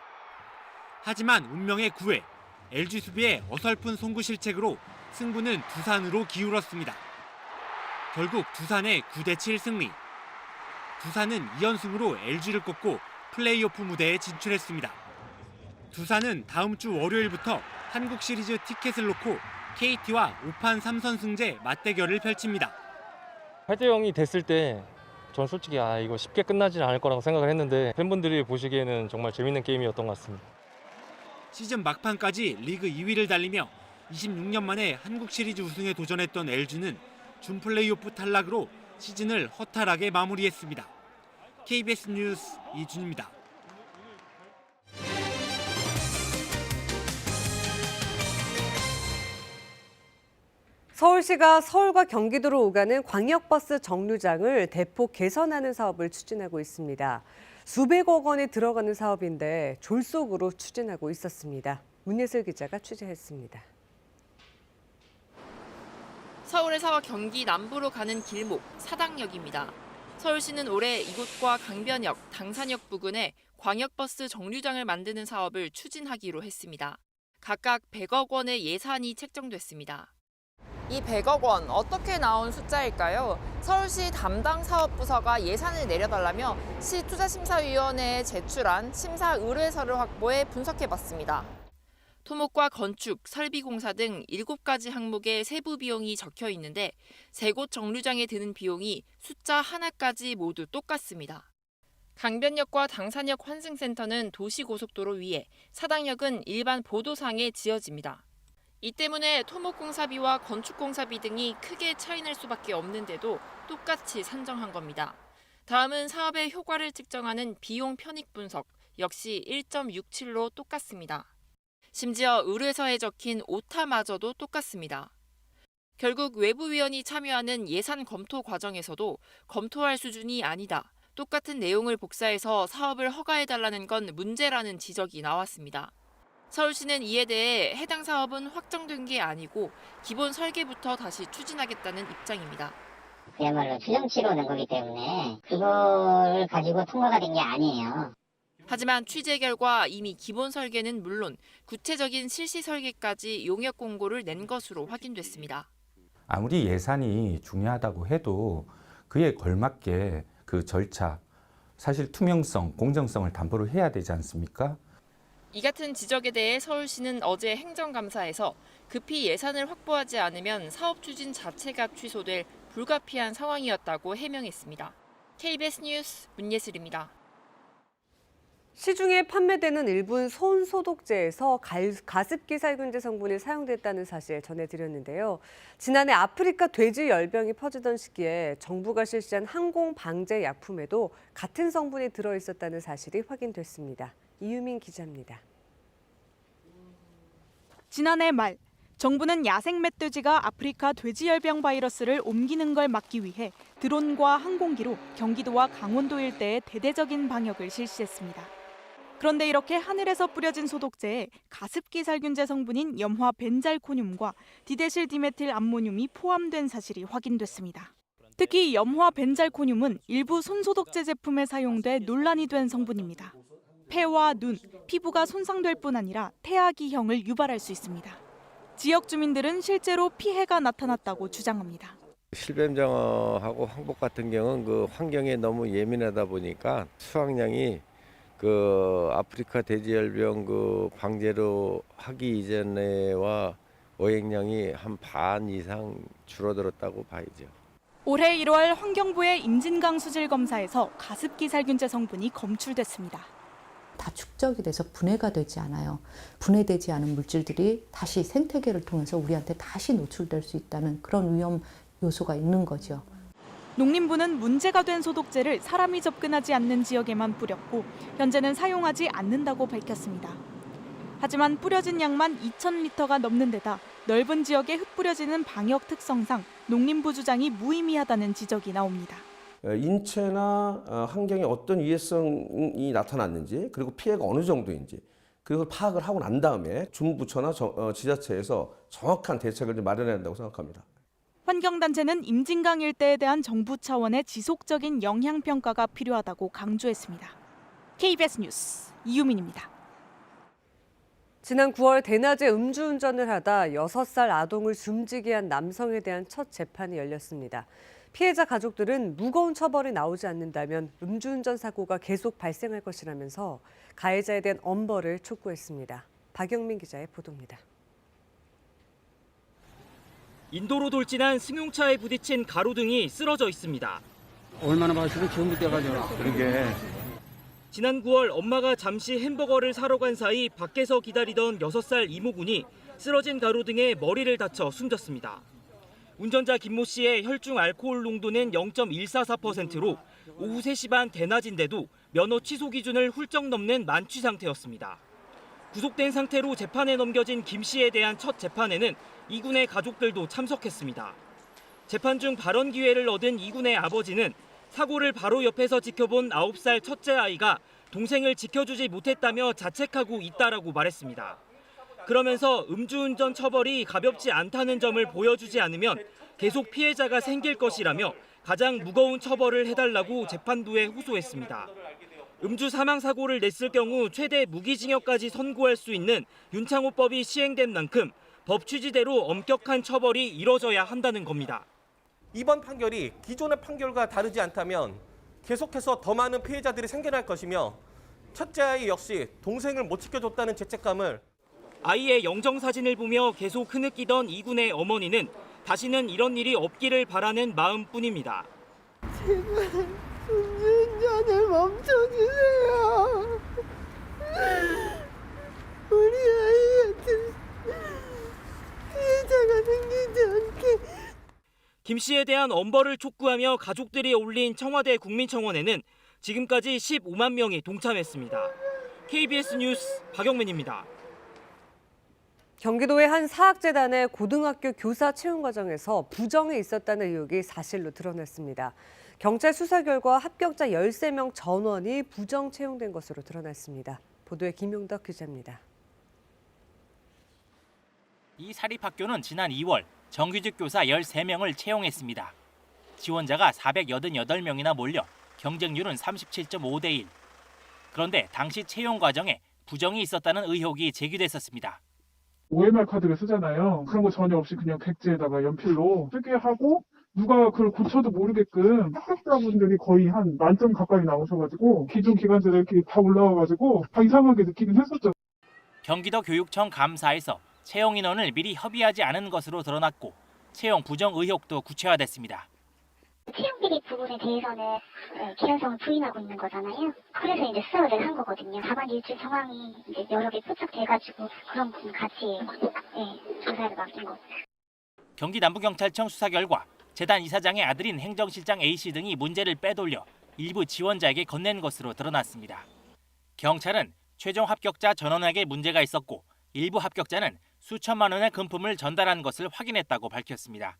하지만 운명의 9회 LG 수비의 어설픈 송구 실책으로 승부는 두산으로 기울었습니다. 결국 두산의 9대7 승리. 두산은 2연승으로 LG를 꺾고 플레이오프 무대에 진출했습니다. 두산은 다음 주 월요일부터 한국 시리즈 티켓을 놓고 KT와 5판 3선승제 맞대결을 펼칩니다. 8대 0이 됐을 때 전 솔직히 이거 쉽게 끝나지는 않을 거라고 생각을 했는데 팬분들이 보시기에는 정말 재밌는 게임이었던 것 같습니다. 시즌 막판까지 리그 2위를 달리며 26년 만에 한국 시리즈 우승에 도전했던 LG는 준 플레이오프 탈락으로 시즌을 허탈하게 마무리했습니다. KBS 뉴스 이준입니다. 서울시가 서울과 경기도로 오가는 광역버스 정류장을 대폭 개선하는 사업을 추진하고 있습니다. 수백억 원이 들어가는 사업인데 졸속으로 추진하고 있었습니다. 문예슬 기자가 취재했습니다. 서울에서 경기 남부로 가는 길목 사당역입니다. 서울시는 올해 이곳과 강변역, 당산역 부근에 광역버스 정류장을 만드는 사업을 추진하기로 했습니다. 각각 100억 원의 예산이 책정됐습니다. 이 100억 원 어떻게 나온 숫자일까요? 서울시 담당 사업부서가 예산을 내려달라며 시투자심사위원회에 제출한 심사 의뢰서를 확보해 분석해봤습니다. 토목과 건축, 설비공사 등 7가지 항목의 세부 비용이 적혀 있는데 3곳 정류장에 드는 비용이 숫자 하나까지 모두 똑같습니다. 강변역과 당산역 환승센터는 도시고속도로 위에, 사당역은 일반 보도상에 지어집니다. 이 때문에 토목공사비와 건축공사비 등이 크게 차이날 수밖에 없는데도 똑같이 산정한 겁니다. 다음은 사업의 효과를 측정하는 비용 편익 분석, 역시 1.67로 똑같습니다. 심지어 의뢰서에 적힌 오타마저도 똑같습니다. 결국 외부위원이 참여하는 예산 검토 과정에서도 검토할 수준이 아니다. 똑같은 내용을 복사해서 사업을 허가해달라는 건 문제라는 지적이 나왔습니다. 서울시는 이에 대해 해당 사업은 확정된 게 아니고 기본 설계부터 다시 추진하겠다는 입장입니다. 그야말로 추정치로 낸 거기 때문에 그걸 가지고 통과가 된 게 아니에요. 하지만 취재 결과 이미 기본 설계는 물론 구체적인 실시 설계까지 용역 공고를 낸 것으로 확인됐습니다. 아무리 예산이 중요하다고 해도 그에 걸맞게 그 절차, 사실 투명성, 공정성을 담보를 해야 되지 않습니까? 이 같은 지적에 대해 서울시는 어제 행정감사에서 급히 예산을 확보하지 않으면 사업 추진 자체가 취소될 불가피한 상황이었다고 해명했습니다. KBS 뉴스 문예슬입니다. 시중에 판매되는 일부 손소독제에서 가습기 살균제 성분이 사용됐다는 사실 전해드렸는데요. 지난해 아프리카 돼지 열병이 퍼지던 시기에 정부가 실시한 항공 방제 약품에도 같은 성분이 들어있었다는 사실이 확인됐습니다. 이유민 기자입니다. 지난해 말 정부는 야생 멧돼지가 아프리카 돼지열병 바이러스를 옮기는 걸 막기 위해 드론과 항공기로 경기도와 강원도 일대에 대대적인 방역을 실시했습니다. 그런데 이렇게 하늘에서 뿌려진 소독제에 가습기 살균제 성분인 염화 벤잘코늄과 디데실 디메틸 암모늄이 포함된 사실이 확인됐습니다. 특히 염화 벤잘코늄은 일부 손소독제 제품에 사용돼 논란이 된 성분입니다. 폐와 눈, 피부가 손상될 뿐 아니라 태아기형을 유발할 수 있습니다. 지역 주민들은 실제로 피해가 나타났다고 주장합니다. 실뱀장어하고 황복 같은 경우는 그 환경에 너무 예민하다 보니까 수확량이 그 아프리카 돼지열병 그 방제로 하기 이전에와 어획량이 한 반 이상 줄어들었다고 봐야죠. 올해 1월 환경부의 임진강 수질 검사에서 가습기 살균제 성분이 검출됐습니다. 다 축적이 돼서 분해가 되지 않아요. 분해되지 않은 물질들이 다시 생태계를 통해서 우리한테 다시 노출될 수 있다는 그런 위험 요소가 있는 거죠. 농림부는 문제가 된 소독제를 사람이 접근하지 않는 지역에만 뿌렸고 현재는 사용하지 않는다고 밝혔습니다. 하지만 뿌려진 양만 2,000리터가 넘는 데다 넓은 지역에 흩뿌려지는 방역 특성상 농림부 주장이 무의미하다는 지적이 나옵니다. 인체나 환경에 어떤 위해성이 나타났는지 그리고 피해가 어느 정도인지 그걸 파악을 하고 난 다음에 중부처나 지자체에서 정확한 대책을 마련해야 한다고 생각합니다. 환경단체는 임진강 일대에 대한 정부 차원의 지속적인 영향평가가 필요하다고 강조했습니다. KBS 뉴스 이유민입니다. 지난 9월 대낮에 음주운전을 하다 6살 아동을 숨지게 한 남성에 대한 첫 재판이 열렸습니다. 피해자 가족들은 무거운 처벌이 나오지 않는다면 음주운전 사고가 계속 발생할 것이라면서 가해자에 대한 엄벌을 촉구했습니다. 박영민 기자의 보도입니다. 인도로 돌진한 승용차에 부딪힌 가로등이 쓰러져 있습니다. 얼마나 마시고 전부 떼가지고. 그러게. 지난 9월 엄마가 잠시 햄버거를 사러 간 사이 밖에서 기다리던 6살 이모군이 쓰러진 가로등에 머리를 다쳐 숨졌습니다. 운전자 김모 씨의 혈중 알코올 농도는 0.144%로 오후 3시 반 대낮인데도 면허 취소 기준을 훌쩍 넘는 만취 상태였습니다. 구속된 상태로 재판에 넘겨진 김 씨에 대한 첫 재판에는 이군의 가족들도 참석했습니다. 재판 중 발언 기회를 얻은 이군의 아버지는 사고를 바로 옆에서 지켜본 9살 첫째 아이가 동생을 지켜주지 못했다며 자책하고 있다라고 말했습니다. 그러면서 음주운전 처벌이 가볍지 않다는 점을 보여주지 않으면 계속 피해자가 생길 것이라며 가장 무거운 처벌을 해달라고 재판부에 호소했습니다. 음주 사망 사고를 냈을 경우 최대 무기징역까지 선고할 수 있는 윤창호법이 시행된 만큼 법 취지대로 엄격한 처벌이 이뤄져야 한다는 겁니다. 이번 판결이 기존의 판결과 다르지 않다면 계속해서 더 많은 피해자들이 생겨날 것이며 첫째 아이 역시 동생을 못 지켜줬다는 죄책감을 아이의 영정사진을 보며 계속 흐느끼던 이군의 어머니는 다시는 이런 일이 없기를 바라는 마음뿐입니다. 제발 음주운전을 멈춰주세요. 우리 아이한테 피해자가 생기지 않게. 김 씨에 대한 엄벌을 촉구하며 가족들이 올린 청와대 국민청원에는 지금까지 15만 명이 동참했습니다. KBS 뉴스 박영민입니다. 경기도의 한 사학재단의 고등학교 교사 채용 과정에서 부정이 있었다는 의혹이 사실로 드러났습니다. 경찰 수사 결과 합격자 13명 전원이 부정 채용된 것으로 드러났습니다. 보도에 김용덕 기자입니다. 이 사립학교는 지난 2월 정규직 교사 13명을 채용했습니다. 지원자가 488명이나 몰려 경쟁률은 37.5대 1. 그런데 당시 채용 과정에 부정이 있었다는 의혹이 제기됐었습니다. OMR 카드를 쓰잖아요. 그런 거 전혀 없이 그냥 백지에다가 연필로 쓰게 하고 누가 그걸 고쳐도 모르게끔 합격자분들이 거의 한 만점 가까이 나오셔가지고 기존 기관들끼리 다 올라와가지고 다 이상하게 느끼긴 했었죠. 경기도 교육청 감사에서 채용 인원을 미리 협의하지 않은 것으로 드러났고 채용 부정 의혹도 구체화됐습니다. 채용 비리 부분에 대해서는 개연성을 부인하고 있는 거잖아요. 그래서 이제 수사를 한 거거든요. 다만 일주일 상황이 이제 여러 개 포착돼가지고 그런 부분 같이 조사를 맡긴 거죠. 경기 남부경찰청 수사 결과 재단 이사장의 아들인 행정실장 A씨 등이 문제를 빼돌려 일부 지원자에게 건넨 것으로 드러났습니다. 경찰은 최종 합격자 전원에게 문제가 있었고 일부 합격자는 수천만 원의 금품을 전달한 것을 확인했다고 밝혔습니다.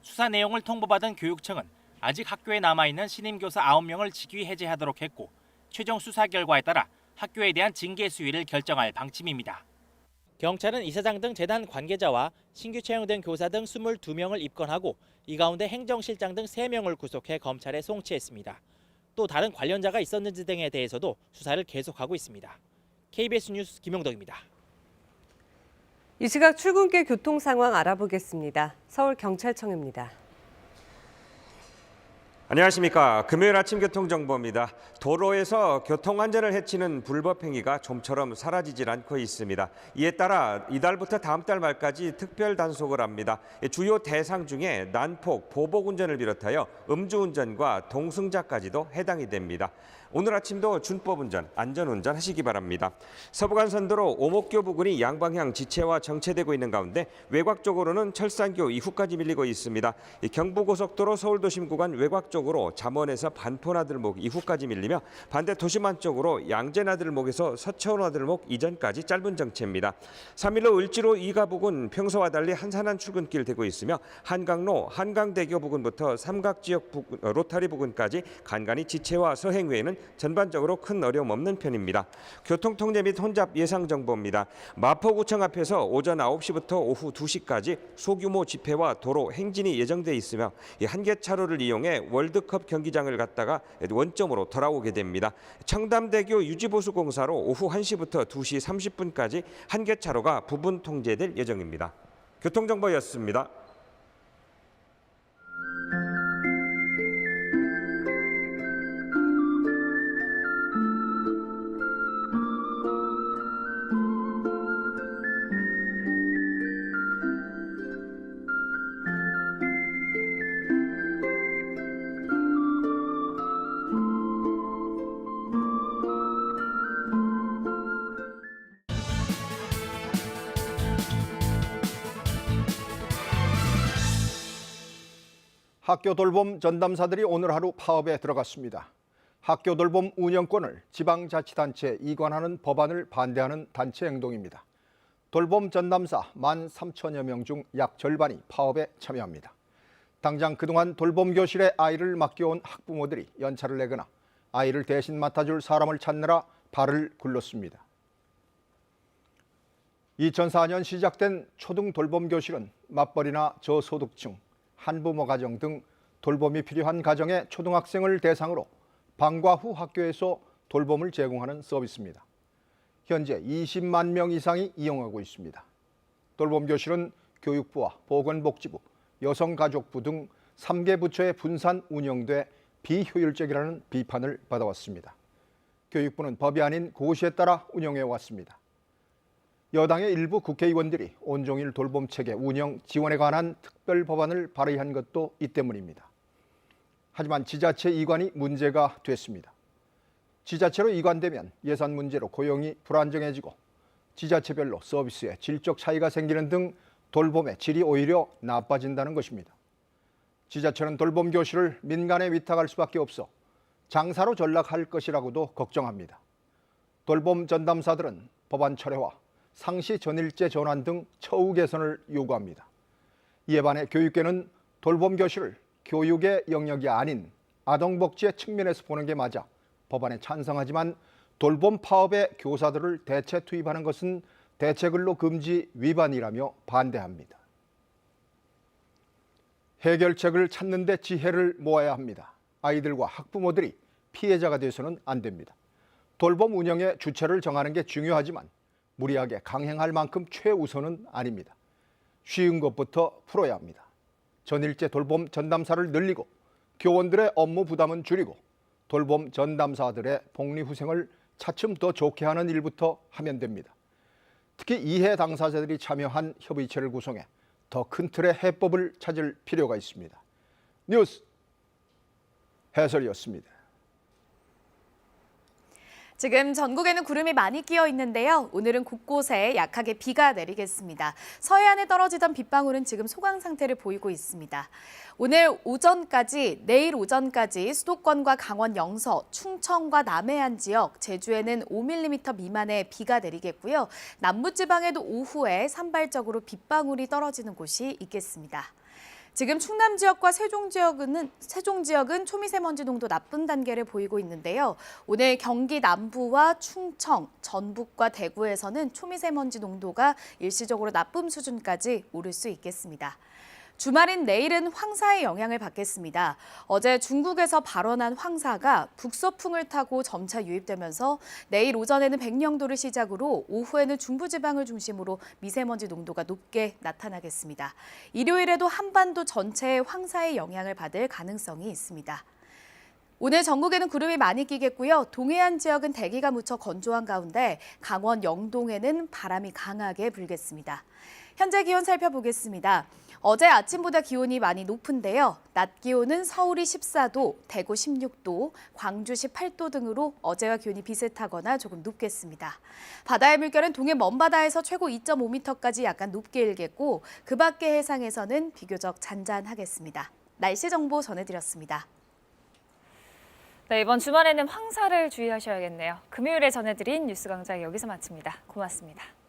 수사 내용을 통보받은 교육청은 아직 학교에 남아있는 신임교사 9명을 직위 해제하도록 했고 최종 수사 결과에 따라 학교에 대한 징계 수위를 결정할 방침입니다. 경찰은 이사장 등 재단 관계자와 신규 채용된 교사 등 22명을 입건하고 이 가운데 행정실장 등 3명을 구속해 검찰에 송치했습니다. 또 다른 관련자가 있었는지 등에 대해서도 수사를 계속하고 있습니다. KBS 뉴스 김용덕입니다. 이 시각 출근길 교통 상황 알아보겠습니다. 서울경찰청입니다. 안녕하십니까. 금요일 아침 교통정보입니다. 도로에서 교통안전을 해치는 불법 행위가 좀처럼 사라지질 않고 있습니다. 이에 따라 이달부터 다음 달 말까지 특별 단속을 합니다. 주요 대상 중에 난폭, 보복운전을 비롯하여 음주운전과 동승자까지도 해당이 됩니다. 오늘 아침도 준법운전, 안전운전 하시기 바랍니다. 서부간선도로 오목교 부근이 양방향 지체와 정체되고 있는 가운데 외곽 쪽으로는 철산교 이후까지 밀리고 있습니다. 경부고속도로 서울도심 구간 외곽 쪽으로 잠원에서 반포나들목 이후까지 밀리며 반대 도심 안쪽으로 양재나들목에서 서초나들목 이전까지 짧은 정체입니다. 3일로 을지로 이가 부근 평소와 달리 한산한 출근길 되고 있으며 한강로 한강대교 부근부터 삼각지역 로타리 부근까지 간간히 지체와 서행 외에는 전반적으로 큰 어려움 없는 편입니다. 교통통제 및 혼잡 예상 정보입니다. 마포구청 앞에서 오전 9시부터 오후 2시까지 소규모 집회와 도로 행진이 예정돼 있으며 한 개 차로를 이용해 월드컵 경기장을 갔다가 원점으로 돌아오게 됩니다. 청담대교 유지보수공사로 오후 1시부터 2시 30분까지 한 개 차로가 부분 통제될 예정입니다. 교통정보였습니다. 학교 돌봄 전담사들이 오늘 하루 파업에 들어갔습니다. 학교 돌봄 운영권을 지방자치단체에 이관하는 법안을 반대하는 단체 행동입니다. 돌봄 전담사 13,000여 명 중 약 절반이 파업에 참여합니다. 당장 그동안 돌봄 교실에 아이를 맡겨온 학부모들이 연차를 내거나 아이를 대신 맡아줄 사람을 찾느라 발을 굴렀습니다. 2004년 시작된 초등 돌봄 교실은 맞벌이나 저소득층, 한부모 가정 등 돌봄이 필요한 가정의 초등학생을 대상으로 방과 후 학교에서 돌봄을 제공하는 서비스입니다. 현재 20만 명 이상이 이용하고 있습니다. 돌봄 교실은 교육부와 보건복지부, 여성가족부 등 3개 부처의 분산 운영돼 비효율적이라는 비판을 받아왔습니다. 교육부는 법이 아닌 고시에 따라 운영해 왔습니다. 여당의 일부 국회의원들이 온종일 돌봄체계 운영 지원에 관한 특별 법안을 발의한 것도 이 때문입니다. 하지만 지자체 이관이 문제가 됐습니다. 지자체로 이관되면 예산 문제로 고용이 불안정해지고 지자체별로 서비스에 질적 차이가 생기는 등 돌봄의 질이 오히려 나빠진다는 것입니다. 지자체는 돌봄 교실을 민간에 위탁할 수밖에 없어 장사로 전락할 것이라고도 걱정합니다. 돌봄 전담사들은 법안 철회와 상시 전일제 전환 등 처우 개선을 요구합니다. 이에 반해 교육계는 돌봄 교실을 교육의 영역이 아닌 아동복지의 측면에서 보는 게 맞아 법안에 찬성하지만 돌봄 파업에 교사들을 대체 투입하는 것은 대체근로 금지 위반이라며 반대합니다. 해결책을 찾는 데 지혜를 모아야 합니다. 아이들과 학부모들이 피해자가 돼서는 안 됩니다. 돌봄 운영의 주체를 정하는 게 중요하지만 무리하게 강행할 만큼 최우선은 아닙니다. 쉬운 것부터 풀어야 합니다. 전일제 돌봄 전담사를 늘리고 교원들의 업무 부담은 줄이고 돌봄 전담사들의 복리후생을 차츰 더 좋게 하는 일부터 하면 됩니다. 특히 이해 당사자들이 참여한 협의체를 구성해 더 큰 틀의 해법을 찾을 필요가 있습니다. 뉴스 해설이었습니다. 지금 전국에는 구름이 많이 끼어 있는데요. 오늘은 곳곳에 약하게 비가 내리겠습니다. 서해안에 떨어지던 빗방울은 지금 소강 상태를 보이고 있습니다. 오늘 오전까지, 내일 오전까지 수도권과 강원 영서, 충청과 남해안 지역, 제주에는 5mm 미만의 비가 내리겠고요. 남부지방에도 오후에 산발적으로 빗방울이 떨어지는 곳이 있겠습니다. 지금 충남 지역과 세종 지역은 초미세먼지 농도 나쁜 단계를 보이고 있는데요. 오늘 경기 남부와 충청, 전북과 대구에서는 초미세먼지 농도가 일시적으로 나쁨 수준까지 오를 수 있겠습니다. 주말인 내일은 황사의 영향을 받겠습니다. 어제 중국에서 발원한 황사가 북서풍을 타고 점차 유입되면서 내일 오전에는 백령도를 시작으로 오후에는 중부지방을 중심으로 미세먼지 농도가 높게 나타나겠습니다. 일요일에도 한반도 전체에 황사의 영향을 받을 가능성이 있습니다. 오늘 전국에는 구름이 많이 끼겠고요. 동해안 지역은 대기가 무척 건조한 가운데 강원 영동에는 바람이 강하게 불겠습니다. 현재 기온 살펴보겠습니다. 어제 아침보다 기온이 많이 높은데요. 낮 기온은 서울이 14도, 대구 16도, 광주 18도 등으로 어제와 기온이 비슷하거나 조금 높겠습니다. 바다의 물결은 동해 먼바다에서 최고 2.5m까지 약간 높게 일겠고 그 밖의 해상에서는 비교적 잔잔하겠습니다. 날씨 정보 전해드렸습니다. 네, 이번 주말에는 황사를 주의하셔야겠네요. 금요일에 전해드린 뉴스광장 여기서 마칩니다. 고맙습니다.